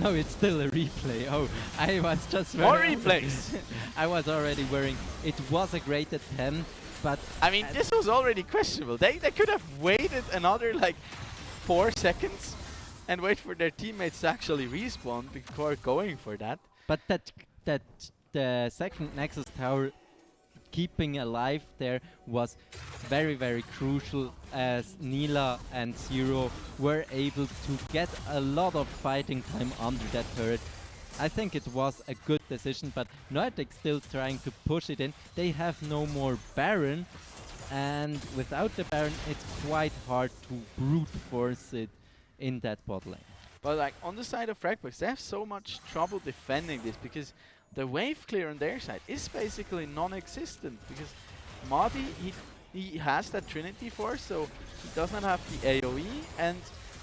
no, it's still a replay. Oh, I was just more replays. I was already worrying. It was a great attempt, but I mean, this was already questionable. They could have waited another like 4 seconds and wait for their teammates to actually respawn before going for that. But that the second Nexus Tower keeping alive there was very crucial, as Nila and Zero were able to get a lot of fighting time under that turret. I think it was a good decision, but Noetic still trying to push it in. They have no more Baron, and without the Baron it's quite hard to brute force it in that bot lane. But like on the side of Fragbox, they have so much trouble defending this because the wave clear on their side is basically non-existent, because Madi, he has that Trinity Force, so he does not have the AoE, and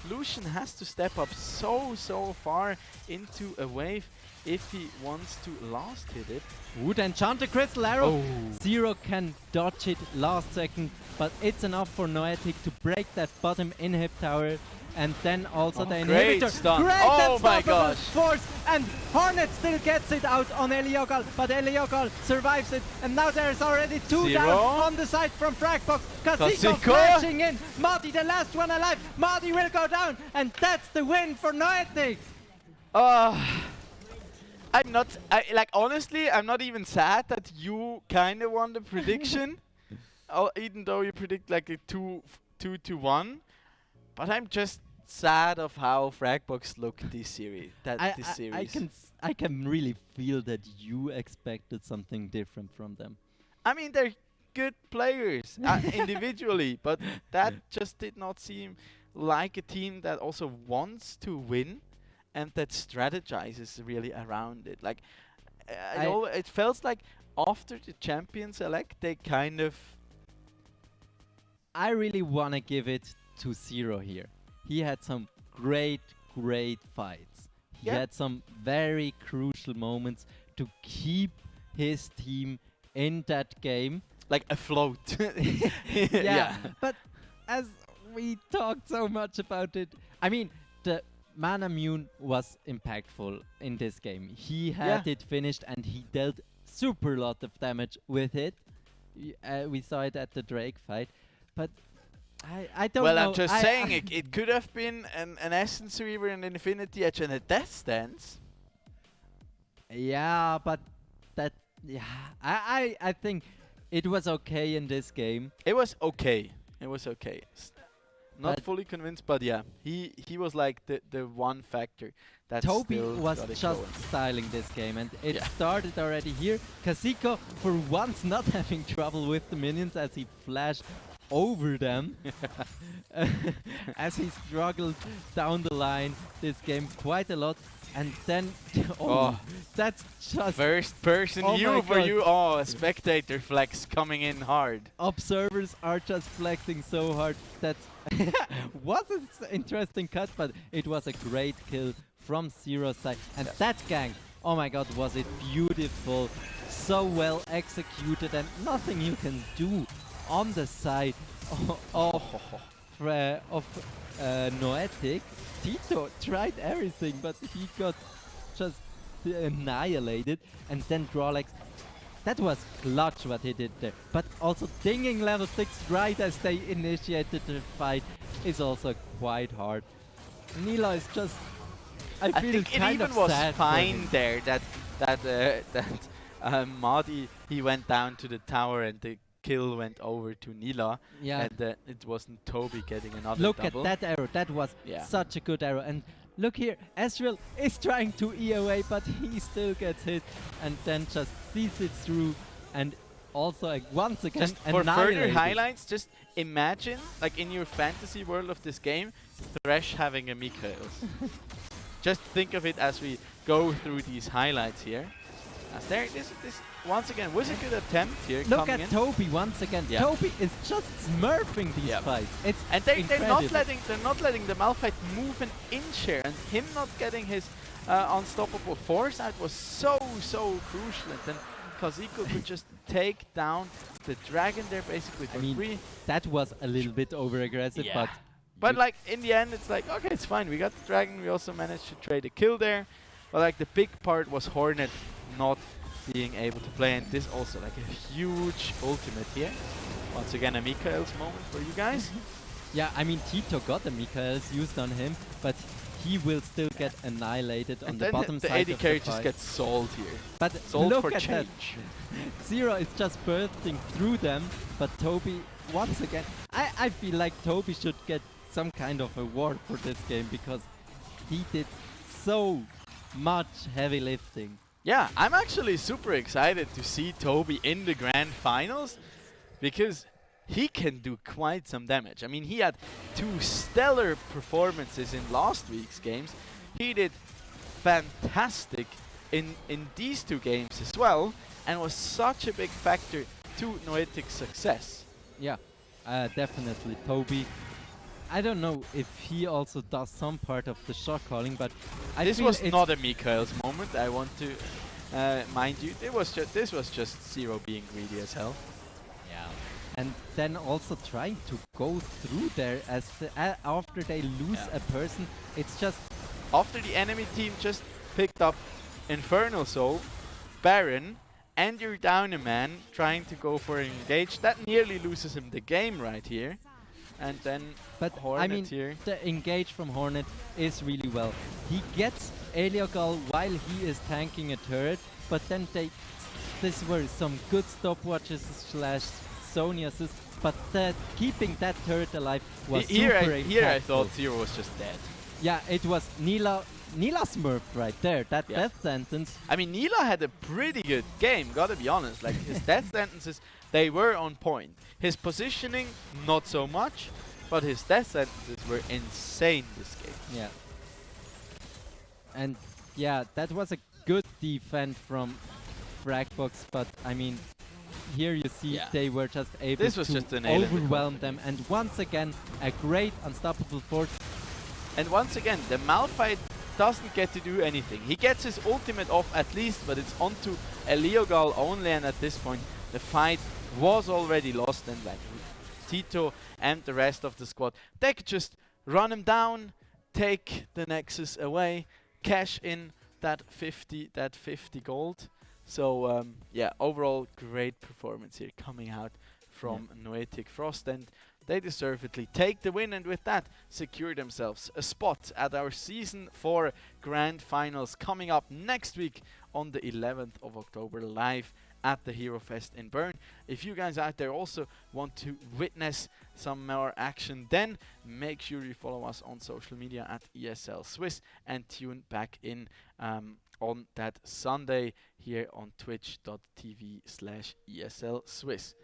Lucian has to step up so far into a wave if he wants to last hit it. Would enchant the Crystal Arrow. Zero can dodge it last second, but it's enough for Noetic to break that bottom inhib tower, and then also the inhibitor. Stun. Great Oh my gosh! Force, and Hornet still gets it out on Eliogal, but Eliogal survives it, and now there's already 2 down on the side from Fragbox. Kasiko flashing in. Madi, the last one alive. Madi will go down, and that's the win for Noetic. I'm not, honestly, I'm not even sad that you kind of won the prediction, even though you predict like a 2-1. But I'm just sad of how Fragbox looked this series. I can really feel that you expected something different from them. I mean, they're good players individually, but that just did not seem like a team that also wants to win and that strategizes really around it. Like, it felt like after the champion select, they kind of... I really want to give it to Zero here. He had some great fights. He had some very crucial moments to keep his team in that game. Like afloat. Yeah, but as we talked so much about it, I mean, the Mana Mune was impactful in this game. He had it finished and he dealt super lot of damage with it. We saw it at the Drake fight, but I don't well, know. I'm just saying it could have been an Essence Reaver, an Infinity Edge, and a Death Dance. Yeah, but that. Yeah, I think it was okay in this game. It was okay. It was okay. Not But fully convinced, but yeah, he was like the one factor that Toby still was got it just going. styling this game, and it Yeah. started already here. Kasiko, for once, not having trouble with the minions as he flashed over them, as he struggled down the line this game quite a lot. And then, that's just First person Oh my you for God. you. Oh, a spectator flex coming in hard. observers are just flexing so hard. That was an interesting cut, but it was a great kill from Zero's side. And that gank, oh my god, was it beautiful. So well executed, and nothing you can do on the side of Noetic. Tito tried everything, but he got just annihilated. And then Drawlex, that was clutch what he did there. But also dinging level 6 right as they initiated the fight is also quite hard. Nila is just, I feel think it kind even of was sad for fine him. there that Madi, he went down to the tower and the kill went over to Nila. Yeah. And it wasn't Toby getting another Look double. at that arrow, that was Yeah. such a good arrow. And look here, Ezreal is trying to E away, but he still gets hit and then just sees it through. And also once again, Just for further annihilated. highlights, just imagine, like in your fantasy world of this game, Thresh having a Mikaels. Just think of it as we go through these highlights here. As there, this once again was a good attempt here. Look coming at in. Toby once again. Yeah. Toby is just smurfing these fights. It's And they're not incredible. letting the Malphite move an inch here, and him not getting his unstoppable force out was so crucial. And then Kazuko could just take down the dragon there basically for free. That was a little bit over aggressive, Yeah. but Like in the end, it's like, okay, it's fine. We got the dragon. We also managed to trade a kill there. But like the big part was Hornet not being able to play, and this also like a huge ultimate here. Once again, a Mikael's moment for you guys. yeah, I mean Tito got a Mikael's used on him, but he will still get annihilated on And the then bottom the side AD of carry the just fight. gets sold here. But sold look for at that. change. Zero is just bursting through them, but Toby once again. I feel like Toby should get some kind of award for this game because he did so much heavy lifting. Yeah, I'm actually super excited to see Toby in the grand finals because he can do quite some damage. I mean, he had 2 stellar performances in last week's games. He did fantastic in these 2 games as well, and was such a big factor to Noetic's success. Yeah, definitely Toby. I don't know if he also does some part of the shot calling, but I This feel was it's not a Mikael's moment. I want to mind you. This was just Zero being greedy as hell. Yeah. And then also trying to go through there as after they lose a person, it's just after the enemy team just picked up Infernal Soul, Baron, and you're down a man trying to go for an engage. That nearly loses him the game right here. And then Hornet I mean, here. the engage from Hornet is really well. He gets Eliogal while he is tanking a turret, but then these were some good stopwatches / Sonia's, but keeping that turret alive was Here super I thought impactful. Zero was just dead. Yeah, it was Nila Smurf right there. That death sentence. I mean, Nila had a pretty good game, gotta be honest. Like, his death sentences, they were on point. His positioning, not so much, but his death sentences were insane this game. Yeah. And yeah, that was a good defense from Fragbox, but I mean, here you see they were just able This was to just a nail in the overwhelm them, and once again, a great unstoppable force. And once again, the Malphite doesn't get to do anything. He gets his ultimate off at least, but it's onto Eliogal only, and at this point, the fight was already lost, and like Tito and the rest of the squad, they could just run him down, take the Nexus away, cash in that 50 gold. So yeah, overall great performance here coming out from Noetic Frost, and they deservedly take the win, and with that secure themselves a spot at our Season 4 Grand Finals coming up next week on the 11th of October live at the Hero Fest in Bern. If you guys out there also want to witness some more action, then make sure you follow us on social media at ESL Swiss and tune back in on that Sunday here on twitch.tv/ESL Swiss.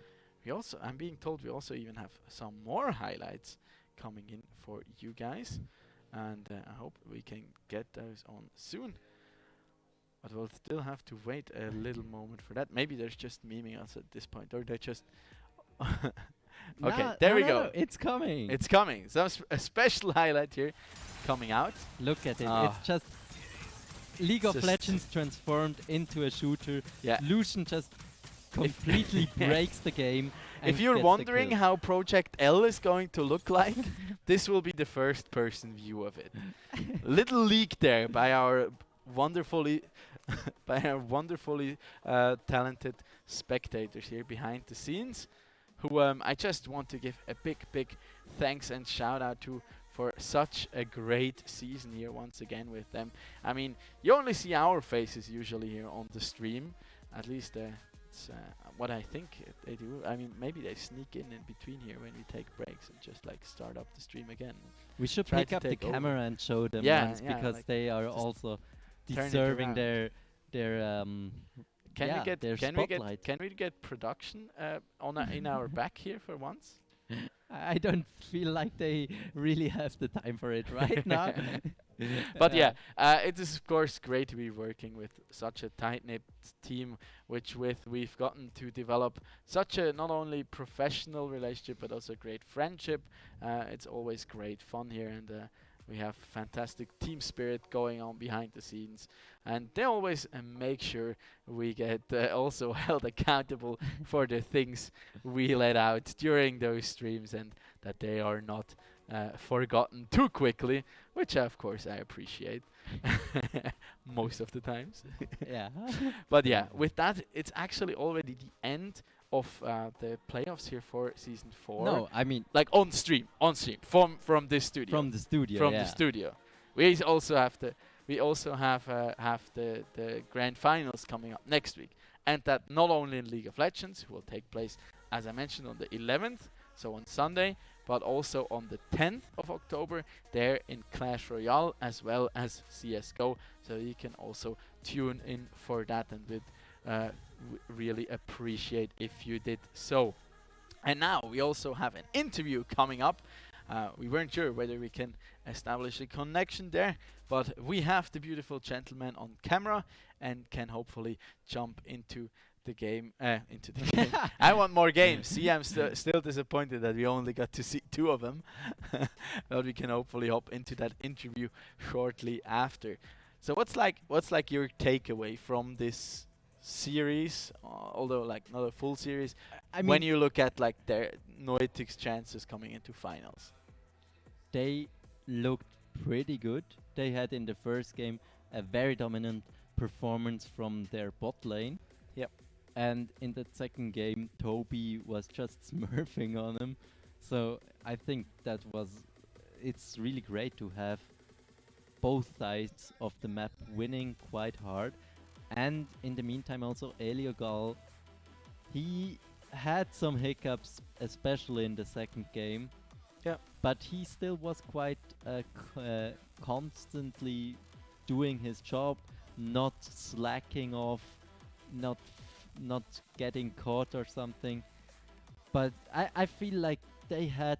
We also, I'm being told, we also even have some more highlights coming in for you guys, and I hope we can get those on soon. But we'll still have to wait a little moment for that. Maybe they're just memeing us at this point, or they just. Okay, there we go. No, it's coming. It's coming. So a special highlight here coming out. Look at it. It's just League of Just Legends transformed into a shooter. Yeah. Lucian just completely breaks the game. And If you're gets the wondering kill. how Project L is going to look like, this will be the first person view of it. Little leak there by our wonderfully talented spectators here behind the scenes, who I just want to give a big thanks and shout out to for such a great season here once again with them. I mean, you only see our faces usually here on the stream, at least it's what I think they do. I mean, maybe they sneak in between here when we take breaks and just like start up the stream again. We should try pick to up the take over. camera and show them once, because like they are just also turn it deserving around. their their spotlight. Can we get production in our back here for once? I don't feel like they really have the time for it right now. But yeah, it is of course great to be working with such a tight-knit team, we've gotten to develop such a not only professional relationship but also great friendship. It's always great fun here, and we have fantastic team spirit going on behind the scenes, and they always make sure we get also held accountable for the things we let out during those streams, and that they are not forgotten too quickly, which of course I appreciate most of the times. Yeah. But yeah, with that, it's actually already the end of the playoffs here for Season 4. No, I mean like on stream from this studio. From the studio. From yeah. the studio. We also have the grand finals coming up next week, and that not only in League of Legends, who will take place, as I mentioned, on the 11th, so on Sunday, but also on the 10th of October there in Clash Royale, as well as CSGO. So you can also tune in for that, and would really appreciate if you did so. And now we also have an interview coming up. We weren't sure whether we can establish a connection there, but we have the beautiful gentleman on camera and can hopefully jump into the game. I want more games. See, I'm still disappointed that we only got to see 2 of them, but we can hopefully hop into that interview shortly after. So what's like your takeaway from this series, although like not a full series, I mean, when you look at like their Noetic's chances coming into finals? They looked pretty good. They had in the first game a very dominant performance from their bot lane. Yep. And in the second game, Toby was just smurfing on him. So I think it's really great to have both sides of the map winning quite hard. And in the meantime also Eliogal, he had some hiccups, especially in the second game. Yeah. But he still was quite constantly doing his job, not slacking off, not getting caught or something. But I feel like they had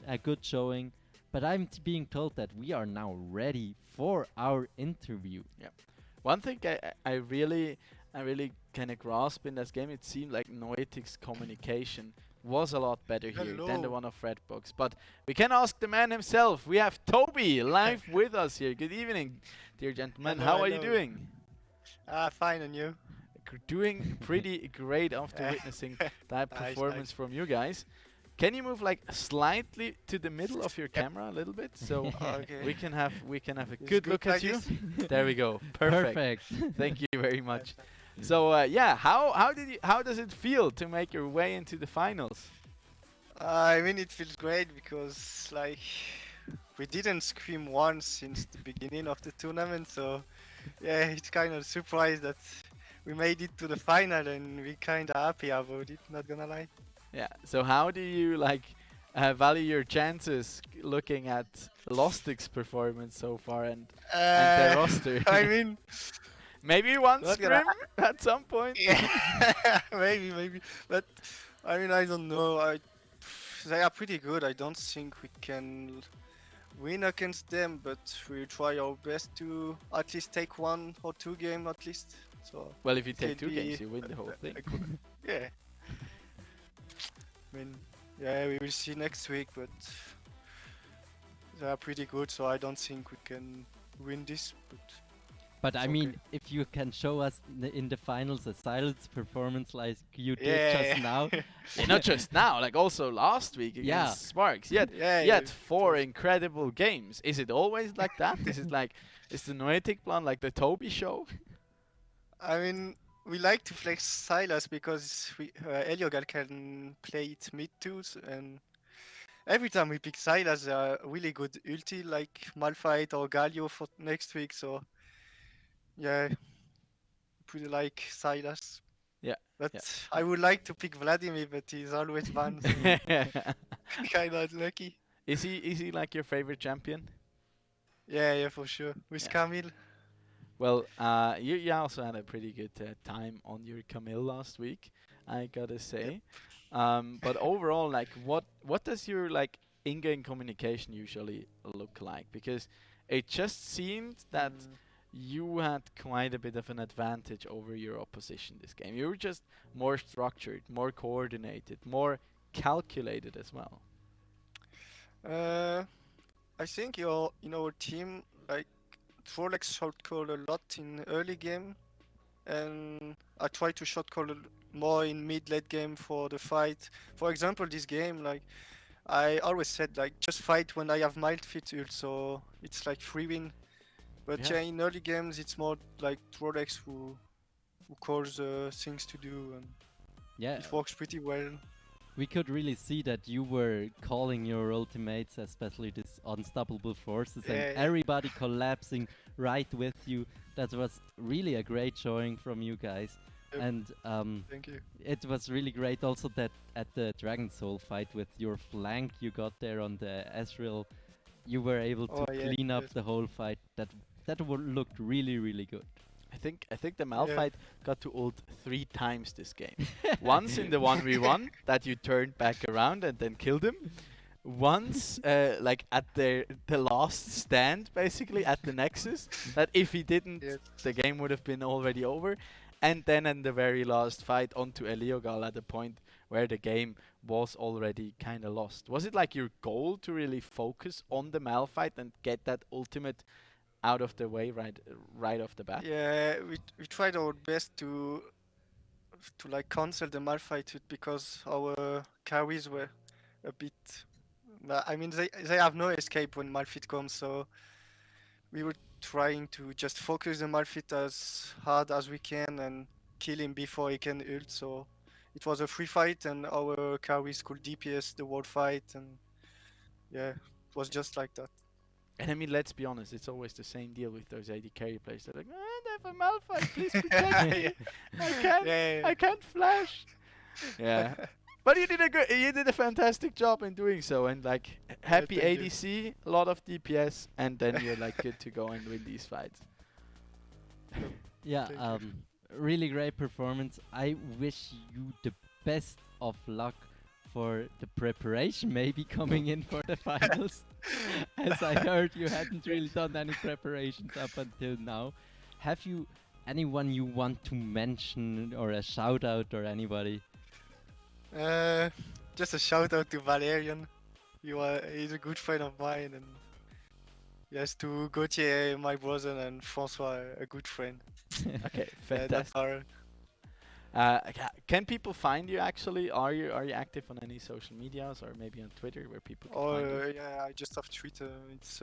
a good showing. But I'm being told that we are now ready for our interview. Yeah. One thing I really kind of grasp in this game, it seemed like Noetic's communication was a lot better here than the one of Redbox. But we can ask the man himself. We have Toby live with us here. Good evening, dear gentleman. Hello, How are you doing? Fine, and you? Doing pretty great after witnessing that performance from you guys. Can you move like slightly to the middle of your camera a little bit, so we can have a good look at you? There we go. Perfect. Thank you very much. So yeah, how does it feel to make your way into the finals? I mean, it feels great because like we didn't scream once since the beginning of the tournament, so yeah, it's kind of surprised that we made it to the final and we kind of happy about it. Not gonna lie. Yeah. So how do you like value your chances looking at Lostic's performance so far and their roster? I mean, maybe one not gonna. scrim at some point. Yeah, maybe, but I mean, I don't know. They are pretty good. I don't think we can win against them, but we try our best to at least take 1 or 2 games at least. So well, if you it take could 2 be games, you win the whole thing. Yeah. I mean, yeah, we will see next week, but they are pretty good, so I don't think we can win this. But I it's mean, okay. if you can show us in the finals a silence performance like you did Yeah. just now. And not just now, like also last week against Yeah. Sparks. Yet, Yeah, yet it 4 incredible games. Is it always like that? Is it like, is the Noetic plan like the Toby show? I mean, we like to flex Silas because Eliogal can play it mid twos, and every time we pick Silas, a really good ulti like Malphite or Galio for next week. So yeah, pretty like Silas. Yeah. But yeah. I would like to pick Vladimir, but he's always banned. So kind of unlucky. Is he like your favorite champion? Yeah, for sure. With Camille. Well, you also had a pretty good time on your Camille last week, I gotta say. But overall, like, what does your like in-game communication usually look like? Because it just seemed that you had quite a bit of an advantage over your opposition this game. You were just more structured, more coordinated, more calculated as well. I think in our team, like, Trolex short call a lot in early game, and I try to short call more in mid-late game for the fight. For example, this game, like, I always said, like, just fight when I have mild fit ult, so it's like free win. But yeah, in early games, it's more like Trolex who calls things to do, and yeah, it works pretty well. We could really see that you were calling your ultimates, especially this unstoppable forces, and everybody collapsing right with you. That was really a great showing from you guys. Yep. And thank you. It was really great also that at the Dragon Soul fight with your flank you got there on the Ezreal, you were able to clean up the whole fight. That looked really, really good. I think the Malphite got to ult 3 times this game. Once in the 1v1 that you turned back around and then killed him. Once like at the last stand, basically at the Nexus, that if he didn't, the game would have been already over. And then in the very last fight onto Eliogal at the point where the game was already kind of lost. Was it like your goal to really focus on the Malphite and get that ultimate out of the way right off the bat? Yeah, we tried our best to like cancel the Malphite because our carries were a bit. I mean, they have no escape when Malphite comes, so we were trying to just focus the Malphite as hard as we can and kill him before he can ult. So it was a free fight, and our carries could DPS the whole fight, and yeah, it was just like that. And I mean, let's be honest, it's always the same deal with those AD carry players. They're like, they have a Malphite, please protect me. I can't flash. Yeah. But you did a fantastic job in doing so, and like happy ADC, a lot of DPS, and then you're like good to go and win these fights. Yeah, really great performance. I wish you the best of luck for the preparation maybe coming in for the finals. As I heard you hadn't really done any preparations up until now. Have you anyone you want to mention or a shout out or anybody? Just a shout out to Valerian. He's a good friend of mine, and yes, to Gauthier, my brother, and Francois, a good friend. Okay, fantastic. That's can people find you actually? Are you active on any social medias or maybe on Twitter where people can find you? Yeah, I just have Twitter. It's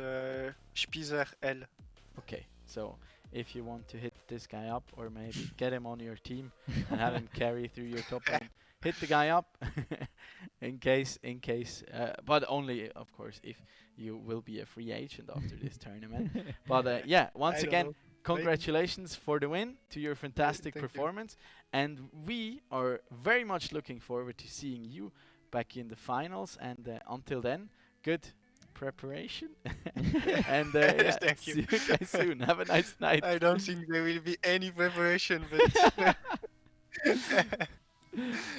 SpizerL. Okay, so if you want to hit this guy up or maybe get him on your team and have him carry through your top lane, hit the guy up but only, of course, if you will be a free agent after this tournament. But yeah, once again, congratulations for the win, to your fantastic performance, and we are very much looking forward to seeing you back in the finals. And until then, good preparation, and yeah, Thank see you. you guys soon. Have a nice night. I don't think there will be any preparation, but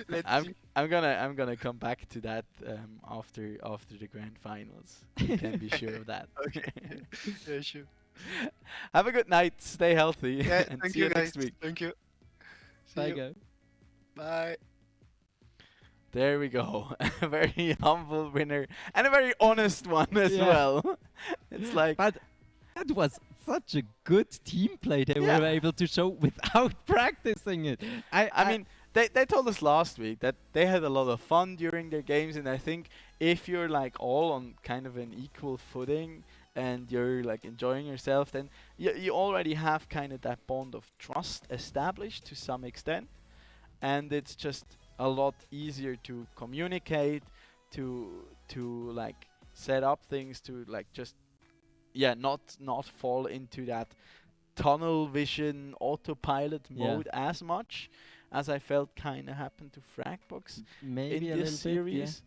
let's see. I'm gonna come back to that after the grand finals. You can be sure of that. Okay. Yeah, sure. Have a good night. Stay healthy. Yeah, and thank see you you guys. next week. Thank you. See Bye, you. guys. Bye. There we go. A very humble winner and a very honest one as Yeah. well. It's like, But that was such a good team play they Yeah. were able to show without practicing it. I mean, they told us last week that they had a lot of fun during their games, and I think if you're like all on kind of an equal footing and you're like enjoying yourself, then you already have kind of that bond of trust established to some extent, and it's just a lot easier to communicate, to like set up things, to like just not fall into that tunnel vision autopilot Yeah. mode as much as I felt kind of happened to Fragbox Maybe a in this little bit, yeah. series.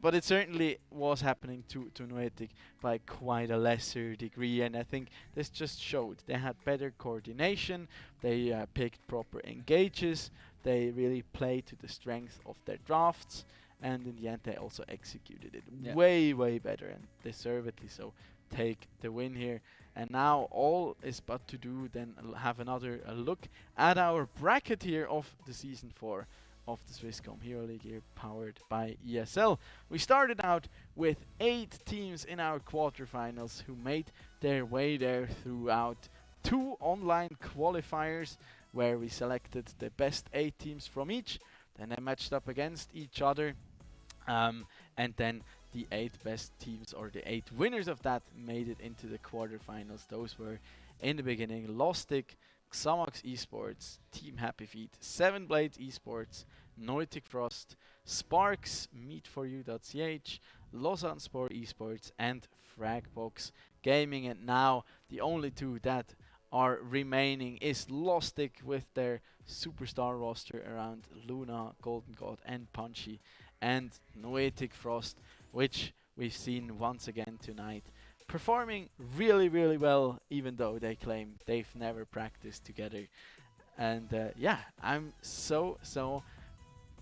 But it certainly was happening to Noetic by quite a lesser degree, and I think this just showed they had better coordination, they picked proper engages, they really played to the strength of their drafts, and in the end they also executed it Yeah. way better, and deservedly so. Take the win here, and now all is but to do then have another look at our bracket here of the season 4 of the Swisscom Heroleague here, powered by ESL. We started out with 8 teams in our quarterfinals who made their way there throughout 2 online qualifiers, where we selected the best 8 teams from each, then they matched up against each other, and then the 8 best teams, or the 8 winners of that, made it into the quarterfinals. Those were, in the beginning, Lostic, Xamax Esports, Team Happy Feet, 7 Blades Esports, Nordic Frost, Sparks, Meet4U.ch, Lausanne Sport Esports, and Fragbox Gaming. And now the only 2 that are remaining is Lostic with their superstar roster around Luna, Golden God, and Punchy, and Noetic Frost, which we've seen once again tonight, performing really well, even though they claim they've never practiced together. And yeah, I'm so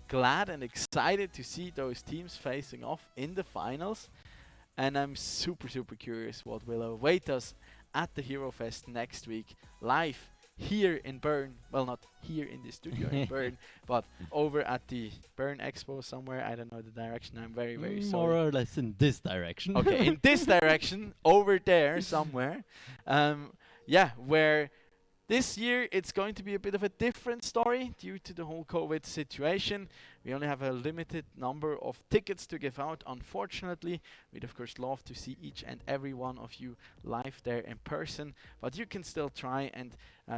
glad and excited to see those teams facing off in the finals, and I'm super curious what will await us at the Hero Fest next week, live here in Bern. Well, not here in the studio in Bern, but over at the Bern Expo somewhere. I don't know the direction. I'm very sorry. More or less in this direction. Okay, in this direction, over there somewhere. Yeah, where this year it's going to be a bit of a different story due to the whole COVID situation. We only have a limited number of tickets to give out, unfortunately. We'd of course love to see each and every one of you live there in person, but you can still try and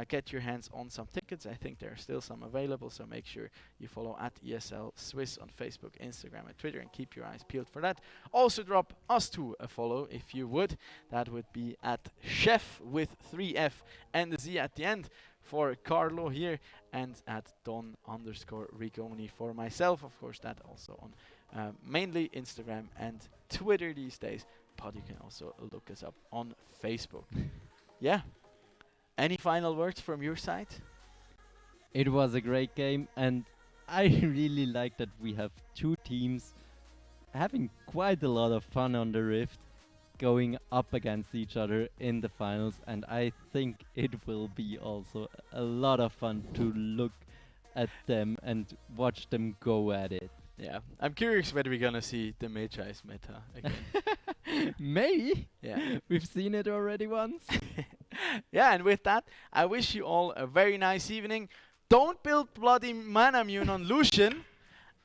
get your hands on some tickets. I think there are still some available, so make sure you follow at ESL Swiss on Facebook, Instagram and Twitter, and keep your eyes peeled for that. Also drop us too a follow if you would. That would be at Chef with 3F and the Z at the end for Carlo here, and at Don_Rigoni for myself. Of course, that also on mainly Instagram and Twitter these days, but you can also look us up on Facebook. Yeah. Any final words from your side? It was a great game, and I really like that we have 2 teams having quite a lot of fun on the Rift, going up against each other in the finals, and I think it will be also a lot of fun to look at them and watch them go at it. Yeah, I'm curious whether we're gonna see the Magi meta again. Maybe. Yeah. We've seen it already once. Yeah, and with that, I wish you all a very nice evening. Don't build bloody mana immune on Lucian.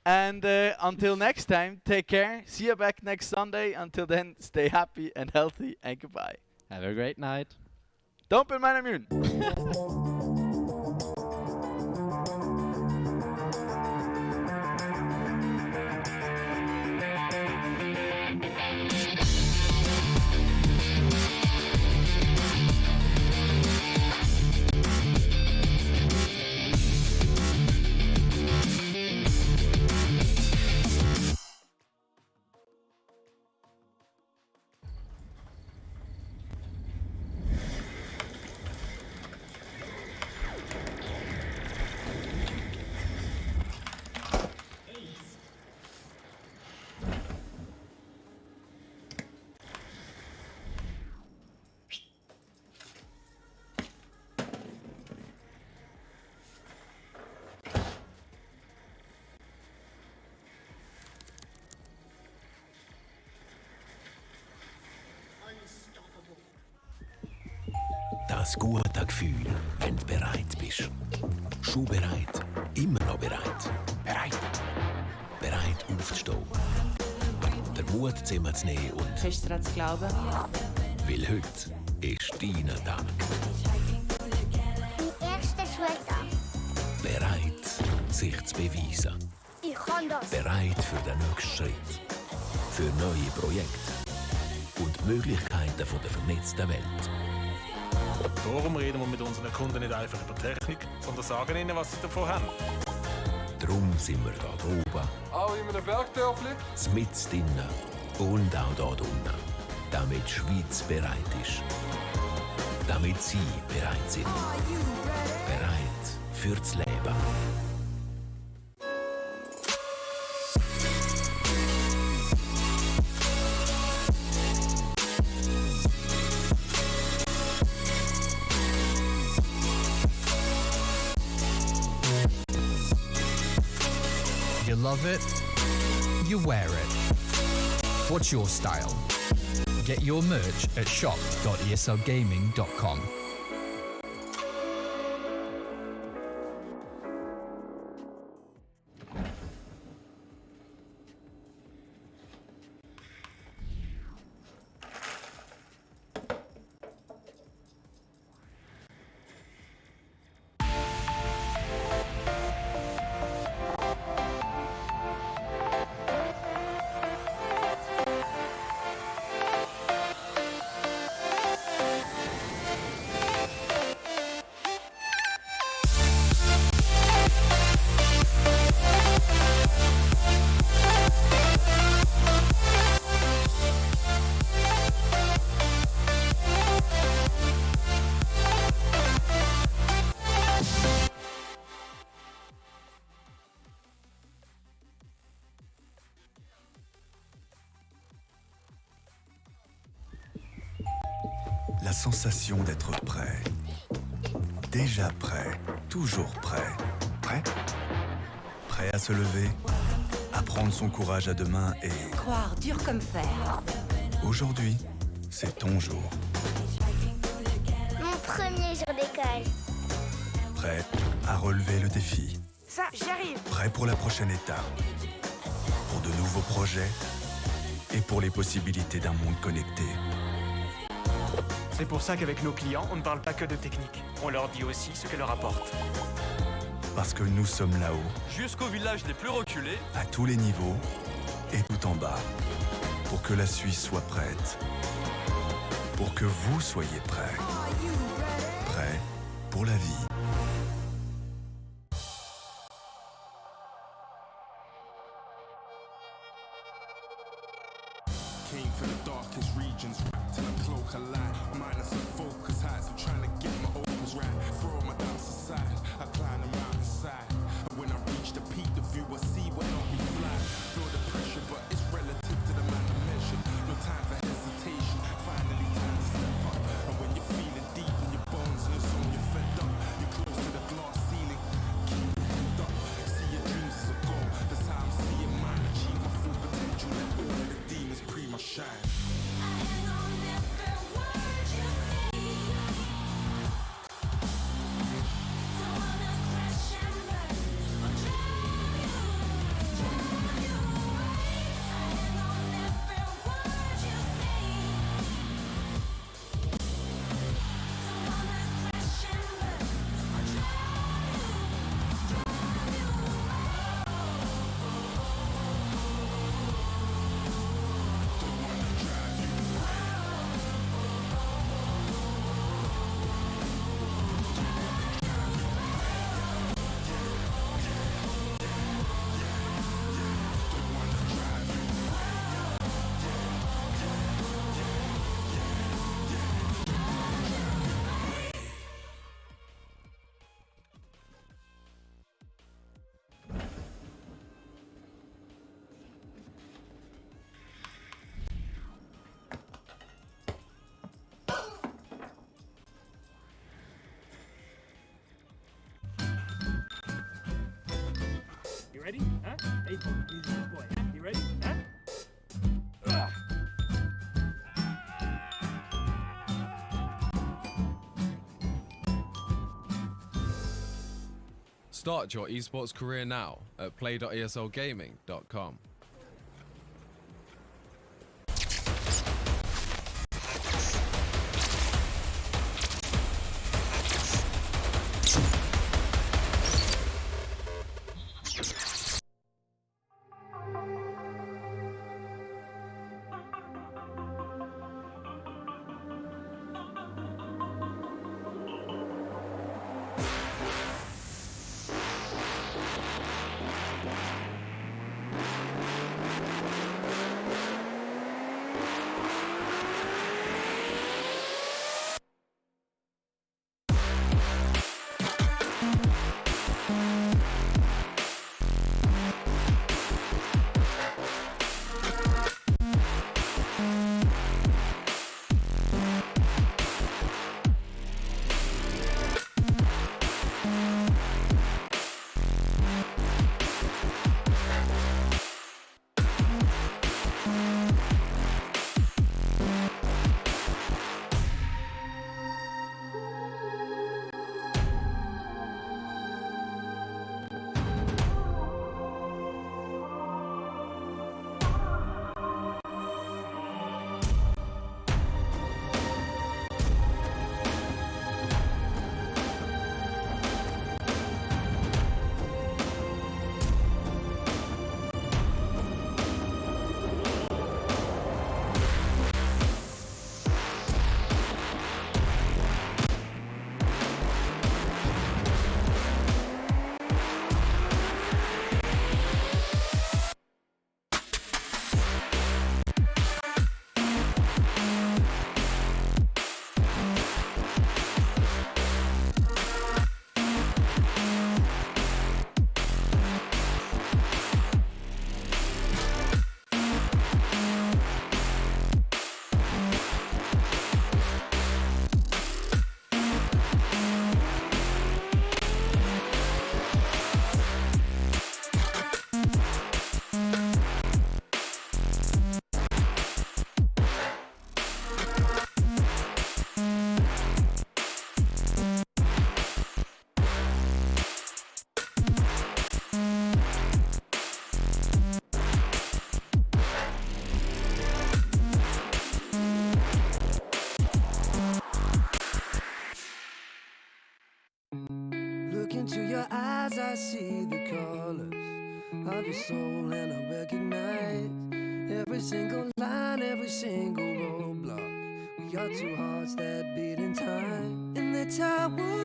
And until next time, take care. See you back next Sunday. Until then, stay happy and healthy, and goodbye. Have a great night. Don't build mana immune. das gute Gefühl, wenn du bereit bist. Schon bereit, immer noch bereit. Bereit. Bereit aufzustehen. Den Mut zusammenzunehmen und fest daran zu glauben. weil heute ist dein Tag. Mein erster Schultag. Bereit, sich zu beweisen. Ich kann das. Bereit für den nächsten Schritt. Für neue Projekte. Und die Möglichkeiten der vernetzten Welt. Darum reden wir mit unseren Kunden nicht einfach über Technik, sondern sagen ihnen, was sie davon haben. Darum sind wir da oben. Auch in einem Bergdörfli? Mitten drinnen und auch da unten. Damit die Schweiz bereit ist. Damit Sie bereit sind. Bereit fürs Leben. You love it, you wear it. What's your style? Get your merch at shop.eslgaming.com. La sensation d'être prêt. Déjà prêt, toujours prêt. Prêt? Prêt à se lever, à prendre son courage à deux mains et... Croire dur comme fer. Aujourd'hui, c'est ton jour. Mon premier jour d'école. Prêt à relever le défi. Ça, j'arrive. Prêt pour la prochaine étape. Pour de nouveaux projets et pour les possibilités d'un monde connecté. C'est pour ça qu'avec nos clients, on ne parle pas que de technique. On leur dit aussi ce qu'elle leur apporte. Parce que nous sommes là-haut, Jusqu'aux villages les plus reculés, à tous les niveaux et tout en bas, pour que la Suisse soit prête. Pour que vous soyez prêts. Prêts pour la vie. Came for the darkest regions, wrapped in a cloak of light. Minus a focus heights, I'm trying to get my opus right. Throw my doubts aside, I climb the mountainside. And when I reach the peak, the view I see will not be fly. Feel the pressure, but it's relative to the man I measured. No time for hesitation, finally time to step up. And when you're feeling deep in your bones and it's on you're fed up, you're close to the glass ceiling. Keep your head up, see your dreams as a goal. That's how I'm seeing mine, achieve my full potential. Let all of the demons pre my shine. You ready? Huh? Hey, easy boy. Huh? You ready? Huh? Start your esports career now at play.eslgaming.com. Look into your eyes, I see the colors of your soul, and I recognize every single line, every single roadblock. We are two hearts that beat in time, and that's how we'll